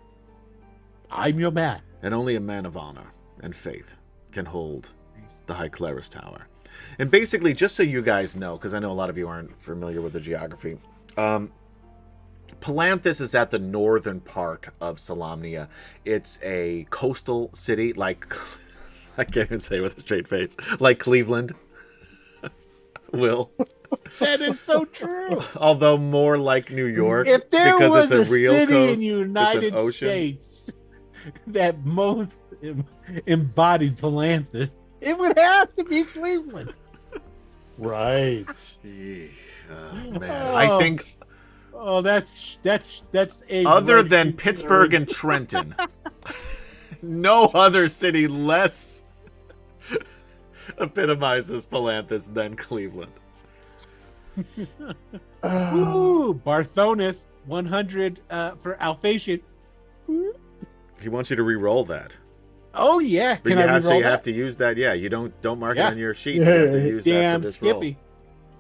I'm your man. And only a man of honor and faith can hold the High Clerist's Tower. And basically, just so you guys know, because I know a lot of you aren't familiar with the geography, Palanthas is at the northern part of Solamnia. It's a coastal city, like... I can't even say it with a straight face. Like Cleveland. Will. That is so true. Although more like New York. If there because was it's a real city coast, in the it's United an ocean. States that most embodied Palanthas, it would have to be Cleveland. Right. Oh, man. I think Oh, that's a other great than concern. Pittsburgh and Trenton, no other city less Epitomizes Palanthus, then Cleveland. Ooh, Barthonus 100 for Alphatian. He wants you to re-roll that. Oh yeah, But can you I have, re-roll you that? have to use that. Yeah, you don't mark Yeah. it on your sheet. You have to use that Damn for this Skippy. roll.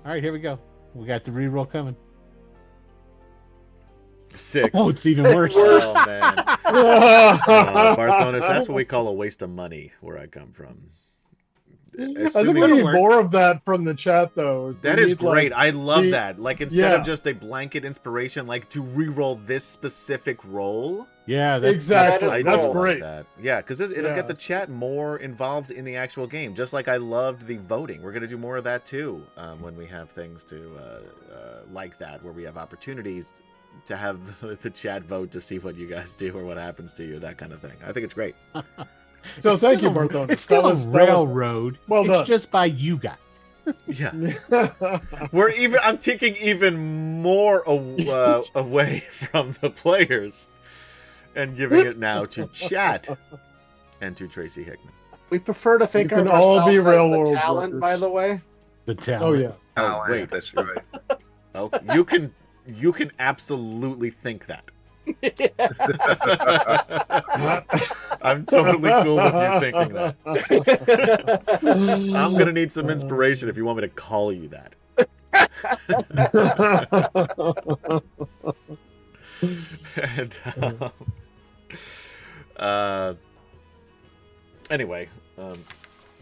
All right, here we go. We got the re-roll coming. 6. Oh, it's even worse. Oh, man. Barthonus, that's what we call a waste of money where I come from. I think we Assuming- need more of that from the chat, though. That We is need, like, great. I love the- that. Like, instead yeah. of just a blanket inspiration, like to re-roll this specific roll. Yeah, that's Exactly. I That's do like great. that. Yeah, because it'll Yeah. get the chat more involved in the actual game. Just like I loved the voting. We're going to do more of that too when we have things to like that, where we have opportunities to have the chat vote to see what you guys do or what happens to you, that kind of thing. I think it's great. So It's thank you, still a- Barthonus. It's still That a was- railroad. well it's done. just by you guys. Yeah. that I'm taking even more away from the players and giving it now to chat and to Tracy Hickman. We prefer to think You can of all ourselves be as railroad the talent, workers. by the way. The talent. Oh yeah. Oh, wait. That's right. Oh, you can absolutely think that. I'm totally cool with you thinking that. I'm gonna need some inspiration if you want me to call you that. And, anyway,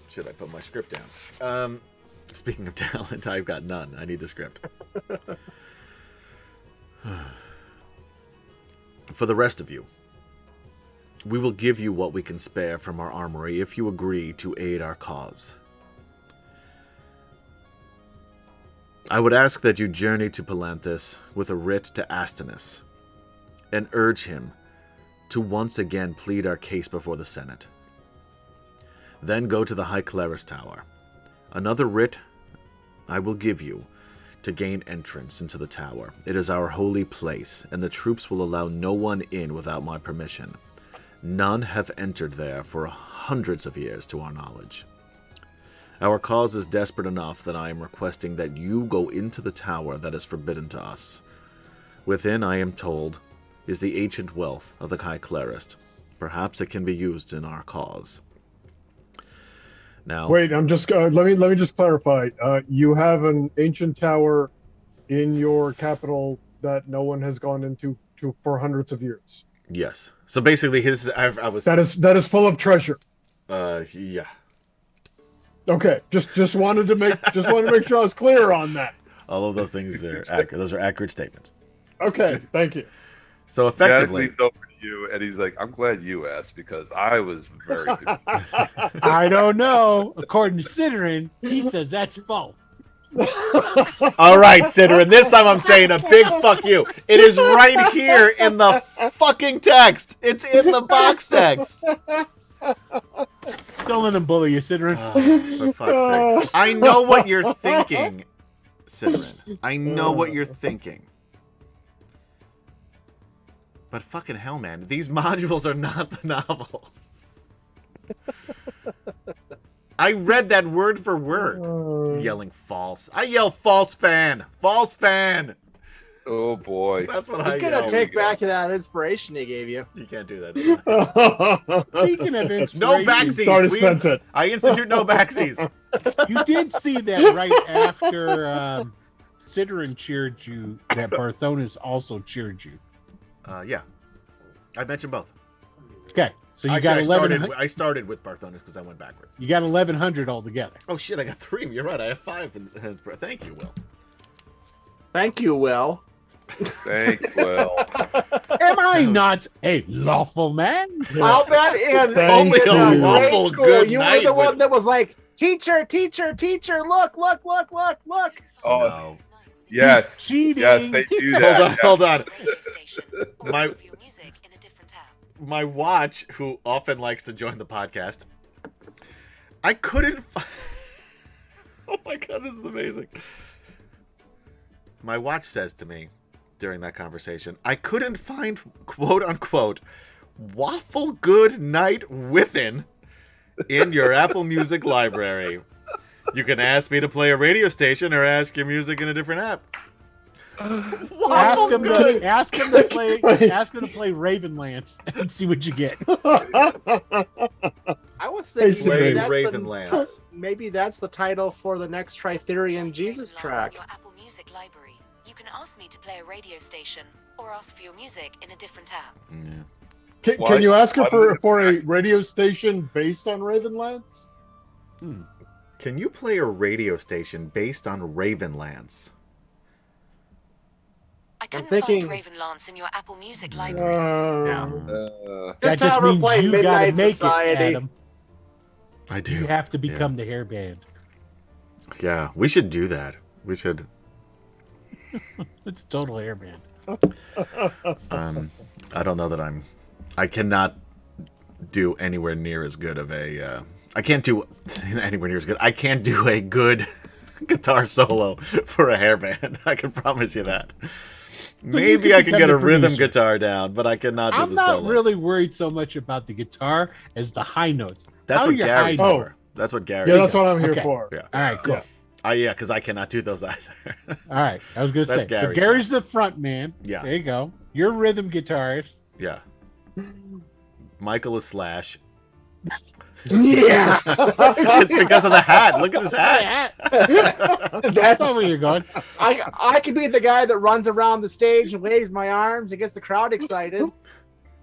should I put my script down? Speaking of talent, I've got none. I need the script. For the rest of you, we will give you what we can spare from our armory if you agree to aid our cause. I would ask that you journey to Palanthus with a writ to Astinus, and urge him to once again plead our case before the Senate. Then go to the High Clerus Tower. Another writ I will give you to gain entrance into the tower. It is our holy place, and the troops will allow no one in without my permission. None have entered there for hundreds of years to our knowledge. Our cause is desperate enough that I am requesting that you go into the tower that is forbidden to us. Within, I am told, is the ancient wealth of the High Clerist. Perhaps it can be used in our cause. Now, Wait, I'm just let me just clarify. You have an ancient tower in your capital that no one has gone into for hundreds of years. yes. So basically, I was. That is full of treasure. Yeah. Okay, just wanted to make sure I was clear on that. All of those things are accurate. Those are accurate statements. Okay, thank you. So Jazz effectively, leans over to you and he's like, "I'm glad you asked because I was very confused." I don't know. According to Ciderin, he says that's false. all right, Ciderin. This time I'm saying a big fuck you. It is right here in the fucking text. It's in the box text. Don't let him bully you, Ciderin. For fuck's sake. I know what you're thinking, Ciderin. I know what you're thinking. But fucking hell, man. These modules are not the novels. I read that word for word. Yelling false. I yell false fan. False fan. Oh boy. That's what I'm I gonna yell. take back that inspiration he gave you. You can't do that. Speaking of inspiration, No backsies. Sorry, We Spencer. I institute no backsies. you did see that right after Ciderin cheered you, that Barthonus also cheered you. Yeah. I mentioned both. Okay, so you Actually, got 11. I started with Barthonus because I went backward. You got 1,100 altogether. Oh shit, I got 3. You're right. I have 5. Thank you, Will. Thank you, Will. Thanks, Will. Am I not a lawful man? I'll bet in Thank Only a you. lawful grade school, good you were night the would- one that was like, teacher, teacher, teacher, look. Oh, No. yes. He's cheating. Yes, they do that. Hold on. Station. My- View music in a different tab. My watch, who often likes to join the podcast, I couldn't. Oh my god, this is amazing. My watch says to me during that conversation, I couldn't find quote unquote waffle good night within in your Apple Music library. You can ask me to play a radio station or ask your music in a different app. Ask him to ask him to play DragonLance and see what you get. I was thinking Play maybe Ravenlance. maybe that's the title for the next Tritherian Jesus DragonLance track. in your Apple Music library. You can ask me to play a radio station or ask for your music in a different app. Yeah. Can you ask her for a radio station based on Ravenlance? Can you play a radio station based on Ravenlance? I couldn't thinking- find RavenLance in your Apple Music library. That Just just have her means play you gotta Midnight make Society. it, Adam. I do. You have to become the hairband. Yeah, we should do that. We should. It's a total hairband. I don't know that I cannot do anywhere near as good of a. I can't do anywhere near as good. I can't do a good guitar solo for a hairband. I can promise you that. Maybe I can become get the a rhythm producer. guitar down, but I cannot do I'm the not solo. really worried so much about the guitar as the high notes. That's How what your Gary's high for. That's what Gary's Yeah, that's for. what I'm here Okay. for. Yeah. All right, cool. Yeah. Yeah, because I cannot do those either. All right, I was gonna That's say. Gary's So Gary's the front man. Yeah. There you go. You're rhythm guitarist. Yeah. Michael is Slash. Yeah, It's because of the hat. Look at his hat. That's all where you're going. I could be the guy that runs around the stage and waves my arms and gets the crowd excited.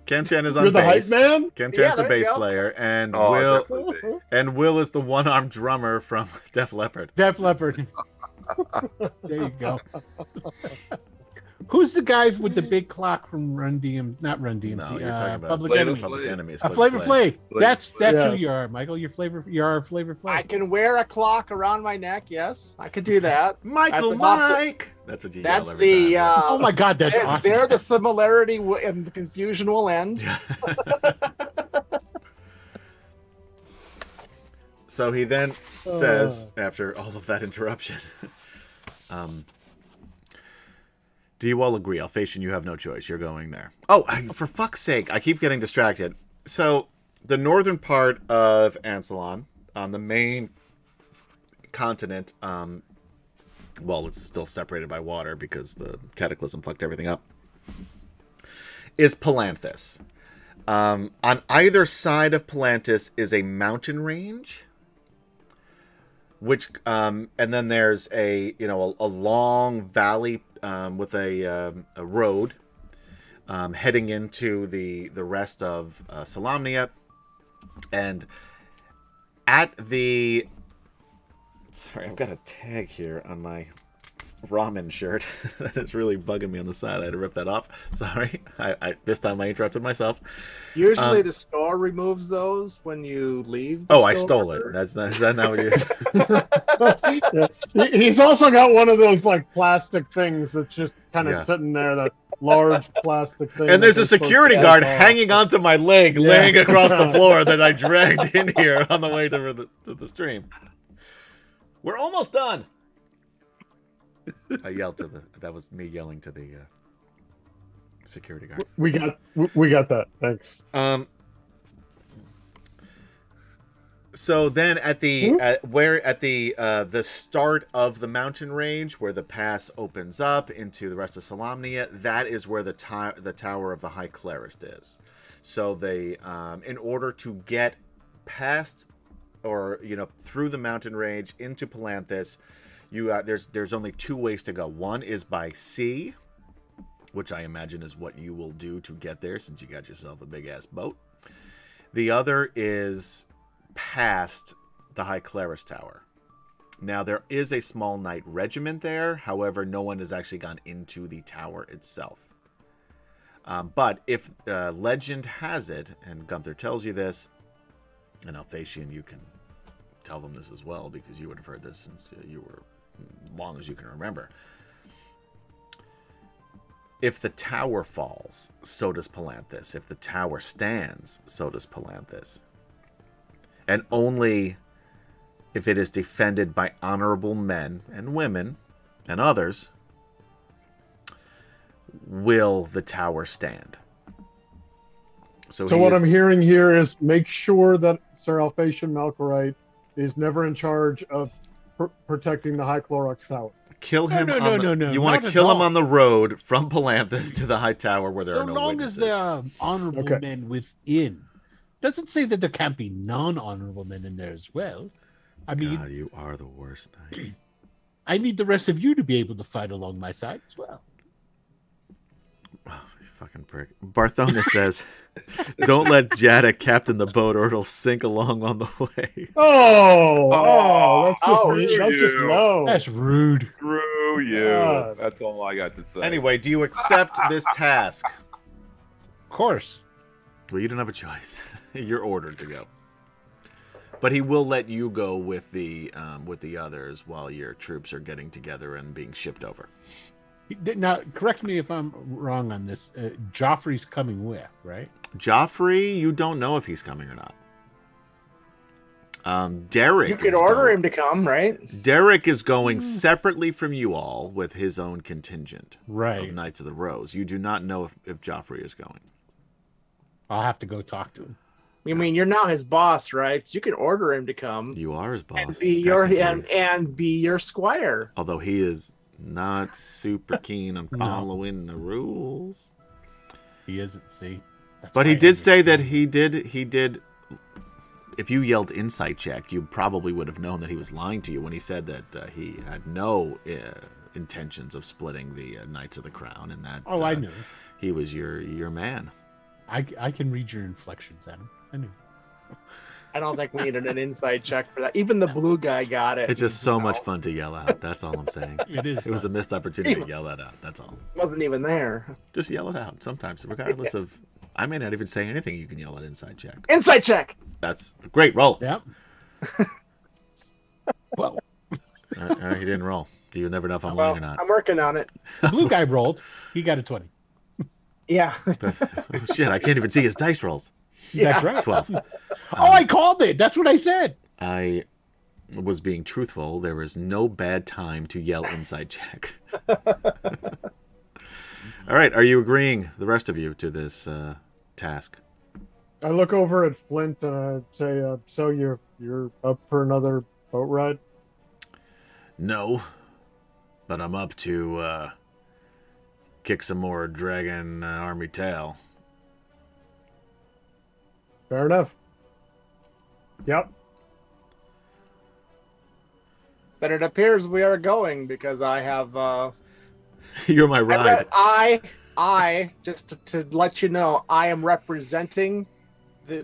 Cam Chan is on You're the hype bass. man? Cam Yeah, Chan's the there you bass go. player, and Oh, definitely. Will is the one-armed drummer from Def Leppard. Def Leppard. There you go. Who's the guy with the big clock from Run DMC? Not Run DMC. No, you're talking about Public Flavor Enemy. Public Enemies. Flavor Flav. That's Yes. who you are, Michael. You're our Flavor Flav. I can wear a clock around my neck. Yes, I could do that. Michael That's about Mike. That's what you That's yell every the. time. Oh my God, that's awesome. There, the similarity and the confusion will end. So he then says, after all of that interruption, do you all agree? Alphatian, you have no choice. You're going there. Oh, for fuck's sake, I keep getting distracted. So the northern part of Ansalon, on the main continent, well, it's still separated by water because the cataclysm fucked everything up, is Palanthus. On either side of Palanthus is a mountain range, which and then there's a long valley with a road heading into the rest of Solamnia, and at the sorry, I've got a tag here on my ramen shirt that is really bugging me on the side. I had to rip that off. Sorry, I this time I interrupted mysels. Usually, the store removes those when you leave. The Oh, I store. stole it. Is that not what you? Yeah. He's also got one of those like plastic things that's just kind of Yeah. sitting there, that large plastic thing. And there's that a they're supposed security to guard take off. hanging onto my leg, Yeah. laying across the floor that I dragged in here on the way to the stream. We're almost done. I yelled that was me yelling to the security guard. We got that. Thanks. So then at the the start of the mountain range where the pass opens up into the rest of Solamnia, that is where the Tower of the High Clerist is. So they in order to get past or through the mountain range into Palanthus, there's only two ways to go. One is by sea, which I imagine is what you will do to get there since you got yourself a big ass boat. The other is past the High Clerist Tower. Now there is a small knight regiment there, however no one has actually gone into the tower itself. But if legend has it, and Gunther tells you this, and Alphatian, you can tell them this as well because you would have heard this since you were long as you can remember. If the tower falls, so does Palanthus. If the tower stands, so does Palanthus. And only if it is defended by honorable men and women and others will the tower stand. So, So what I'm hearing here is make sure that Sir Alphatian Malkorite is never in charge of protecting the High Clorox Tower. kill him. No, You want not to at kill him all. on the road from Palanthus to the High Tower where there So are no long witnesses. as there are honorable Okay. men within. Doesn't say that there can't be non-honorable men in there as well. I mean, God, you are the worst knight. I need the rest of you to be able to fight along my side as well. Oh, you fucking prick. Barthona says, "Don't let Jada captain the boat, or it'll sink along on the way." That's just Oh, me. That's just you. no. That's rude. Screw you. God. That's all I got to say. Anyway, do you accept this task? Of course. Well, you don't have a choice. You're ordered to go. But he will let you go with the others while your troops are getting together and being shipped over. Now, correct me if I'm wrong on this. Joffrey's coming with, right? Joffrey, you don't know if he's coming or not. Derek. You could is order going- him to come, right? Derek is going separately from you all with his own contingent Right. of Knights of the Rose. You do not know if Joffrey is going. I'll have to go talk to him. I mean, you're now his boss, right? You can order him to come You are his and boss. be your technically. and be your squire. Although he is not super keen on No. following the rules. He isn't, see? That's But why he I did say that understand. he did. If you yelled insight check, you probably would have known that he was lying to you when he said that he had no intentions of splitting the Knights of the Crown, and that Oh, I knew. he was your man. I can read your inflections, Adam. I knew. I don't think we needed an inside check for that. Even the blue guy got it. It's just so much fun to yell out. That's all I'm saying. It is. It was a fun. missed opportunity to yell that out. That's all. Wasn't even there. Just yell it out sometimes, regardless of. I may not even say anything. You can yell at inside check. Inside check. That's great. Roll. Yep. Well, He didn't roll. You never know if I'm Well, lying or not. I'm working on it. the blue guy rolled. He got a 20. Yeah. Oh, shit, I can't even see his dice rolls. That's right. 12. Oh, I called it. That's what I said. I was being truthful. There was no bad time to yell inside check. All right, are you agreeing, the rest of you, to this task? I look over at Flint and I say, "So you're up for another boat ride?" No, but I'm up to kick some more dragon army tail. Fair enough. Yep. But it appears we are going because I have You're my ride. I just to let you know, I am representing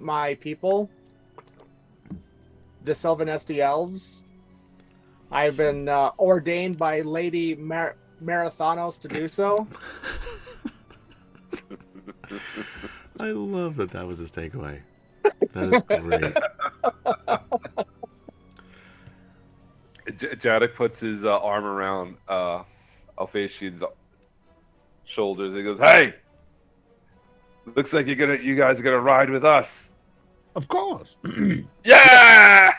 my people, the Sylvanesti elves. I've been ordained by Lady Marathonos to do so. I love that was his takeaway. That is great. Jadek puts his arm around Alphatian's shoulders. He goes, "Hey, looks like you guys are gonna ride with us." Of course. Yeah!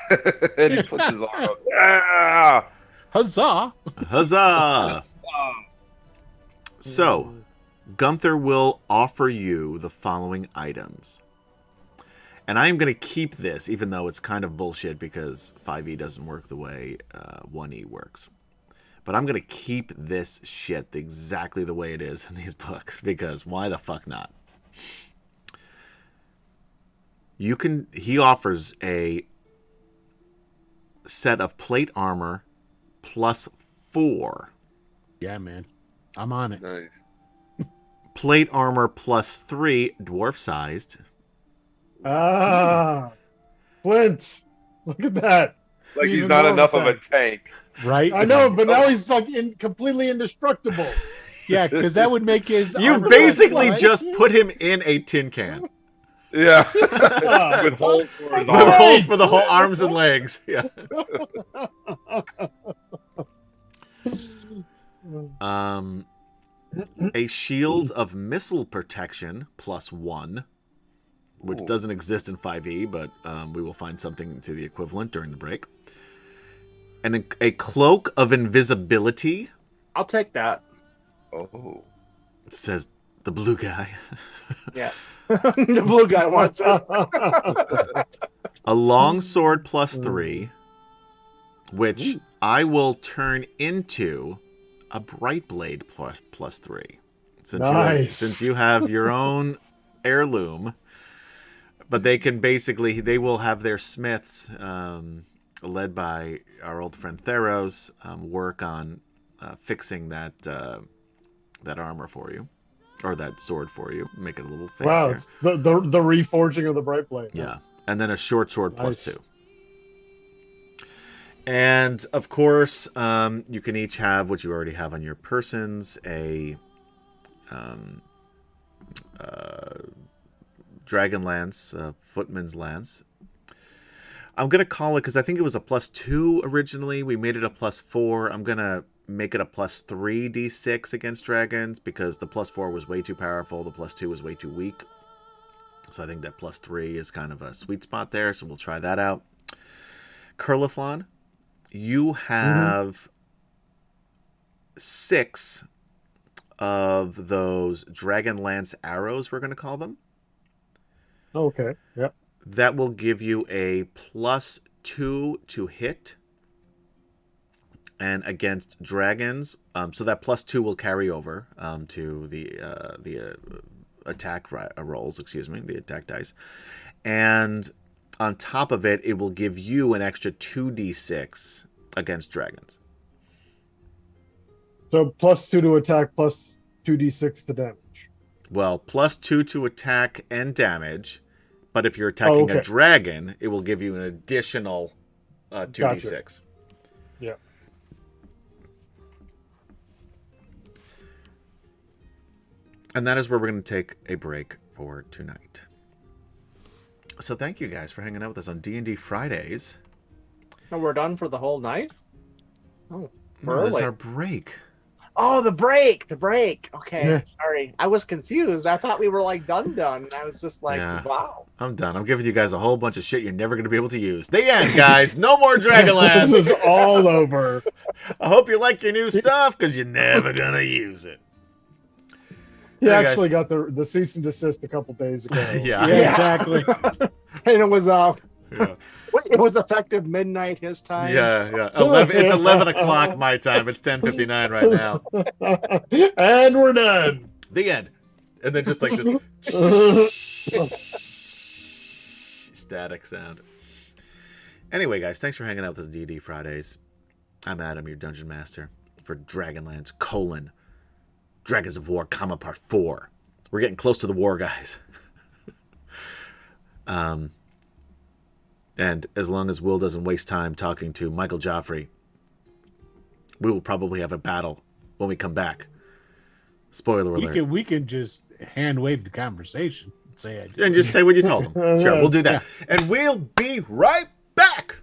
And he puts his arm up. Yeah! Huzzah. Huzzah! So, Gunther will offer you the following items. And I am going to keep this, even though it's kind of bullshit because 5e doesn't work the way 1e works. But I'm going to keep this shit exactly the way it is in these books, because why the fuck not? He offers a set of plate armor plus 4. Yeah, man. I'm on it. Nice. Plate armor plus 3, dwarf-sized. Ah, Flint. Look at that. Like he's Even not more enough of a tank. tank. Right? I know, but now he's like completely indestructible. Yeah, because that would make his. You armor basically class, just put him in a tin can. Yeah. Ah, With holes for his With With arm. holes for the whole arms and legs. Yeah. A shield of missile protection plus 1, which Ooh. doesn't exist in 5e, but we will find something to the equivalent during the break. And a cloak of invisibility. I'll take that. Oh. It says the blue guy. Yes. The blue guy wants it. A long sword +3, which I will turn into a bright blade +3. Since you have your own heirloom, but they will have their smiths, led by our old friend Theros, work on fixing that armor for you, or that sword for you, make it a little fancier. Wow, it's the reforging of the bright blade. Yeah, and then a short sword Nice. +2. And of course, you can each have what you already have on your persons: a DragonLance, Footman's Lance. I'm gonna call it, because I think it was a +2 originally. We made it a +4. I'm gonna make it a +3 d6 against dragons, because the +4 was way too powerful. The +2 was way too weak. So I think that +3 is kind of a sweet spot there. So we'll try that out. Curlithlon, you have 6 of those DragonLance arrows, we're going to call them. Okay. Yep. That will give you a +2 to hit, and against dragons, so that +2 will carry over to the attack rolls. Excuse me, the attack dice, and on top of it, it will give you an extra 2d6 against dragons. So +2 to attack, +2d6 to damage. Well, +2 to attack and damage, but if you're attacking a dragon, it will give you an additional 2d6. Gotcha. Yeah. And that is where we're going to take a break for tonight. So thank you guys for hanging out with us on D&D Fridays. No, we're done for the whole night? Oh, No, this is early. our break. Oh, the break. Okay, Yeah. sorry. I was confused. I thought we were like done. And I was just like, Yeah. wow. I'm done. I'm giving you guys a whole bunch of shit you're never going to be able to use. The end, guys. No more This Dragonlance. is all over. I hope you like your new stuff, because you're never going to use it. He Hey, guys. actually got the cease and desist a couple days ago. Yeah. Yeah, exactly. And it was Yeah. it was effective midnight his time. Yeah. It's 11 o'clock my time. It's 10:59 right now. And we're done. The end. And then just like this static sound. Anyway, guys, thanks for hanging out with us D&D Fridays. I'm Adam, your Dungeon Master for Dragonlance, Dragons of War, Part 4. We're getting close to the war, guys. And as long as Will doesn't waste time talking to Michael Joffrey, we will probably have a battle when we come back. Spoiler alert. We can just hand wave the conversation. Say it. And just say what you told them. Sure, we'll do that. And we'll be right back.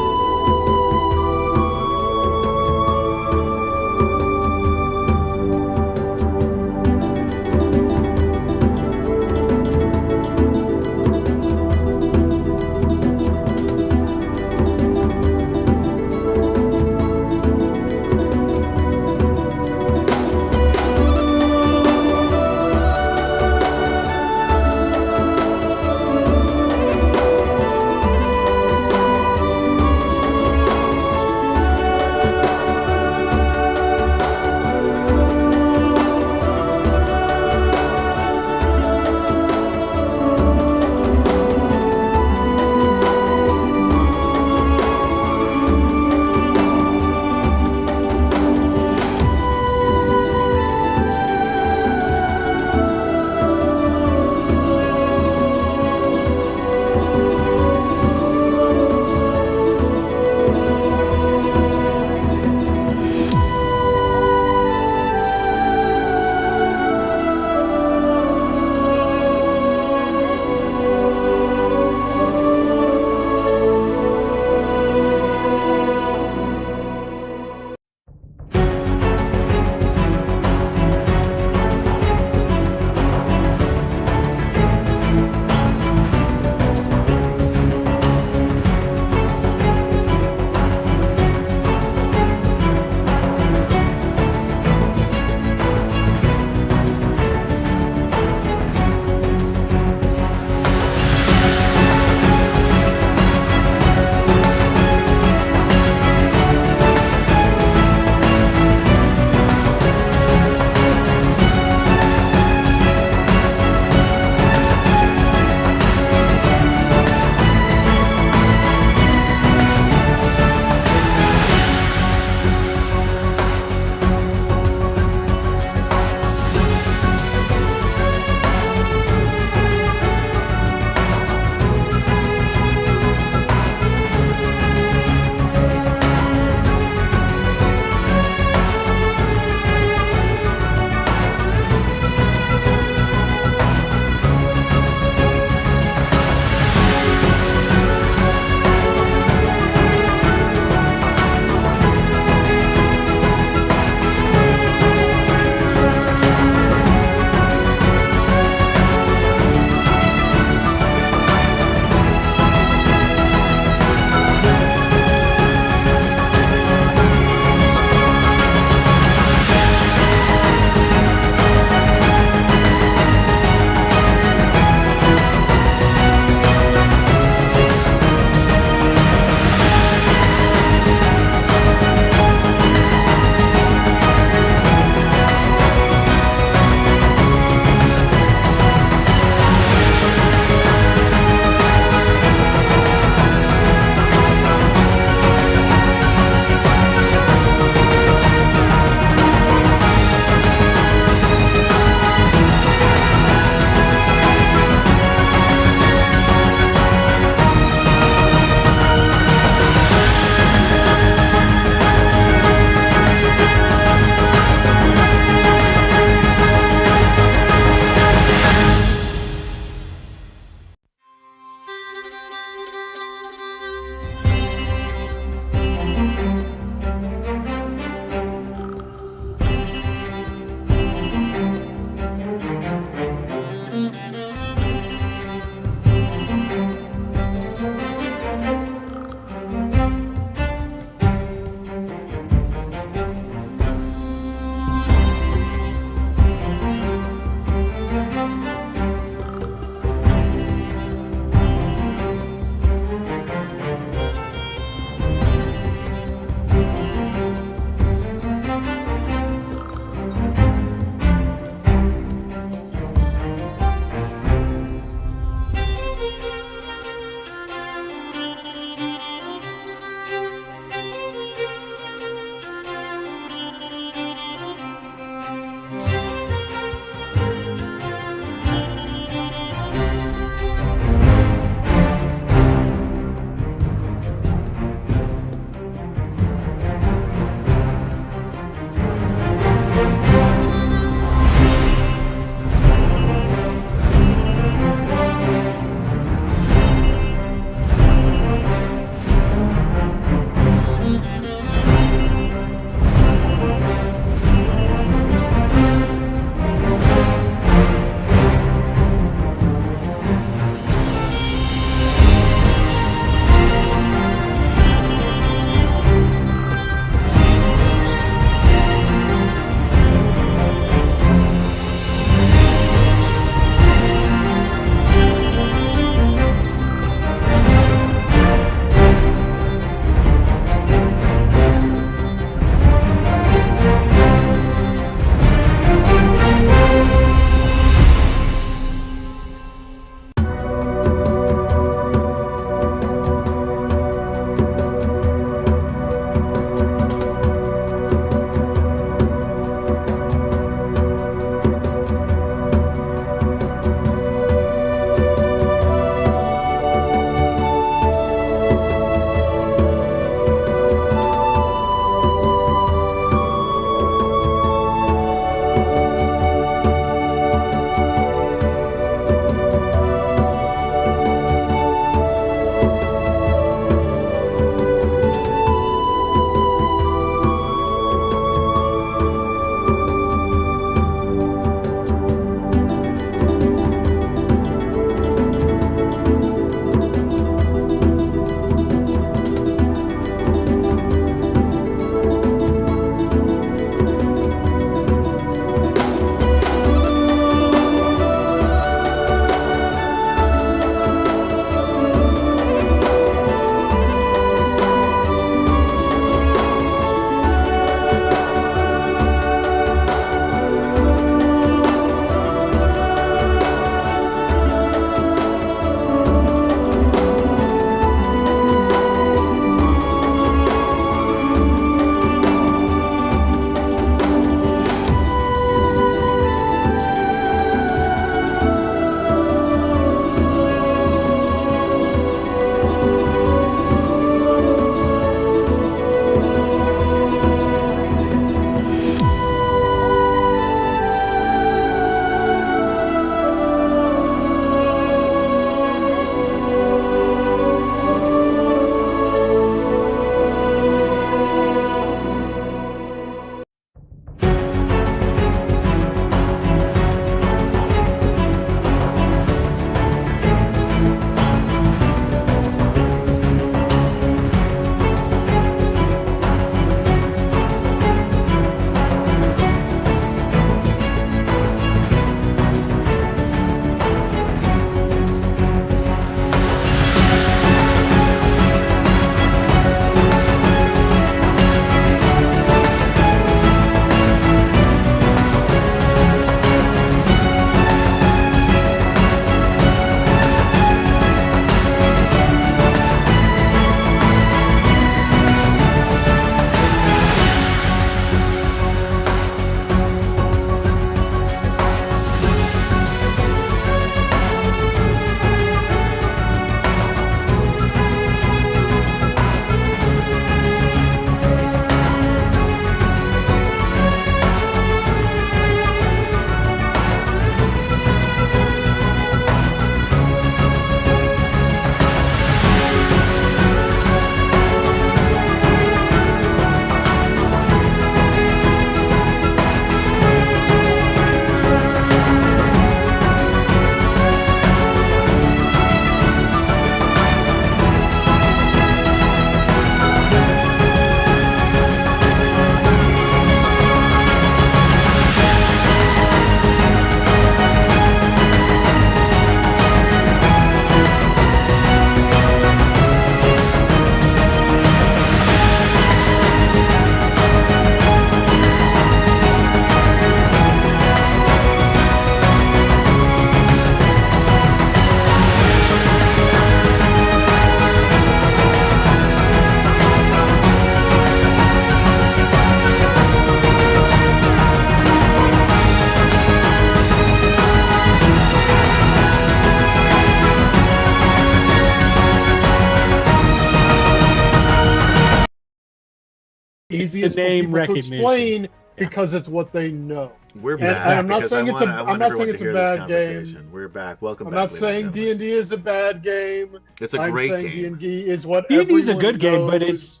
easiest name for people to recognition. explain because it's what they know. We're And back. I'm not because saying I it's a- want, I I'm want not everyone saying to it's a hear this bad game. conversation. We're back. Welcome I'm back. not ladies saying and gentlemen. D&D is a bad game. It's a I'm great saying game. D&D is what D&D is a everyone good game, but knows.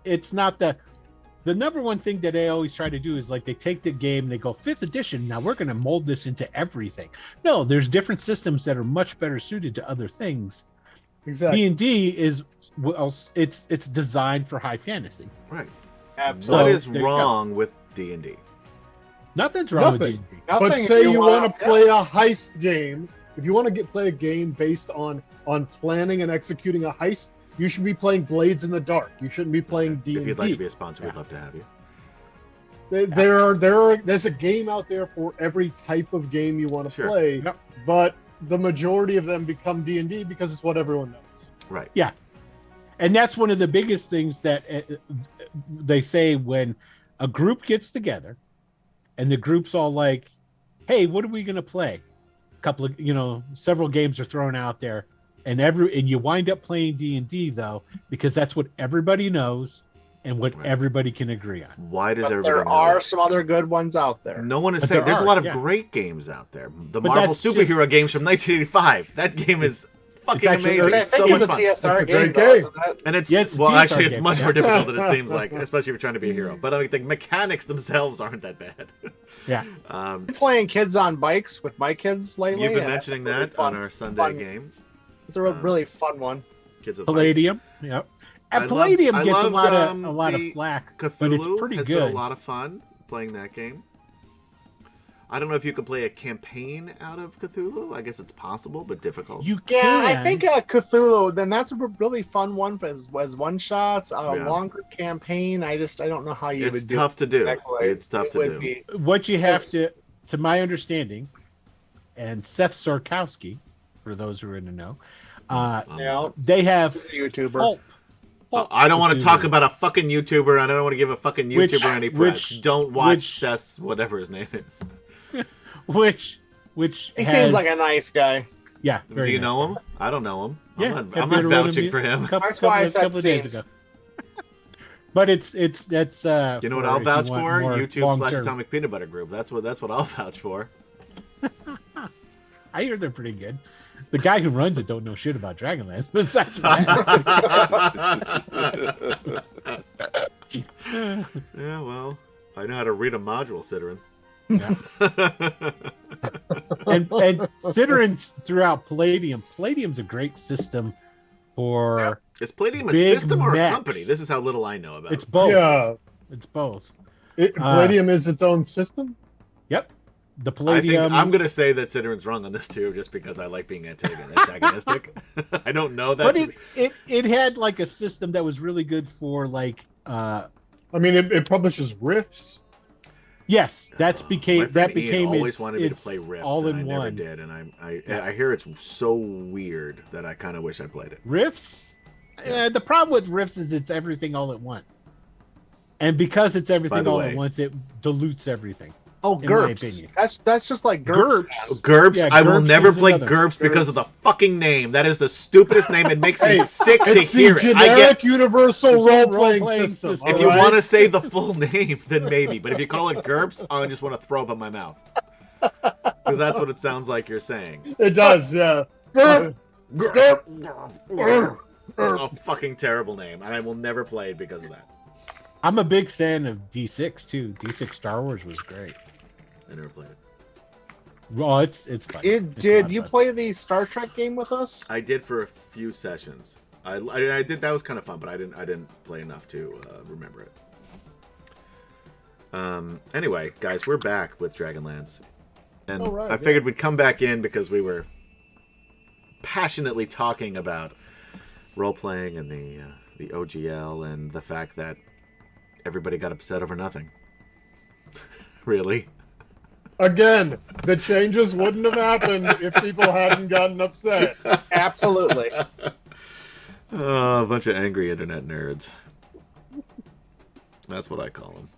it's not the number one thing that they always try to do is like they take the game, they go 5th edition. Now we're going to mold this into everything. No, there's different systems that are much better suited to other things. Exactly. D&D is it's designed for high fantasy. Right. Absolutely. What is there you go. wrong with D&D? Nothing's wrong with Nothing. D&D. But Nothing say if you wanna- want to play a heist game, if you want to play a game based on planning and executing a heist, you should be playing Blades in the Dark. You shouldn't be playing D&D. If you'd like to be a sponsor, we'd love to have you. There's a game out there for every type of game you want to Sure. play, Yep. but the majority of them become D&D because it's what everyone knows. Right. And that's one of the biggest things that they say when a group gets together and the group's all like, hey, what are we going to play? A couple of, several games are thrown out there and you wind up playing D&D though, because that's what everybody knows and what Right. everybody can agree on. Why does But everybody there know are that? some other good ones out there. No one is But saying there there's a are, lot of yeah. great games out there. The But Marvel that's superhero just- games from 1985. That game is fucking actually- amazing. I It's think so it's much a fun. TSR It's a game, great though, game. isn't it? And it's Yeah, it's well, TSR actually, it's game, much yeah. more difficult than it seems like, especially if you're trying to be a hero. But I mean, the mechanics themselves aren't that bad. Yeah. I've been playing Kids on Bikes with my kids lately. You've been and that's mentioning really that fun. on our Sunday fun. game. It's a really fun one. Kids with Bikes. Palladium. Yep. I And Palladium loved- gets I a lot loved, of a lot of the flack, Cthulhu but it's pretty has good. been a lot of fun playing that game. I don't know if you can play a campaign out of Cthulhu. I guess it's possible, but difficult. You Yeah, can. I think Cthulhu. Then that's a really fun one as one shots. A Yeah. longer campaign. I don't know how you It's would do tough to do. exactly. It's tough It to would do. be- What you have to my understanding, and Seth Sorkowski, for those who are in the know, Yeah, they have YouTuber. pulp. I don't want to Cthulhu, talk about a fucking YouTuber, and I don't want to give a fucking YouTuber Which- any press. which- Don't watch which- Seth's whatever his name is. which He has, seems like a nice guy. yeah. Do you know him? I don't know him. Yeah, I'm have not you ever read vouching for him. That's why I said couple of days seems. ago. But that's You know what I'll if vouch want for? more YouTube / long-term. Atomic Peanut Butter Group. That's what I'll vouch for. I hear they're pretty good. The guy who runs it don't know shit about Dragonlance, but besides that, Yeah, well, I know how to read a module, Ciderin. and Ciderin throughout Palladium. Palladium's a great system for Is Palladium a Big system or a mechs. company? This is how little I know about it's it. both. Yeah, It's both. Palladium is its own system. Yep. The I think Palladium. I'm going to say that Citerin's wrong on this too, just because I like being antagonistic. I don't know that. but it had like a system that was really good for like I mean, it publishes riffs. yes, My friend Ian became always its, wanted me to its play Riffs, all and in I never one. did. And I hear it's so weird that I kind of wish I played it. Riffs. The problem with Riffs is it's everything all at once, and because it's everything the all way- at once, it dilutes everything. Oh, In my GURPS. opinion. That's just like GURPS. GURPS, Yeah, I will GURPS never is play another. GURPS because of the fucking name. That is the stupidest name. It makes me Hey, sick to It's the hear it. I generic get. universal Role-playing role-playing system. system. If all you right? want to say the full name, then maybe. But if you call it GURPS, I just want to throw up in my mouth. Because that's what it sounds like you're saying. It does, yeah. Grr, grr. A fucking terrible name, and I will never play it because of that. I'm a big fan of D6 too. D6 Star Wars was great. I never played it. Oh, it's fun. It's a lot Did of you fun. play the Star Trek game with us? I did for a few sessions. I did. That was kind of fun, but I didn't play enough to remember it. Anyway, guys, we're back with Dragonlance, and All right, I figured we'd come back in because we were passionately talking about role playing and the OGL and the fact that everybody got upset over nothing. Really? Again, the changes wouldn't have happened if people hadn't gotten upset. Absolutely. Oh, a bunch of angry internet nerds. That's what I call them.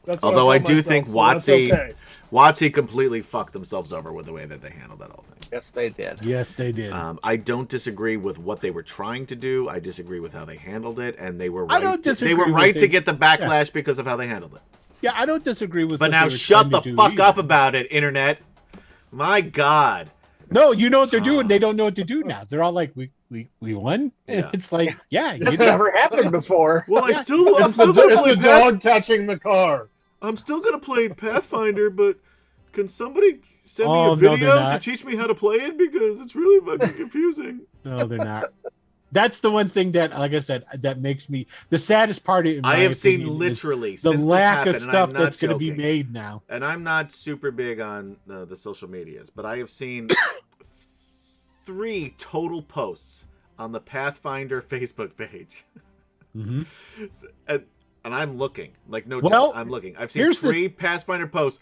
That's what Although I call do myself, think so that's WotC okay. WotC completely fucked themselves over with the way that they handled that whole thing. Yes, they did. Yes, they did. I don't disagree with what they were trying to do. I disagree with how they handled it, and they were I right. don't They disagree were with right to it. get the backlash because of how they handled it. Yeah, I don't disagree with. But what now they were shut trying the to do fuck either. up about it, internet. My God. No, you know what they're doing. They don't know what to do now. They're all like, "We won." And Yeah. it's like, yeah, you This did. never happened before. Well, I'm It's still the, gonna it's play the dog catching the car. I'm still gonna play Pathfinder, but can somebody send me Oh, a no, they're video to not. teach me how to play it because it's really fucking confusing. No, they're not. That's the one thing that, like I said, that makes me the saddest part. In my I have seen opinion, is literally the since lack this of happened, stuff and I'm not that's going to be joking. made now. And I'm not super big on the social medias, but I have seen 3 total posts on the Pathfinder Facebook page. Mm-hmm. And I'm looking, like, no Well, joke, I'm looking. I've seen here's the- 3 Pathfinder posts.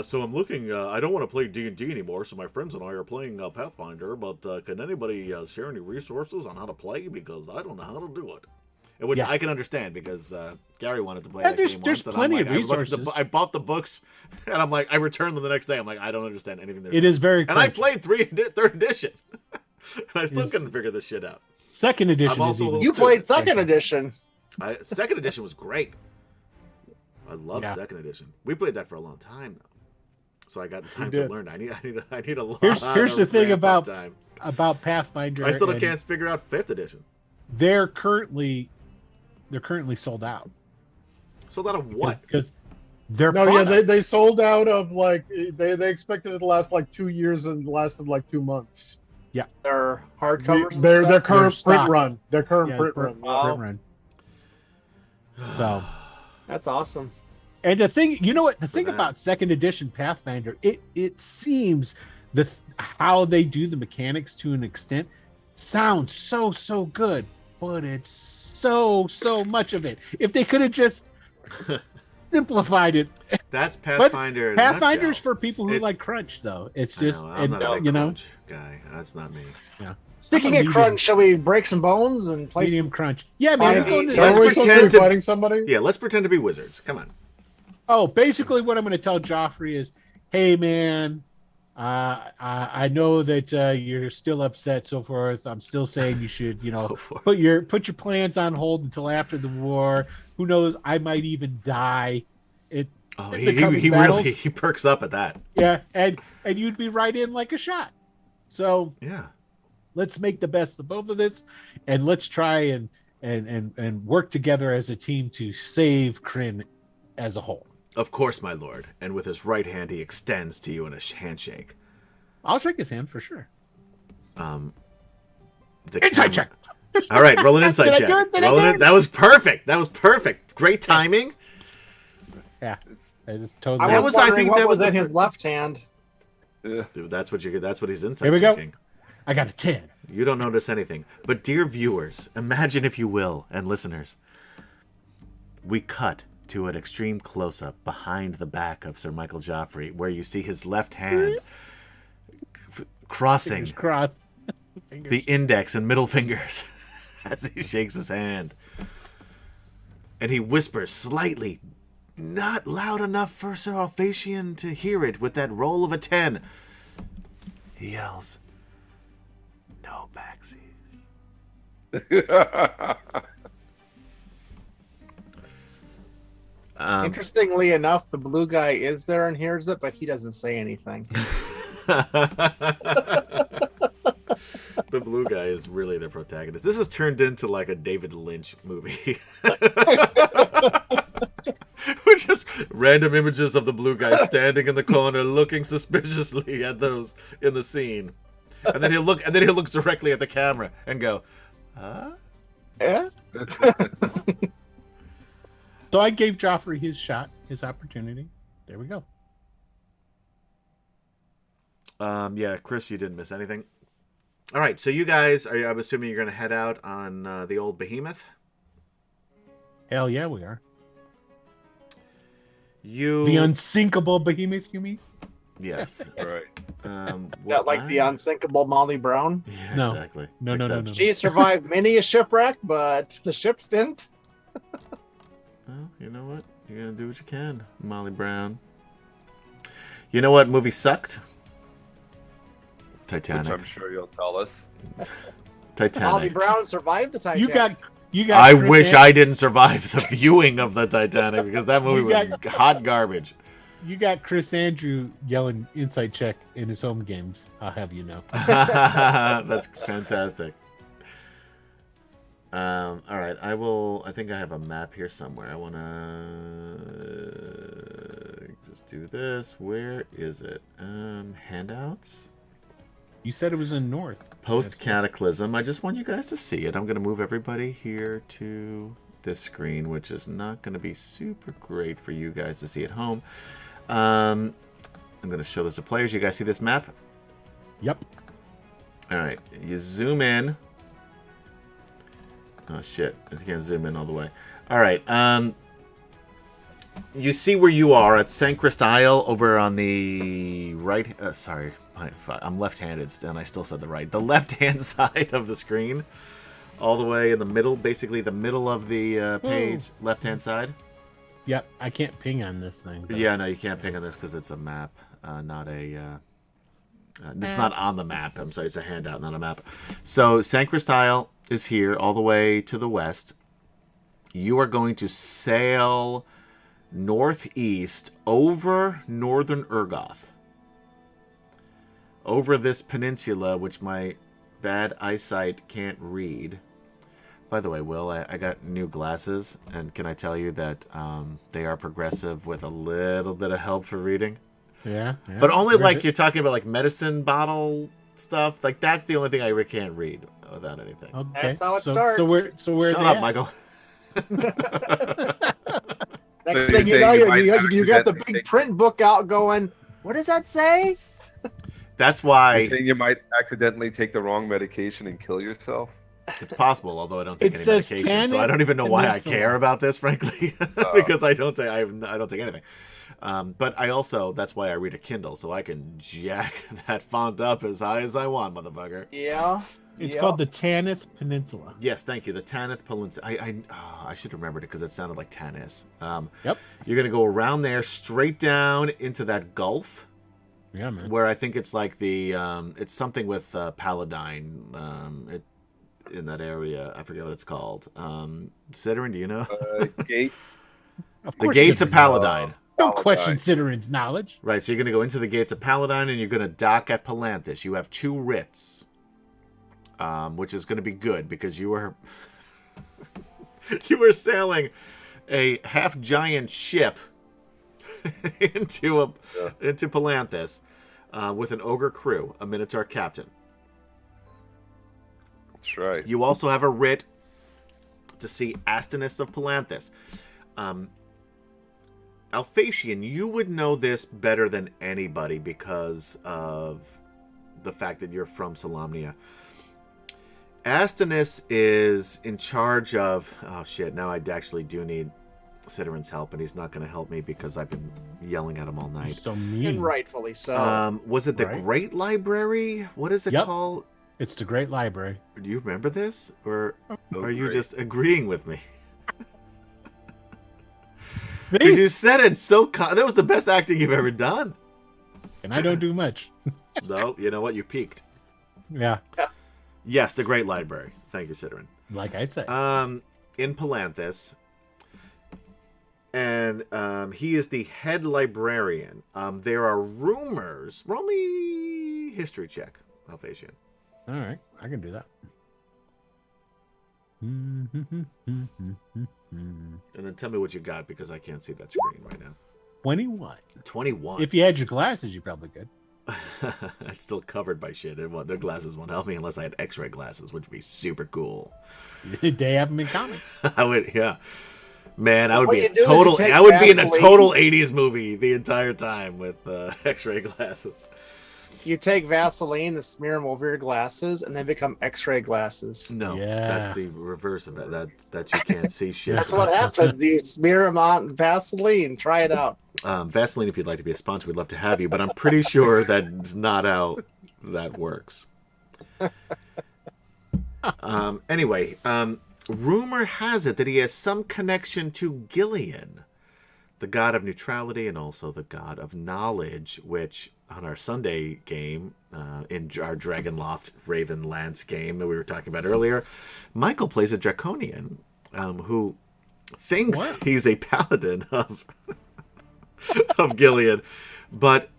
So I'm looking, I don't want to play D&D anymore, so my friends and I are playing Pathfinder, but can anybody share any resources on how to play? Because I don't know how to do it. Which Yeah. I can understand, because Gary wanted to play Yeah, that there's- game there's once, and plenty I'm of like, resources. I bought the books, and I'm like, I returned them the next day. I'm like, I don't understand anything they're It is very. And I crunchy. played 3rd edition, and I still Is- couldn't figure this shit out. Second edition I'm is also a even. little You stupid. played second edition. 2nd edition was great. I love Yeah. 2nd edition. We played that for a long time, though. So I got the time did. to learn. I need a lot. Here's the of thing ramp-up about time. Pathfinder. I still and can't figure out 5th edition. They're currently sold out. So that of what? Because they're No, yeah, they sold out of like they expected it to last like 2 years and lasted like 2 months. Their hardcovers. and Their stuff? current stock. print run. Their current Yeah, print print- run. Wow. print run. So, That's awesome. and the thing, you know what? The thing that. about second edition Pathfinder, it seems how they do the mechanics to an extent sounds so good, but it's so much of it. If they could have just simplified it. That's Pathfinder. in a Pathfinder's nutshell. for people who It's- like crunch, though. It's I just, know, I'm not a big you know, crunch guy. That's not me. Speaking I'm a of crunch, shall we break some bones and play medium some? crunch. Yeah, man. Yeah. I'm going to- Let's Are we supposed to pretend be to- fighting somebody? Yeah, let's pretend to be wizards. Come on. Oh, basically, what I'm going to tell Joffrey is, hey, man, I know that you're still upset, so forth. I'm still saying you should, So forth. put your plans on hold until after the war. Who knows? I might even die. Oh, in he the coming really battles. he perks up at that. Yeah, and you'd be right in like a shot. So Yeah. let's make the best of both of this, and let's try and work together as a team to save Kryn as a whole. Of course, my lord. And with his right hand, he extends to you in a handshake. I'll shake his hand for sure. The Insight camera- All right, roll an insight Did I check. do it? Did I Roll do it. it? That was perfect. That was perfect. Great timing. Yeah, I totally. I That was was- I wondering think what that was was in the his left hand. Yeah. Dude, that's what he's insight Here we go. checking. I got a 10. You don't notice anything. But dear viewers, imagine if you will, and listeners, we cut to an extreme close-up behind the back of Sir Michael Joffrey, where you see his left hand crossing Fingers crossed. the index and middle fingers as he shakes his hand. And he whispers slightly, not loud enough for Sir Alphasian to hear it, with that roll of a 10. He yells, "No backsies." Interestingly enough, the blue guy is there and hears it, but he doesn't say anything. The blue guy is really the protagonist. This has turned into like a David Lynch movie. With just random images of the blue guy standing in the corner looking suspiciously at those in the scene. And then he'll look directly at the camera and go, "Huh?" Yeah? So I gave Joffrey his shot, his opportunity. There we go. Yeah, Chris, you didn't miss anything. All right, so you guys, I'm assuming you're going to head out on the old behemoth? Hell yeah, we are. You... The unsinkable behemoth, you mean? Yes. Right. Not like the unsinkable Molly Brown. Yeah, No. exactly. No. She survived many a shipwreck, but the ships didn't. Well, you know what? You're gonna do what you can, Molly Brown. You know what movie sucked? Titanic. Which I'm sure you'll tell us. Molly Titanic. Brown survived the Titanic. You got. I Chris wish An- I didn't survive the viewing of the Titanic because that movie was hot garbage. You got Chris Andrew yelling inside check in his home games. I'll have you know. That's fantastic. All right, I think I have a map here somewhere. I want to just do this. Where is it? Handouts. You said it was in North. Post Cataclysm. I just want you guys to see it. I'm going to move everybody here to this screen, which is not going to be super great for you guys to see at home. I'm going to show this to players. You guys see this map? Yep. All right. You zoom in. Oh, shit. I can't zoom in all the way. All right. You see where you are at Sanchrist Isle over on the right. Sorry. I'm left-handed, and I still said the right. The left-hand side of the screen. All the way in the middle. Basically, the middle of the page. Left-hand side. Yep. I can't ping on this thing. But... Yeah, no, you can't ping on this because it's a map, not a... it's not on the map. I'm sorry, it's a handout, not a map. So, Sanchrist Isle is here, all the way to the west. You are going to sail northeast over northern Urgoth. Over this peninsula, which my bad eyesight can't read. By the way, Will, I got new glasses, and can I tell you that they are progressive with a little bit of help for reading? Yeah. But only like you're talking about like medicine bottle stuff. Like that's the only thing I can't read without anything. Okay. That's how it so, starts. So where Shut they up, at? Michael. Next So thing you're you know, saying you might you got the accidentally big take- print book out going, what does that say? That's You're why saying you might accidentally take the wrong medication and kill yourself? it's possible. Although I don't take It any says medication, so tannic I don't even know why I peninsula. care about this, frankly, because I don't take anything. But I also that's why I read a Kindle, so I can jack that font up as high as I want, motherfucker. Yeah. It's yeah. called the Tanith Peninsula. Yes, thank you. The Tanith Peninsula. I should remember it because it sounded like Tanis. Yep. You're gonna go around there, straight down into that gulf, Yeah, man. where I think it's like the it's something with Paladine. In that area, I forget what it's called. Ciderin, do you know? Gates. Of The course Gates of Ciderin knows. Paladine. Don't question Citerin's knowledge. Right, so you're gonna go into the Gates of Paladine, and you're gonna dock at Palanthas. You have 2 writs, which is gonna be good because you were sailing a half giant ship into Palanthas with an ogre crew, a Minotaur captain. That's right. You also have a writ to see Astinus of Palanthas. Alphatian, you would know this better than anybody because of the fact that you're from Solamnia. Astinus is in charge of... Oh, shit. Now I actually do need Citerin's help, and he's not going to help me because I've been yelling at him all night. So mean. And rightfully so. Was it the Right. Great Library? What is it Yep. called? It's the Great Library. Do you remember this? Or So are you great. just agreeing with me? Because you said it so... that was the best acting you've ever done. And I don't do much. No, you know what? You peaked. Yeah, Yes, the Great Library. Thank you, Citrin. like I said. In Palanthas. And he is the head librarian. There are rumors... Roll me history check, Alphatian. All right, I can do that. And then tell me what you got, because I can't see that screen right now. 21. 21. If you had your glasses, you probably could. It's still covered by shit. Their glasses won't help me unless I had X-ray glasses, which would be super cool. They have them in comics. I would, yeah. Man, I would What be you a do is total. you take I would be in a Vaseline. total '80s movie the entire time with X-ray glasses. You take Vaseline and smear them over your glasses, and they become X-ray glasses. No, Yeah. that's the reverse of it. That you can't see shit. That's what happens. You smear them on Vaseline. Try it out. Vaseline, if you'd like to be a sponsor, we'd love to have you. But I'm pretty sure that's not how that works. Anyway, rumor has it that he has some connection to Gillian. the god of neutrality and also the god of knowledge, which on our Sunday game, in our Dragonloft DragonLance game that we were talking about earlier, Michael plays a draconian who thinks he's a paladin of Gilead, but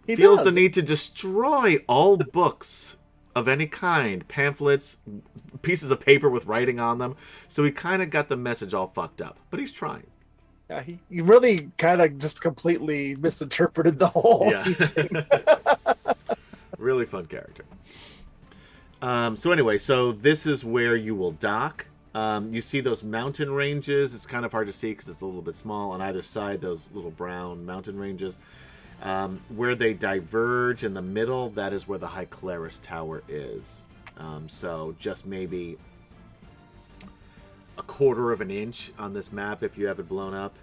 He feels does. the need to destroy all books of any kind, pamphlets, pieces of paper with writing on them. So he kind of got the message all fucked up, but he's trying. Yeah, he really kind of just completely misinterpreted the whole teaching. Really fun character. So anyway, so this is where you will dock. You see those mountain ranges. It's kind of hard to see because it's a little bit small. On either side, those little brown mountain ranges. Where they diverge in the middle, that is where the High Claris Tower is. So just maybe a quarter of an inch on this map, if you have it blown up,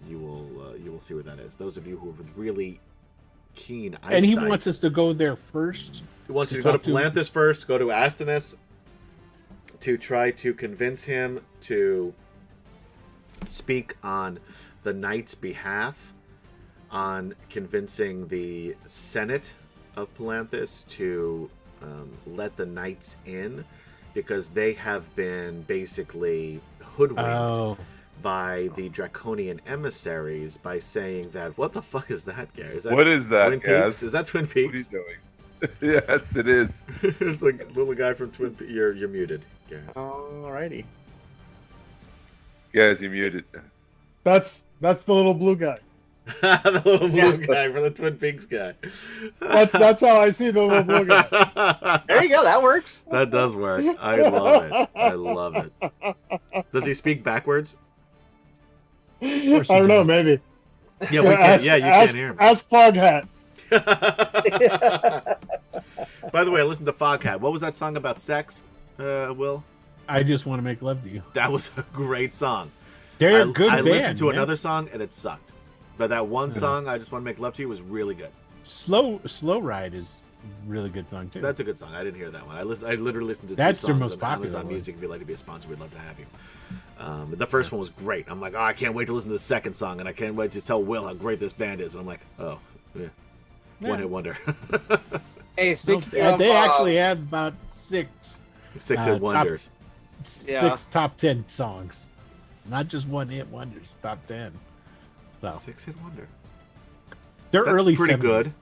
you will see where that is. Those of you who are with really keen eyesight. And he wants us to go there first. He wants you to go to Palanthas first, go to Astenus to try to convince him to speak on the knight's behalf, on convincing the Senate of Palanthas to let the knights in, because they have been basically hoodwinked by the draconian emissaries by saying that, what the fuck is that, Gary? What is that, Twin Gaz? Peaks? Is that Twin What are you Peaks? doing? Yes, it is. There's like a little guy from Twin Peaks. You're muted, Gary. Alrighty. Guys, you muted. That's the little blue guy. The little blue guy from the Twin Peaks guy. That's how I see the little blue guy. There you go. That works. That does work. I love it. I love it. Does he speak backwards? I don't know, maybe. Yeah, we can. Yeah, you can't hear him. Ask Foghat. By the way, I listened to Foghat. What was that song about sex, Will? I just want to make love to you. That was a great song. They're a good I band. listened to man. another song and it sucked. But that one song, I Just Want to Make Love to You, was really good. Slow Ride is a really good song too. That's a good song. I didn't hear that one. I literally listened to That's two their songs most on popular Amazon one. Music. If you'd like to be a sponsor, we'd love to have you. The first one was great. I'm like, oh, I can't wait to listen to the second song, and I can't wait to tell Will how great this band is. And I'm like, oh, yeah. One hit wonder. Hey, No, speaking of, they actually had about six Hit wonders. top 10 songs, not just one hit wonders. Top 10. So 6 hit wonder. they're That's early pretty 70s. good.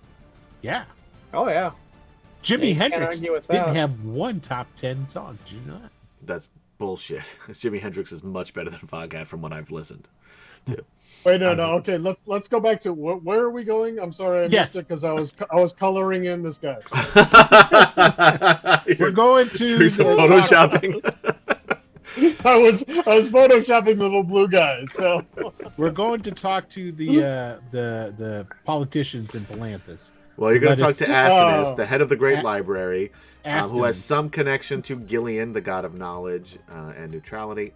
Yeah, Oh yeah. Jimi You can't Hendrix argue with didn't that. have one top 10 song. Did you know that? That's bullshit. Jimi Hendrix is much better than Foghat from what I've listened to. Wait, no. Okay, let's go back to where are we going? I'm sorry, I Yes. missed it because I was coloring in this guy. We're going to doing some photoshopping. I was photoshopping the little blue guy. So We're going to talk to the politicians in Palanthas. Well, you're going to Let talk us- to Astenus, Oh. the head of the Great A- Library, who has Aston. some connection to Gillian, the god of knowledge and neutrality,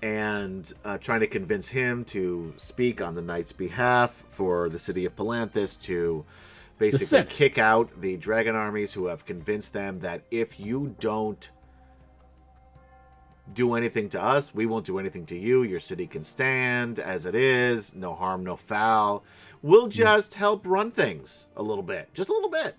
and trying to convince him to speak on the knight's behalf for the city of Palanthas to basically Senate. kick out the dragon armies who have convinced them that if you don't do anything to us, we won't do anything to you. Your city can stand as it is, no harm, no foul. We'll just help run things a little bit, just a little bit.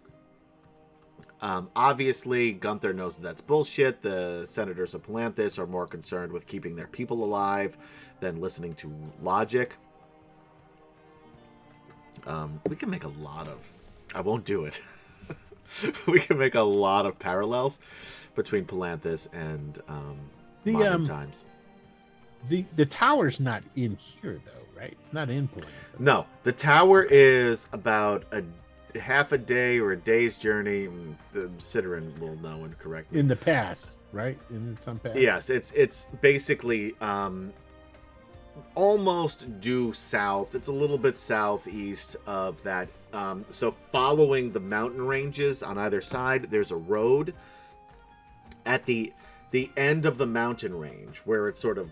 Obviously, Gunther knows that's bullshit. The senators of Palanthas are more concerned with keeping their people alive than listening to logic. We can make a lot of... I won't do it. We can make a lot of parallels between Palanthas and modern times. The tower's not in here though, right? It's not in Palanthas. No, the tower is about a half a day or a day's journey. The Ciderin will know and correct me. In the past, right? In some past. Yes, it's basically almost due south. It's a little bit southeast of that. So following the mountain ranges on either side, there's a road at the end of the mountain range where it sort of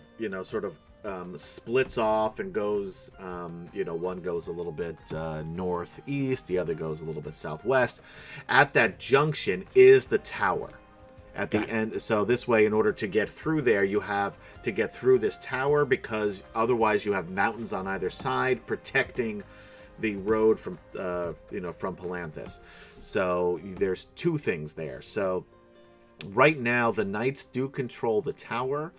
splits off and goes, one goes a little bit northeast, the other goes a little bit southwest. At that junction is the tower. at the end. So this way, in order to get through there, you have to get through this tower, because otherwise you have mountains on either side protecting the road from from Palanthas. So there's two things there. So right now the knights do control the tower.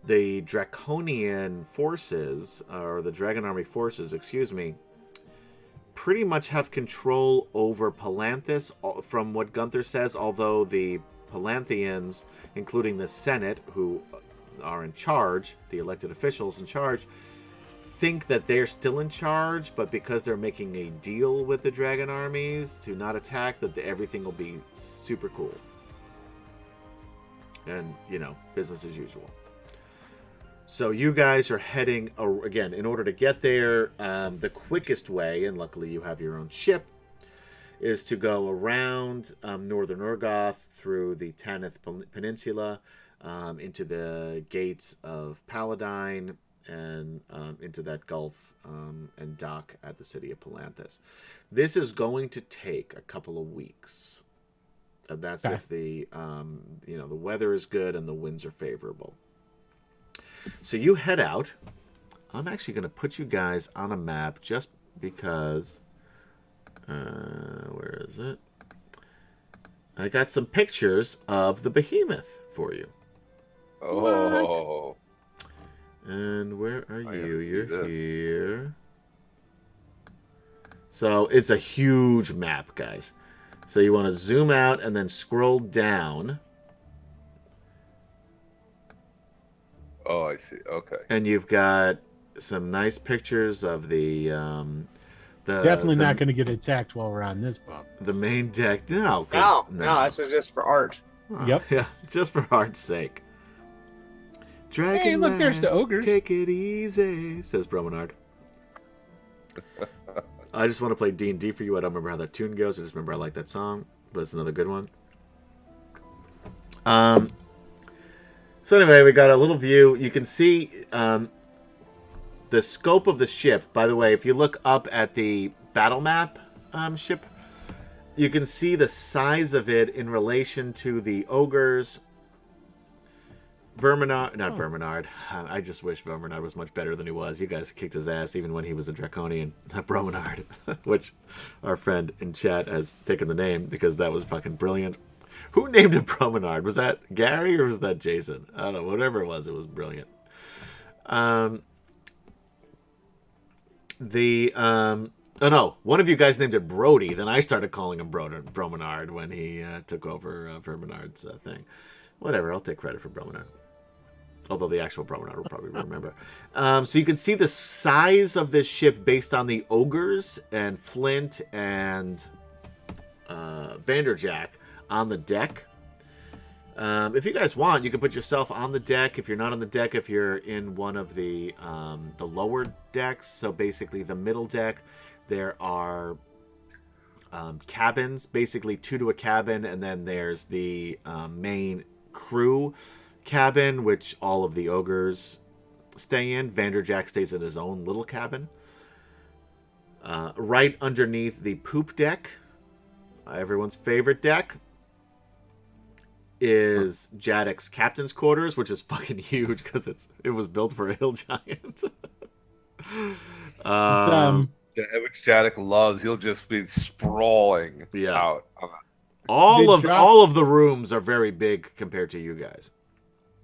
The Draconian forces, or the Dragon Army forces, excuse me, pretty much have control over Palanthas, from what Gunther says, although the Palanthians, including the Senate, who are in charge, the elected officials in charge, think that they're still in charge, but because they're making a deal with the Dragon armies to not attack, that everything will be super cool. And, business as usual. So you guys are heading, again, in order to get there, the quickest way, and luckily you have your own ship, is to go around northern Urgoth through the Tanith Peninsula into the gates of Paladine and into that gulf and dock at the city of Palanthas. This is going to take a couple of weeks. That's if the the weather is good and the winds are favorable. So you head out. I'm actually going to put you guys on a map just because. Where is it? I got some pictures of the behemoth for you. Oh. And where are you? You're here. So it's a huge map, guys. So you want to zoom out and then scroll down. Oh, I see. Okay. And you've got some nice pictures of the definitely not going to get attacked while we're on this bump. The main deck. No, this is just for art. Yep. Yeah, just for art's sake. DragonLance, hey, look, there's the ogres. Take it easy, says Bromenard. I just want to play D&D for you. I don't remember how that tune goes. I just remember I like that song, but it's another good one. So anyway, we got a little view. You can see the scope of the ship. By the way, if you look up at the battle map ship, you can see the size of it in relation to the ogres. Verminard. I just wish Verminard was much better than he was. You guys kicked his ass even when he was a Draconian. Bromenard, which our friend in chat has taken the name because that was fucking brilliant. Who named it Bromenard? Was that Gary or was that Jason? I don't know. Whatever it was brilliant. Oh no, one of you guys named it Brody. Then I started calling him Bromenard when he took over Verminard's thing. Whatever, I'll take credit for Bromenard. Although the actual Bromenard will probably remember. So you can see the size of this ship based on the ogres and Flint and Vanderjack on the deck. If you guys want, you can put yourself on the deck. If you're not on the deck, if you're in one of the lower decks, so basically the middle deck, there are cabins, basically 2 to a cabin, and then there's the main crew cabin, which all of the ogres stay in. Vanderjack stays in his own little cabin. Right underneath the poop deck, everyone's favorite deck, is Jadek's captain's quarters, which is fucking huge because it was built for a hill giant. Which Jadek loves. He'll just be sprawling out. All of the rooms are very big compared to you guys.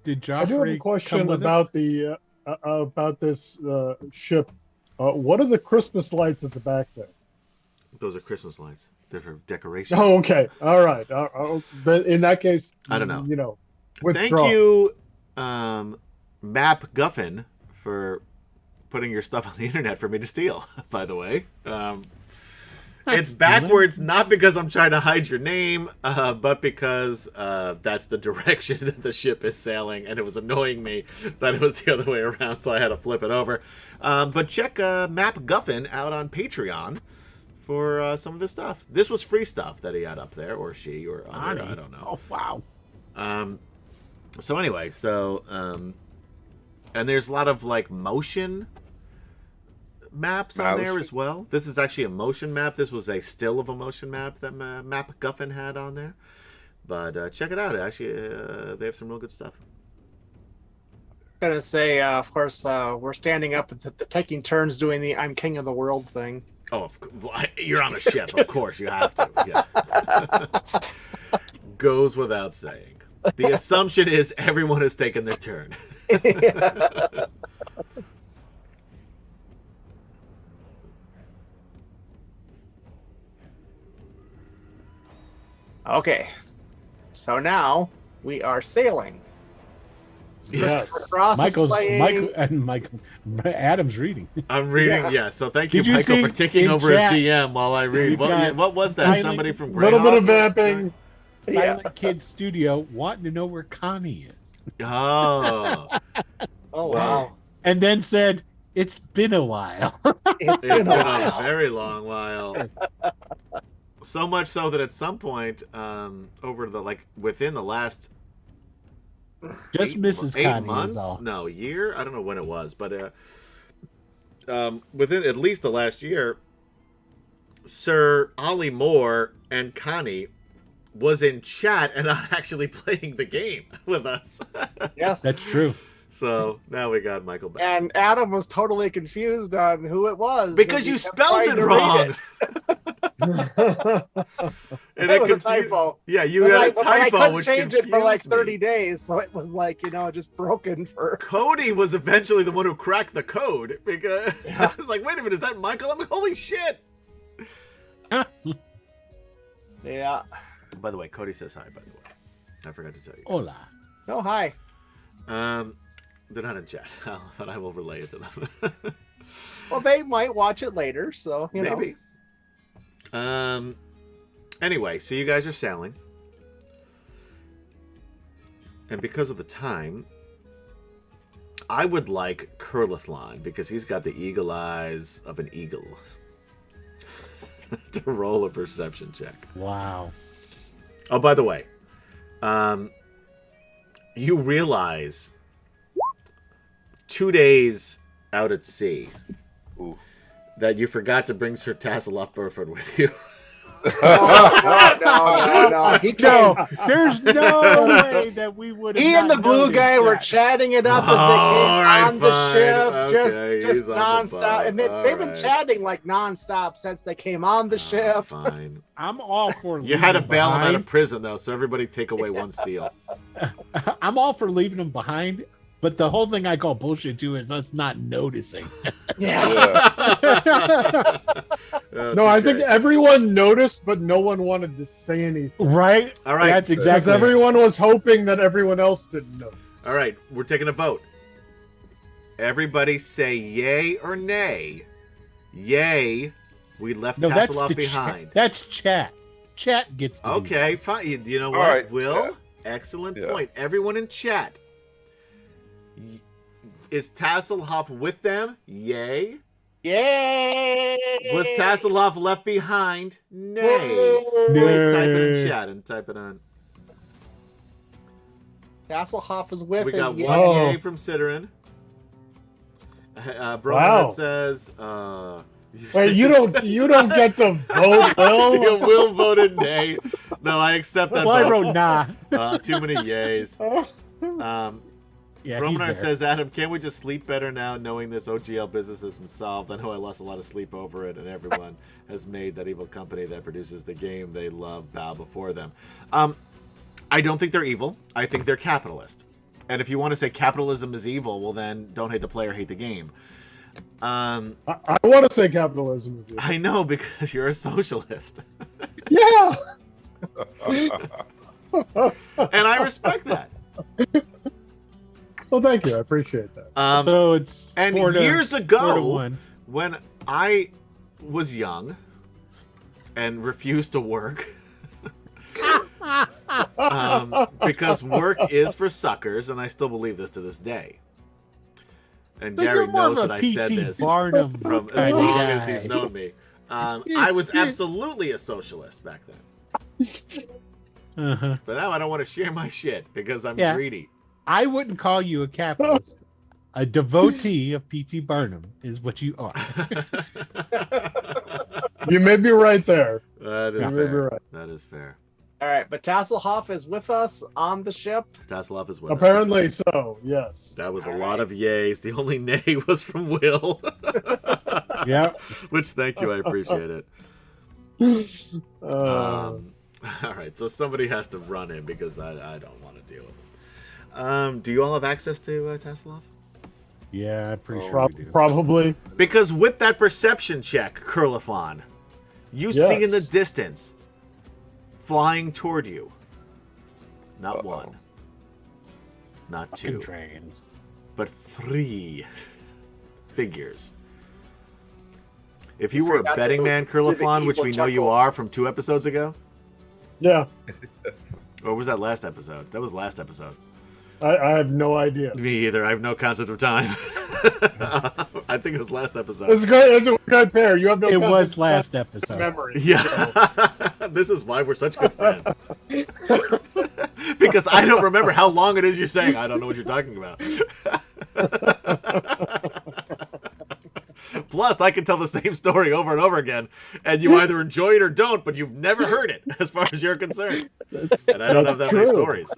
Did Joffrey I do have a question about us? about this ship. What are the Christmas lights at the back there? Those are Christmas lights. They're for decoration. Oh, okay. All right. But in that case, I don't know. Withdraw. Thank you, Map Guffin, for putting your stuff on the internet for me to steal, by the way. It's backwards, not because I'm trying to hide your name, but because that's the direction that the ship is sailing, and it was annoying me that it was the other way around, so I had to flip it over. But check Map Guffin out on Patreon for some of his stuff. This was free stuff that he had up there, or she, or other, I don't know. Oh, wow. So anyway, and there's a lot of like motion maps on there as well. This is actually a motion map. This was a still of a motion map that Map Guffin had on there. But check it out. Actually, they have some real good stuff. Gonna say, of course, we're standing up and taking turns doing the "I'm king of the world" thing. Oh, you're on a ship. Of course, you have to. Yeah. Goes without saying. The assumption is everyone has taken their turn. Okay, so now we are sailing. Yes. Ross is Michael playing. Adam's reading. I'm reading. Yeah. So thank you, Did you Michael, see for taking in over chat, as DM while I read. we've What, got what was that? Silent- Somebody from A little bit of Greyhawk? vamping. Silent Kid Studio wanting to know where Connie is, Oh, Oh wow! and then said, "It's been a while." It's it's been been a a while. very long while. So much so that at some point, within the last Just Mrs. eight Connie months, is all. no, year. I don't know when it was, but within at least the last year, Sir Ollie Moore and Connie was in chat and not actually playing the game with us. Yes, That's true. So now we got Michael back. and Adam was totally confused on who it was Because and he you kept spelled trying it to read wrong. And It was a confu- typo. Yeah, you And had I a typo, couldn't which change it for like confused 30 me. days, so it was like just broken for. Cody was eventually the one who cracked the code because I was like, wait a minute, is that Michael? I'm like, holy shit. Yeah. By the way, Cody says hi, by the way. I forgot to tell you. Hola. Oh hi. They're not in chat, but I will relay it to them. Well, they might watch it later, so you know. Maybe. Anyway, so you guys are sailing. And because of the time, I would like Curlithlon, because he's got the eagle eyes of an eagle, to roll a perception check. Wow. Oh, by the way, you realize 2 days out at sea Ooh. that you forgot to bring Sir Tasselhoff Burford with you. No. He came. No, there's no way that we would. He and the blue guy were chatting it up as they All came right, on the fine. ship, Okay, just he's on the nonstop. boat. And they've been All right. chatting like nonstop since they came on the ship. Fine. I'm all for. You had to leaving bail him out of behind. prison, though, so everybody take away one steel. I'm all for leaving them behind, but the whole thing I call bullshit too is us not noticing. Yeah. No, I think everyone noticed, but no one wanted to say anything. Right? All right. That's Because exactly. everyone was hoping that everyone else didn't notice. All right, we're taking a vote. Everybody say yay or nay. Yay, we left No, that's Tasselhoff the behind. That's chat. Chat gets to do Okay, fine. You know All what, right, Will? chat. Excellent Yeah. point. Everyone in chat. Is Tasselhoff with them? Yay. Yay! Was Tasselhoff left behind? Nay. Please type it in chat and type it on. Hasselhoff is with We his got yay. one Oh. yay from Ciderin. Broman Wow. says. Wait, you don't get to vote, You Will? will voted nay. No, I accept that Well, I vote. wrote nah. Too many yays. Yeah, he's Bromanar there. says, Adam, can't we just sleep better now knowing this OGL business is solved? I know I lost a lot of sleep over it, and everyone has made that evil company that produces the game they love bow before them. I don't think they're evil. I think they're capitalist. And if you want to say capitalism is evil, well then don't hate the player, hate the game. I want to say capitalism is evil. I know, because you're a socialist. Yeah. And I respect that. Well, thank you. I appreciate that. So it's And 4 to, years 4 to ago, 1. when I was young and refused to work, because work is for suckers, and I still believe this to this day. And So Gary you're more knows of a that I said P.T. this Barnum from as kind of long as guy. he's known me. I was absolutely a socialist back then, Uh-huh. but now I don't want to share my shit because I'm Yeah. greedy. I wouldn't call you a capitalist. A devotee of P.T. Barnum is what you are. You may be right there. That is You may be fair. right. That is fair. All right, but Tasselhoff is with us on the ship. Tasselhoff is with us. Apparently so. Yes. That was a All lot right. of yays. The only nay was from Will. Yeah. Which, thank you. I appreciate it. Uh, All right, so somebody has to run in because I don't want to deal with it. Do you all have access to Tasselhoff? Yeah, I'm pretty sure prob- we do. probably. Because with that perception check, Curlathon, you see in the Yes. distance, flying toward you, not Uh-oh. one, not Fucking two, dragons. but 3 figures. If you were a forgot betting to man, do the Curlathon, which evil we know you chuckle. are from 2 episodes ago, Yeah. or was that last episode? That was last episode. I have no idea. Me either. I have no concept of time. I think it was last episode. It's a good pair. You have no It concept was of last episode. memory. Yeah. This is why we're such good friends. Because I don't remember how long it is you're saying. I don't know what you're talking about. Plus, I can tell the same story over and over again, and you either enjoy it or don't, but you've never heard it, as far as you're concerned. And I don't have that many true. stories.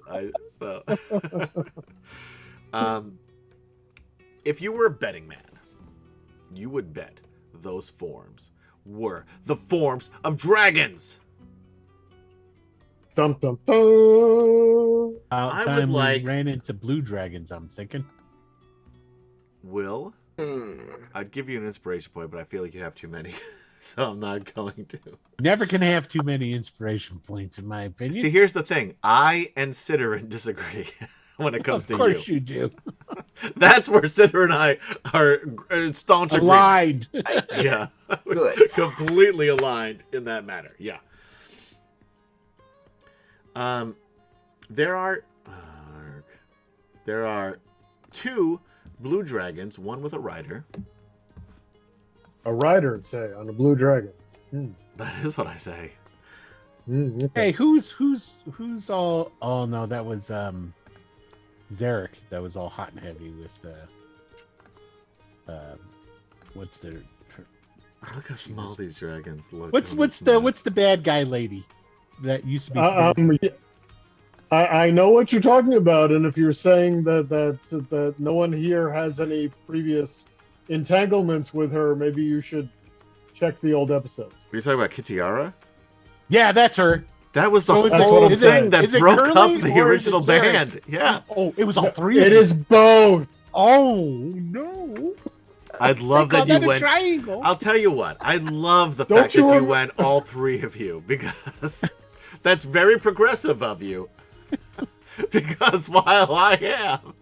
If you were a betting man, you would bet those forms were the forms of dragons. Dum dum dum. About I would time like- we ran into blue dragons, I'm thinking. Will, I'd give you an inspiration point, but I feel like you have too many, so I'm not going to. Never can have too many inspiration points, in my opinion. See, here's the thing. I and Sitter disagree when it comes of to course you. you do. That's where Sitter and I are staunch agreement. Aligned. Yeah. Good. Completely aligned in that matter. Yeah. There are 2 blue dragons, one with a rider. A rider, say, on a blue dragon. That is what I say. Okay. Hey, who's all? Oh no, that was Derek. That was all hot and heavy with what's their? Look how small these dragons look. What's the bad guy lady that used to be? I know what you're talking about, and if you're saying that no one here has any previous entanglements with her, maybe you should check the old episodes. Were you talking about Kitiara? Yeah, that's her. That was the So is it- whole is it- thing that is it broke Curly up the or is it original Zarek? band. Yeah. Oh, it was all 3 of It them. is both. Oh no! I'd love They call that you a went. triangle. I'll tell you what. I love the Don't fact you that you rem- went all 3 of you because that's very progressive of you. Because while I am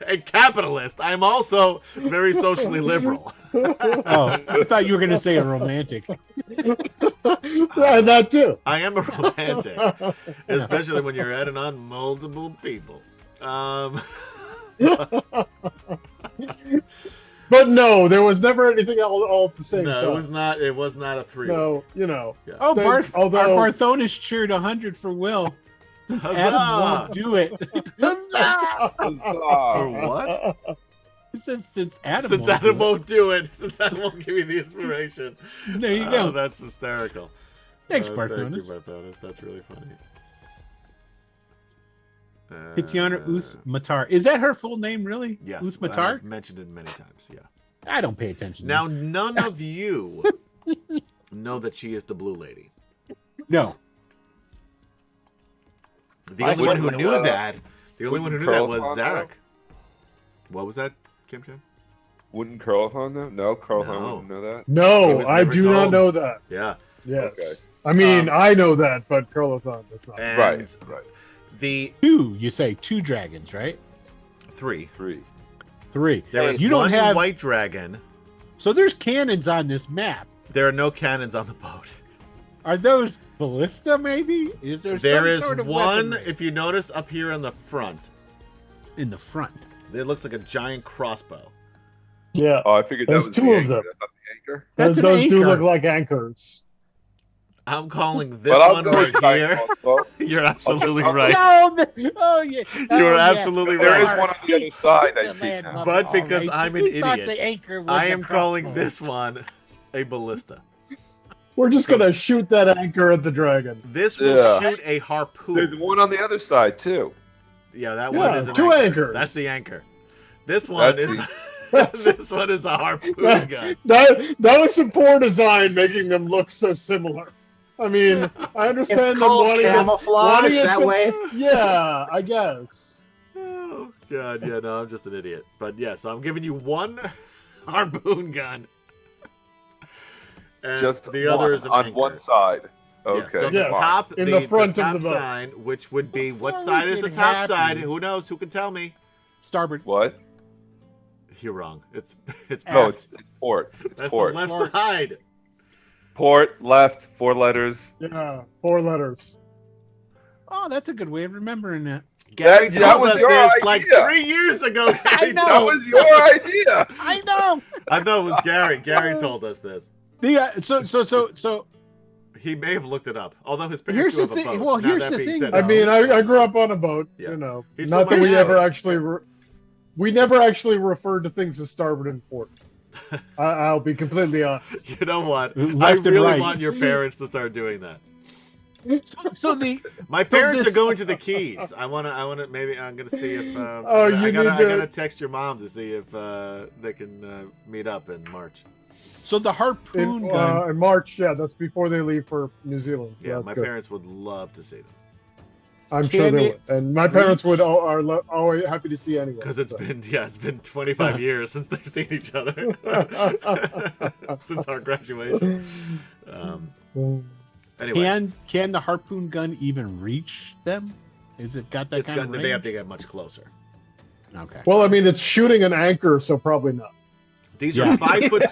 a capitalist, I'm also very socially liberal. Oh, I thought you were going to say a romantic. Yeah, that too. I am a romantic, especially when you're adding on multiple people. But no, there was never anything all at the same time. No, it was not. It was not a 3. No, you know. Oh, They- Barth, although- our Barthonis cheered 100 for Will. Adam Huzzah! won't do it. For what? Since Adam Since won't Adam do won't do it. Since Adam won't give you the inspiration. it. There you Oh, go. that's hysterical. Thanks, Thank you, Barthonis. Barthonis. That's really funny. Tatiana Us Matar. Is that her full name, really? Yes. Us Matar? I've mentioned it many times. Yeah. I don't pay attention. to Now, it. none of you know that she is the blue lady. No. The I only one who wouldn't knew know that. The only one who knew Wouldn't that was Curl Zarek. What was that, Kim Kim? Wouldn't Curlathon know? No, Curlathon No. wouldn't know that. He No, was I never do not told. know that. Yeah. Yes. Okay. I mean, I know that, but Curlathon does not. And Right. the 2, you say 2 dragons, right? 3. 3. 3. There is You don't one have. white dragon. So there's cannons on this map. There are no cannons on the boat. Are those ballista, maybe? Is there There some is sort of one, weapon if you notice up here in the front, in the front? it looks like a giant crossbow. Yeah, Oh, I figured that There's was 2 the of anchor. them. That's not the anchor. That's an those do anchor. look like anchors. I'm calling this But I'll one go right with giant here. crossbow. You're absolutely I'll- right. Oh yeah. You are absolutely There right. is one on the other side I see now. But because I'm an Who thought idiot, the anchor was I a am calling crossbow? this one a ballista. We're just gonna shoot that anchor at the dragon. This will Yeah. shoot a harpoon. There's one on the other side too. Yeah, that Yeah, one is an two anchor. anchors. That's the anchor. This one That's is this one is a harpoon gun. That was some poor design, making them look so similar. I mean, I understand It's them called wanting camouflage wanting it that to- way. Yeah, I guess. Oh god, yeah, no, I'm just an idiot. But yeah, so I'm giving you one harpoon gun. And Just the one, other is an on anchor. one side. Yeah, Okay. so Yeah. the top, In the front the of top the boat. side, which would be what So side is the get top happy. side? Who knows? Who can tell me? Starboard. What? You're wrong. It's No, it's port. It's that's port. the left Port. side. Port, left, 4 letters. Yeah, 4 letters. Oh, that's a good way of remembering that. Gary that told was us your this idea. like 3 years ago. Gary know. That told was your idea. I know. I know it was Gary. Gary told us this. So He may have looked it up, although his Here's parents do the have a thing- boat. well, Now, here's that the being thing, said, though. I it's mean, not- I grew up on a boat, Yeah. you know. He's Not from that we Miami. ever actually... we never actually referred to things as starboard and port. I'll be completely honest. You know what? Left I and really right. want your parents to start doing that. so the My parents this- are going to the Keys. I wanna. Maybe I'm gonna see if. Oh, I you gotta, need to- I gotta text your mom to see if they can meet up in March. so the harpoon In, gun. in March, yeah, that's before they leave for New Zealand. So Yeah, that's my good. parents would love to see them I'm sure Can they it would. And my parents would are always happy to see anyway. because it's so. been 25 years since they've seen each other since our graduation. Anyway, Can the harpoon gun even reach them? Is it got that it's kind of got, range? they have to get much closer. Okay. Well, I mean, it's shooting an anchor, so probably not. These Yeah. are 5 foot.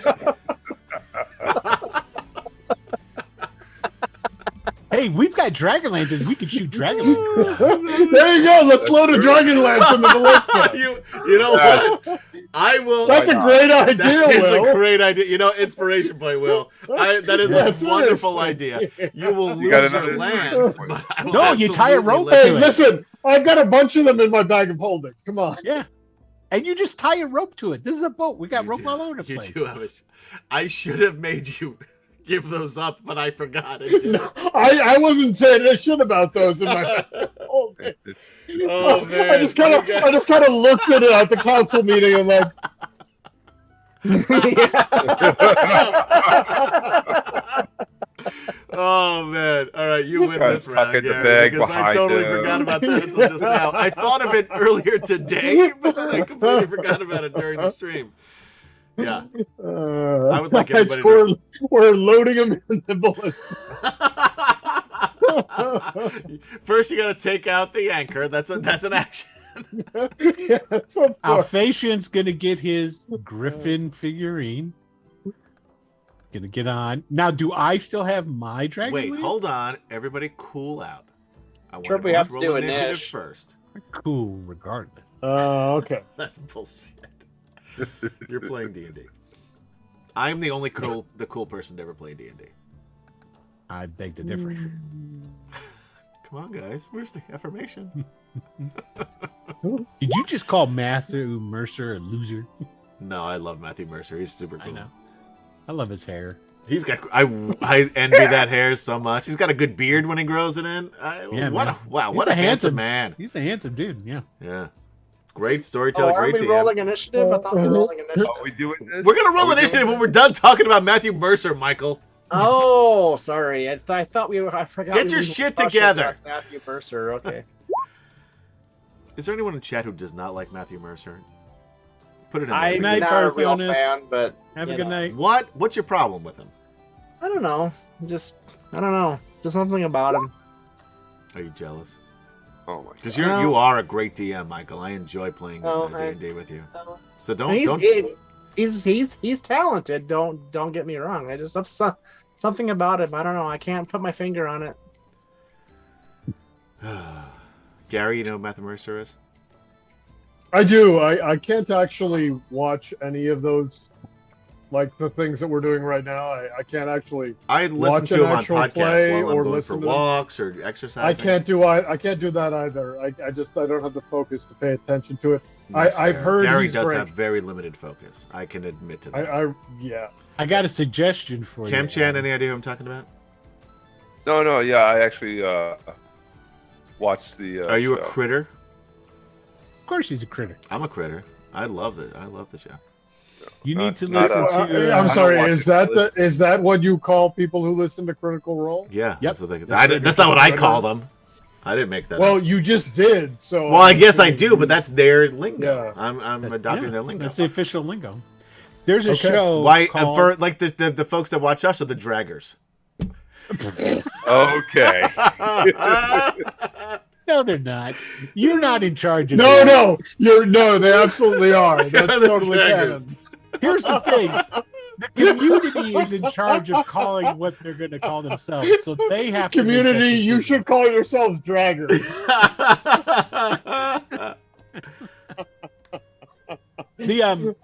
Hey, we've got DragonLances. We can shoot DragonLances. There you go. Let's load a DragonLance into the list. then. you know what? I will. That's a great idea, That is Will. a great idea. You know, inspiration point, Will. That is Yes, a it wonderful is. idea. You will You got lose another your lands, point. but I will No, you tie a absolutely rope let Hey, to you- it. listen, I've got a bunch of them in my bag of holdings. Come on. Yeah. And you just tie a rope to it. This is a boat. We got You rope do- all over the you place. do have a. I should have made you give those up, but I forgot. I did. I wasn't saying a shit about those in my bag of holdings. Oh man! I just kind of looked at it at the council meeting and like, Oh man! All right, you win Guys this round, tucking the Gary, bag because I behind totally him. forgot about that until just now. I thought of it earlier today, but then I completely forgot about it during the stream. Yeah, I would like everybody to- we're loading them in the ballista. First, you got to take out the anchor. That's an action. Yeah, so Alphatian's gonna get his Griffin figurine. Gonna get on. Now, do I still have my dragon? Wait, lance? hold on. Everybody, cool out. I want Sure, we everyone have to roll do initiative Inish. first. Cool, regardless. okay. That's bullshit. You're playing D&D. I'm the only cool person to ever play D&D. I beg to differ. Come on, guys. Where's the affirmation? Did you just call Matthew Mercer a loser? No, I love Matthew Mercer. He's super cool. I know. I love his hair. He's got. I envy that hair so much. He's got a good beard when he grows it in. Yeah, what man. a wow! He's What a a handsome handsome- man. He's a handsome dude. Yeah. Yeah, great Oh, storyteller. are Great we DM. rolling initiative? I thought we were rolling initiative. Are we doing this? We're gonna roll Are we initiative doing when we're done talking about Matthew Mercer, Michael. Oh, sorry. I thought we were. I forgot. Get we your were shit talking together. about Matthew Mercer. Okay. Is there anyone in chat who does not like Matthew Mercer? Put it in there. I'm night, not a real Farthonis. fan, but Have a you good know. night. What's your problem with him? I don't know. Just I don't know. Just something about him. Are you jealous? Oh my Because god. you are a great DM, Michael. I enjoy playing Oh, D&D with you. Oh. So don't. He's talented. Don't get me wrong. I just have something about him. I don't know. I can't put my finger on it. Gary, you know who Matthew Mercer is? I do. I can't actually watch any of those, like the things that we're doing right now. I can't actually. I listen Watch to an him on actual podcasts play while I'm or going listen for to- walks or I exercising. can't do that either. I don't have the focus to pay attention to it. That's I've fair. heard Gary he's does great. have very limited focus. I can admit to that. Yeah. I got a suggestion for Cam you. Chan, any idea who I'm talking about? No, yeah, I actually watched the. Are you show. a critter? Of course, he's a critter. I'm a critter. I love it. I love the show. You need to Not listen a- to. I'm I sorry. don't watch Is it, that really. is that what you call people who listen to Critical Role? Yeah, that's what they. That's That's not what I call them. I didn't make that. Well, up. you just did. So. Well, I guess I do, but that's their lingo. Yeah. I'm That's- adopting yeah, their lingo. That's the official lingo. There's a Okay. show. Why called, for like the folks that watch us are the draggers. Okay. No, they're not. You're not in charge of No, that. they absolutely are. That's The totally Draggers. canon. Here's the thing. The community is in charge of calling what they're going to call themselves, so they have to make that Community, you decision. should call yourselves draggers. The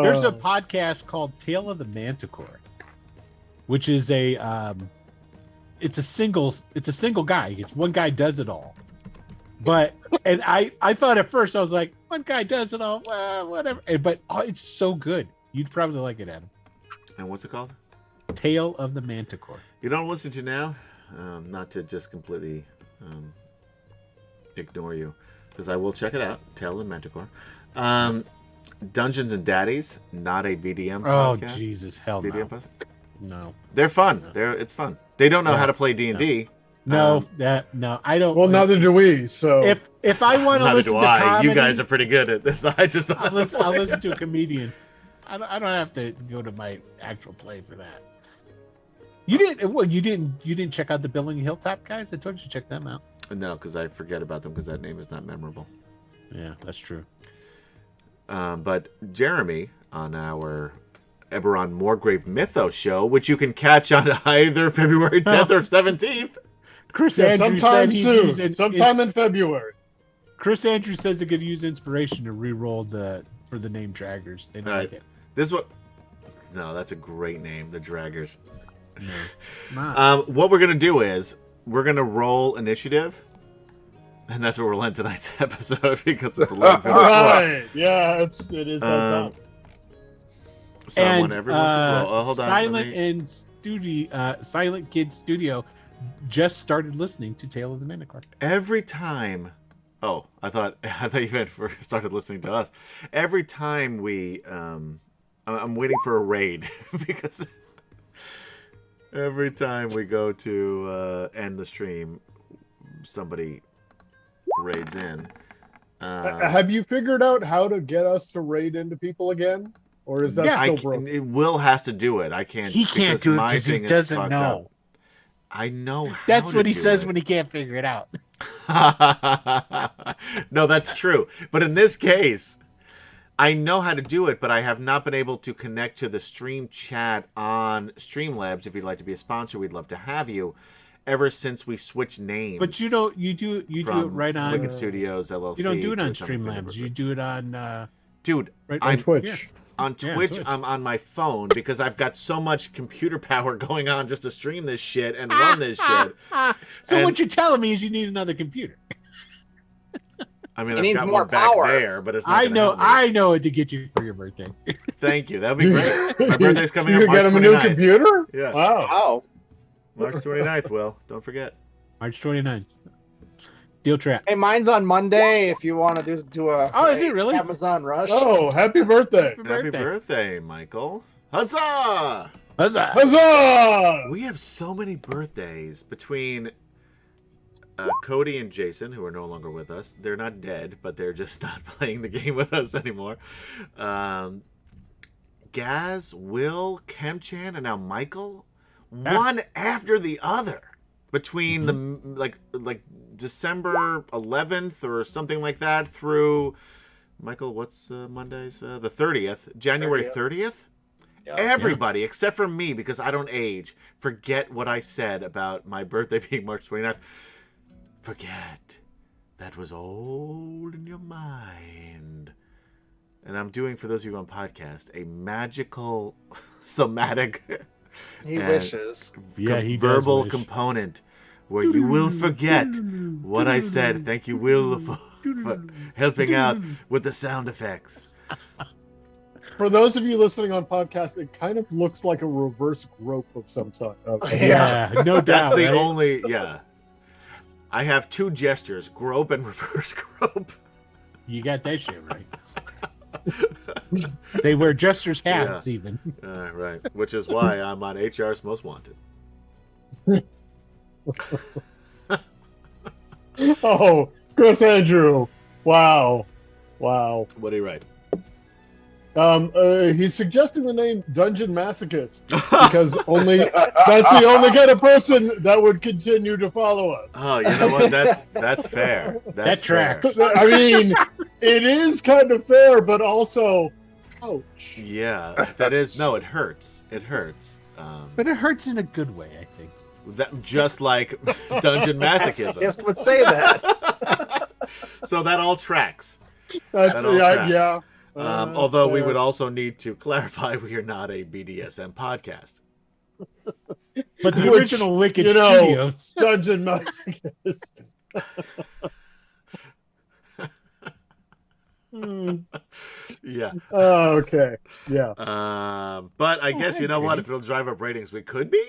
there's a podcast called Tale of the Manticore, which is it's a single guy. It's one guy does it all. But and I thought at first I was like, one guy does it all, whatever. But it's so good. You'd probably like it, Adam. And what's it called? Tale of the Manticore. You don't listen to now, not to just completely ignore you, because I will check it out. Tale of the Manticore. Dungeons and Daddies, not a BDM Oh podcast. Jesus, hell BDM no. podcast? No. They're fun. It's fun. They don't know Yeah. how to play D&D. No, I don't. Well, neither do we. So If I want to Neither listen do to I. comedy, You guys are pretty good at this. I just don't I'll know listen, the I'll way. listen to a comedian. I don't have to go to my actual play for that. You didn't check out the Billing Hilltop guys? I told you to check them out. No, because I forget about them because that name is not memorable. Yeah, that's true. But Jeremy on our Eberron Moorgrave Mythos show, which you can catch on either February 10th or 17th. Chris yeah, Andrews sometime said he's soon, using sometime in February. Chris Andrews says they're going to use inspiration to re-roll for the name Draggers. They All like right. it. This one, no, that's a great name, the Draggers. No. What we're gonna do is we're gonna roll initiative, and that's what we'll end tonight's episode because it's 11:54. Right. Yeah, it is that Um, time. So And whenever everyone roll, oh, hold on, Silent Kid Studio just started listening to Tale of the Manticore. every time. Oh, I thought you meant started listening to us. Every time we, I'm waiting for a raid because every time we go to end the stream, somebody raids in. Have you figured out how to get us to raid into people again, or is that Yeah, still broken? Will has to do it. I can't. He can't do it my because he thing is doesn't fucked know. up. I know. How That's to what he do says it. when he can't figure it out. No, that's true. But in this case, I know how to do it, but I have not been able to connect to the stream chat on Streamlabs. If you'd like to be a sponsor, we'd love to have you. Ever since we switched names, But you do it from right on. Wicked Studios LLC. You don't do it to on something Streamlabs. different. You do it on. Dude, Right On I'm Twitch. yeah. on Yeah, Twitch, Twitch. I'm on my phone because I've got so much computer power going on just to stream this shit and run this shit. So And- what you're telling me is you need another computer. I mean, It I've needs got more more back power. there, but it's not I gonna know, help me. I know what to get you for your birthday. Thank you. That'd be great. My birthday's coming You up could get March him a new 29th. computer. Yeah. Wow. Oh, March 29th, Will. Don't forget. March 29th. Deal trap. hey, mine's on Monday. If you want to do a Oh, is it really? Amazon Rush? Oh, happy birthday! Happy birthday, Michael. Huzzah! Huzzah! Huzzah! We have so many birthdays between Cody and Jason, who are no longer with us. They're not dead, but they're just not playing the game with us anymore. Gaz, Will, Kemchan, and now Michael. Yeah. One after the other. Between the like December 11th or something like that through Michael, what's Monday's the 30th, January 30th? Yeah. Everybody except for me, because I don't age, forget what I said about my birthday being March 29th. Forget. That was old in your mind. And I'm doing, for those of you on podcast, a magical somatic He and wishes. Yeah, he does verbal wish. component where you will forget what I said. Thank you, Will, for helping out with the sound effects. For those of you listening on podcast, it kind of looks like a reverse grope of some sort. Yeah, no doubt. That's the right? only, yeah. I have two gestures, grope and reverse grope. You got that shit right. They wear jester's hats, even. Right, which is why I'm on HR's Most Wanted. Oh, Chris Andrew. Wow. What do you write? He's suggesting the name Dungeon Masochist because that's the only kind of person that would continue to follow us. Oh, you know what? That's fair. That's That tracks. fair. I mean, it is kind of fair, but also, ouch. Yeah, that is. No, it hurts. It hurts. But it hurts in a good way, I think. That just like dungeon masochism. Yes, would say that. So that all tracks. That's That all tracks. yeah. Although we fair. would also need to clarify we are not a BDSM podcast. But the Which, original Wicked you know, Studios. Dungeon Masochist. Yeah. Oh, okay. Yeah. But I guess you know what? If it'll drive up ratings, we could be.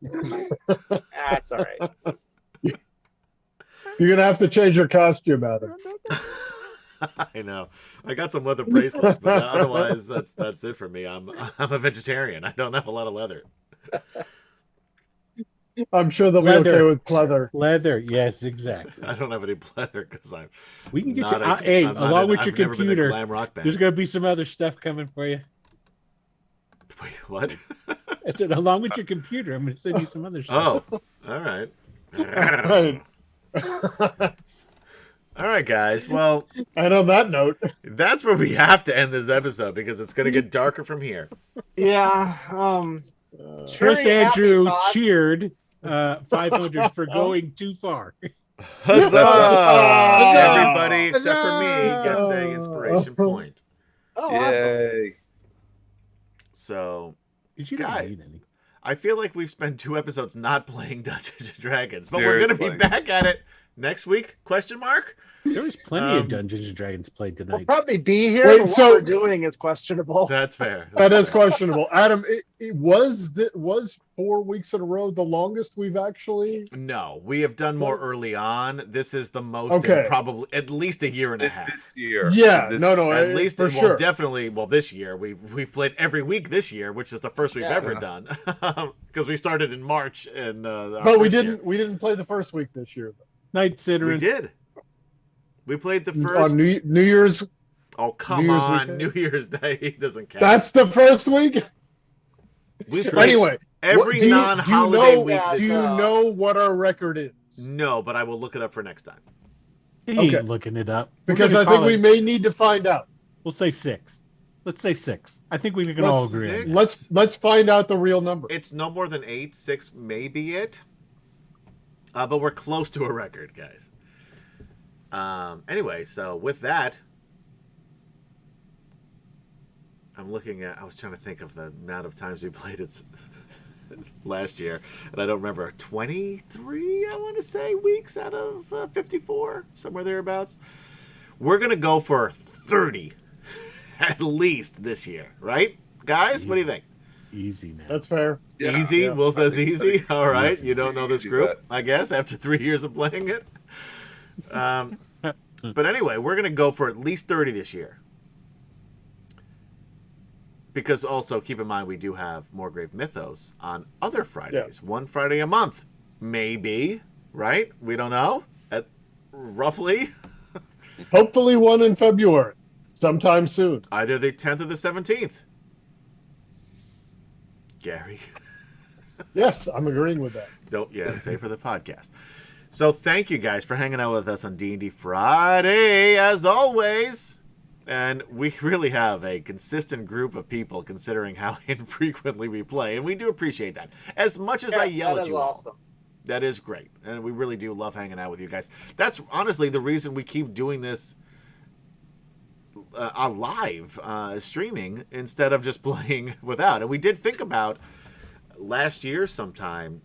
That's all right. You're gonna have to change your costume, Adam. I know. I got some leather bracelets, but otherwise, that's it for me. I'm a vegetarian. I don't have a lot of leather. I'm sure they'll be Leather. okay with pleather. Leather, yes, exactly. I don't have any leather because I'm. We can get not you. a- Hey, I'm not along in- with I've your never been in a computer, glam rock band. there's going to be some other stuff coming for you. Wait, what? I said, along with your computer, I'm going to send you some other stuff. Oh, all right. Right. All right, guys. Well, And on that note, that's where we have to end this episode because it's going to get darker from here. Yeah. Chris Very happy Andrew thoughts. cheered 500 for going too far. Huzzah! Huzzah! Everybody except for me gets a inspiration point. Oh, awesome. Yay! So Did you Guys. need any? I feel like we've spent 2 episodes not playing Dungeons and Dragons, but we're going to be Seriously. back at it next week? Question mark? There was plenty Um, of Dungeons and Dragons played We'll tonight. probably be here, Wait, but so- what we're doing is questionable. That's fair. that That's is fair. questionable. Adam, it was 4 weeks in a row the longest we've actually. No, we have done more early on. This is the most Okay. in probably at least a year and a half. This year. Yeah, This- no, At least, for well, sure. definitely, well, this year we've played every week this year, which is the first we've ever done, because we started in March and. But we didn't play the first week this year. Night Sitter. We did. We played the first. On New Year's. Oh come New Year's on, weekend. New Year's Day doesn't count. That's the first week. We played Anyway, every do you non-holiday know- week. do This you know what our record is? No, but I will look it up for next time. He ain't Okay. looking it up. We're Because gonna I think call we it- may need to find out. We'll say 6. Let's say 6. I think we can all agree on Six? that. Let's find out the real number. It's no more than 8. 6 may be it. But we're close to a record, guys. Anyway, so with that, I'm looking at. I was trying to think of the amount of times we played it last year, and I don't remember. 23, I want to say, weeks out of 54, somewhere thereabouts. We're gonna go for 30 at least this year, right, guys? What do you think? Easy now. That's fair. Yeah, Easy. yeah. Will says I think easy. so. All right. You don't know this Easy group, bet. I guess, after 3 years of playing it. But anyway, we're going to go for at least 30 this year. Because also, keep in mind, we do have Moorgrave Mythos on other Fridays. One Friday a month. Maybe. Right? We don't know. Roughly. Hopefully one in February, sometime soon. Either the 10th or the 17th. Gary. Yes, I'm agreeing with that. Don't say for the podcast. So thank you guys for hanging out with us on D&D Friday as always. And we really have a consistent group of people considering how infrequently we play, and we do appreciate that. As much as I yell that at is you awesome. all. That is great. And we really do love hanging out with you guys. That's honestly the reason we keep doing this on live streaming instead of just playing without. And we did think about last year sometime.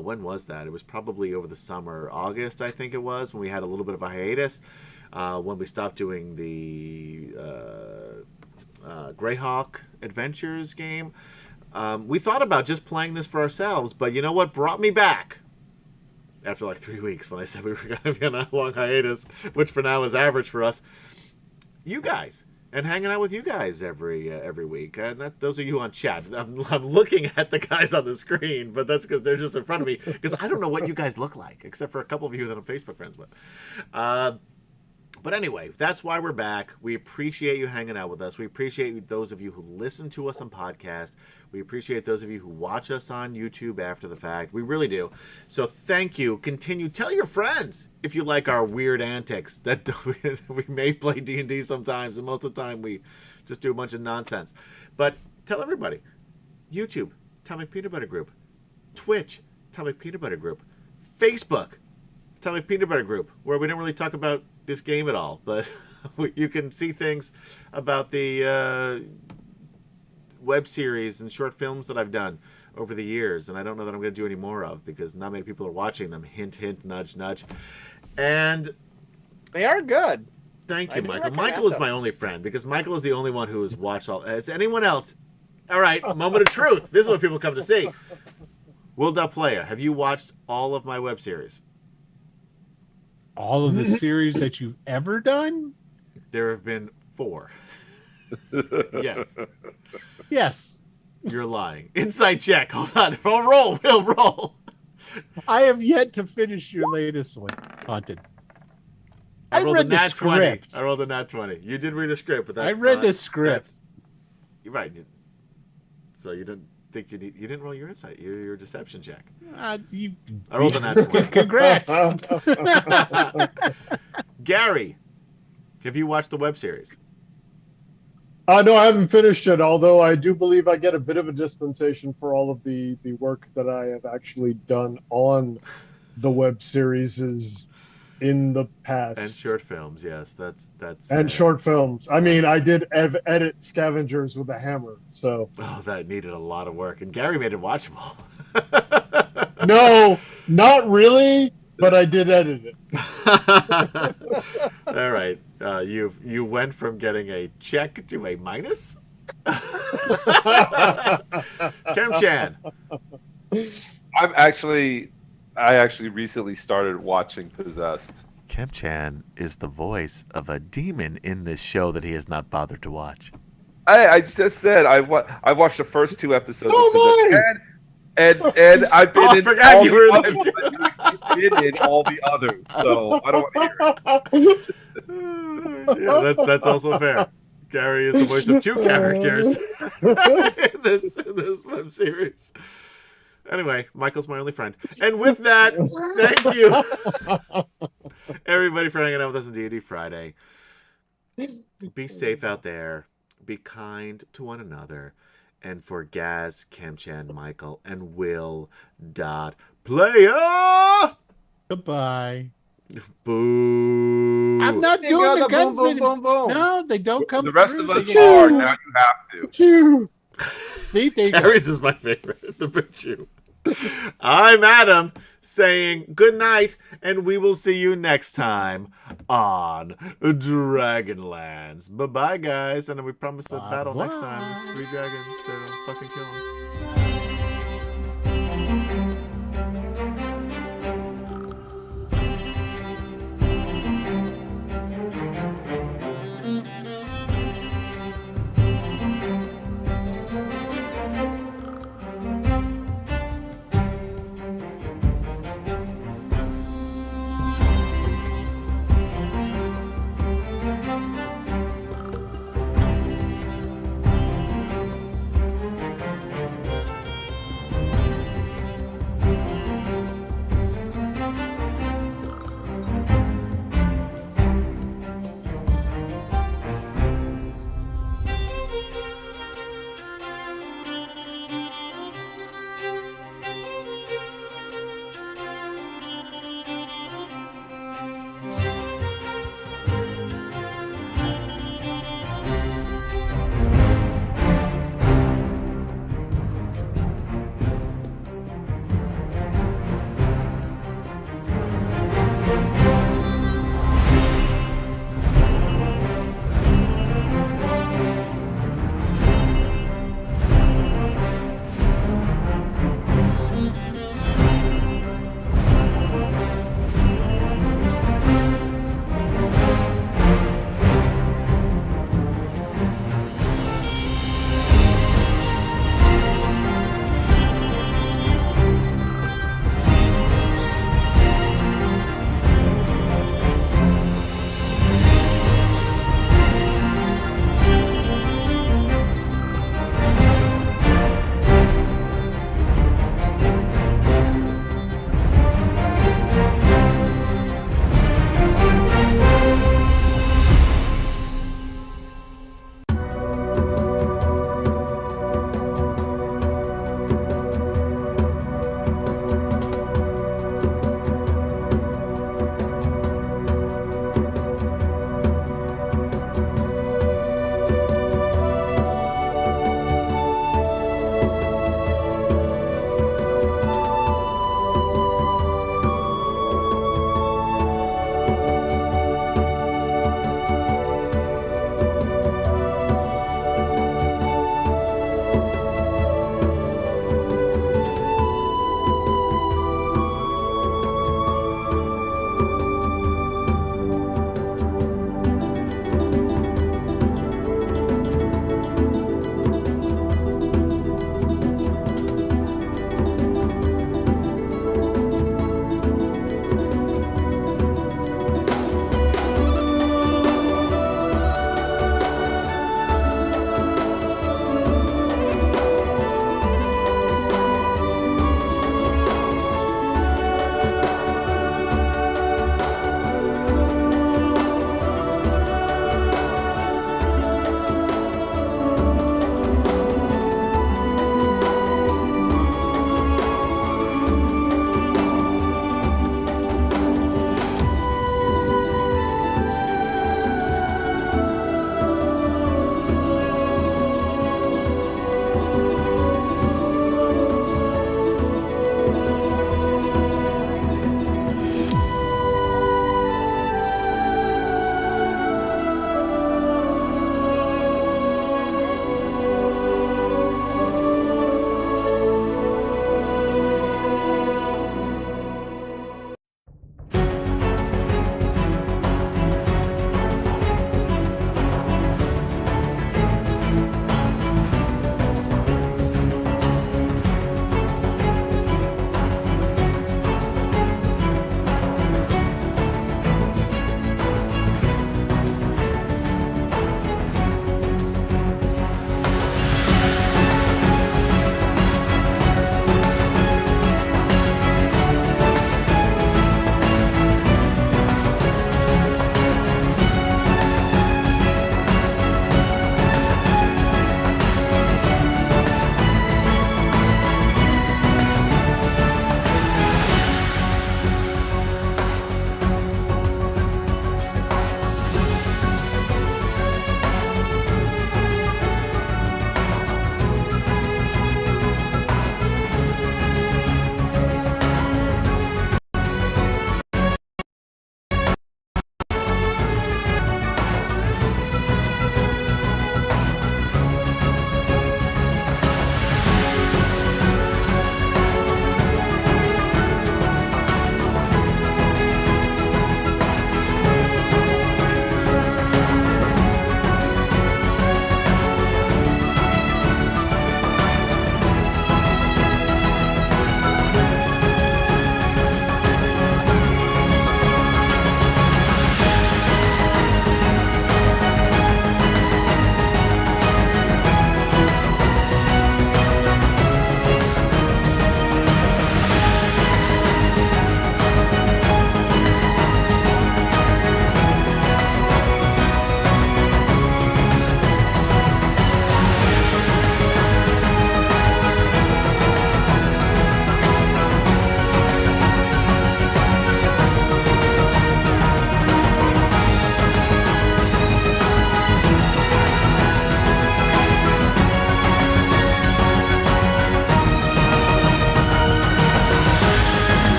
When was that? It was probably over the summer, August, I think it was, when we had a little bit of a hiatus. When we stopped doing the Greyhawk Adventures game. We thought about just playing this for ourselves, but you know what brought me back? After like 3 weeks when I said we were going to be on a long hiatus, which for now is average for us, you guys. And hanging out with you guys every week. And those are you on chat. I'm looking at the guys on the screen, but that's because they're just in front of me. Because I don't know what you guys look like, except for a couple of you that I'm Facebook friends with. But anyway, that's why we're back. We appreciate you hanging out with us. We appreciate those of you who listen to us on podcast. We appreciate those of you who watch us on YouTube after the fact. We really do. So thank you. Continue. Tell your friends if you like our weird antics. That we may play D&D sometimes, and most of the time we just do a bunch of nonsense. But tell everybody. YouTube, Atomic Peanut Butter Group. Twitch, Atomic Peanut Butter Group. Facebook, Atomic Peanut Butter Group, where we don't really talk about this game at all, but you can see things about the web series and short films that I've done over the years, and I don't know that I'm going to do any more of because not many people are watching them. Hint, hint, nudge, nudge. And They are good. thank I you, do Michael. recommend Michael is them. my only friend because Michael is the only one who has watched all. Is anyone else? All right, moment of truth. This is what people come to see. Will.Player, have you watched all of my web series? All of the series that you've ever done? There have been 4. Yes. Yes. You're lying. Inside check. Hold on. Roll. Will, roll. I have yet to finish your latest one, Haunted. I rolled read a the nat 20. script. I rolled a nat 20. You did read the script, but that's I read not- the script. You're right. So you didn't think you didn't roll your insight, your deception check. I rolled a nat 20. Congrats. Gary, have you watched the web series? No, I haven't finished it, although I do believe I get a bit of a dispensation for all of the work that I have actually done on the web series in the past. And short films, yes. That's And short films. I mean, I did edit Scavengers with a hammer, so. Oh, that needed a lot of work. And Gary made it watchable. No, not really, but I did edit it. All right. You went from getting a check to a minus? Kem-chan. I actually recently started watching Possessed. Kem-chan is the voice of a demon in this show that he has not bothered to watch. I just said I watched the first 2 episodes. So of Possessed, am and I've been Oh, I in forgot all you the were others, there, but you've been in all the others, so I don't want to hear it. Yeah, that's also fair. Gary is the voice of 2 characters in this web series. Anyway, Michael's my only friend. And with that, thank you, everybody, for hanging out with us on D&D Friday. Be safe out there. Be kind to one another. And for Gaz, Kem-chan, Michael, and Will.Player. Goodbye. Boo. I'm not You doing go the the guns. boom, boom, boom, boom. No, they don't come The rest through. of us They get- are. Now you have to. Phew. See, there you go. Gary's is my favorite. The big chew. I'm Adam saying good night, and we will see you next time on Dragonlance. Bye-bye, guys. And we promise a battle next time with 3 dragons to fucking kill them.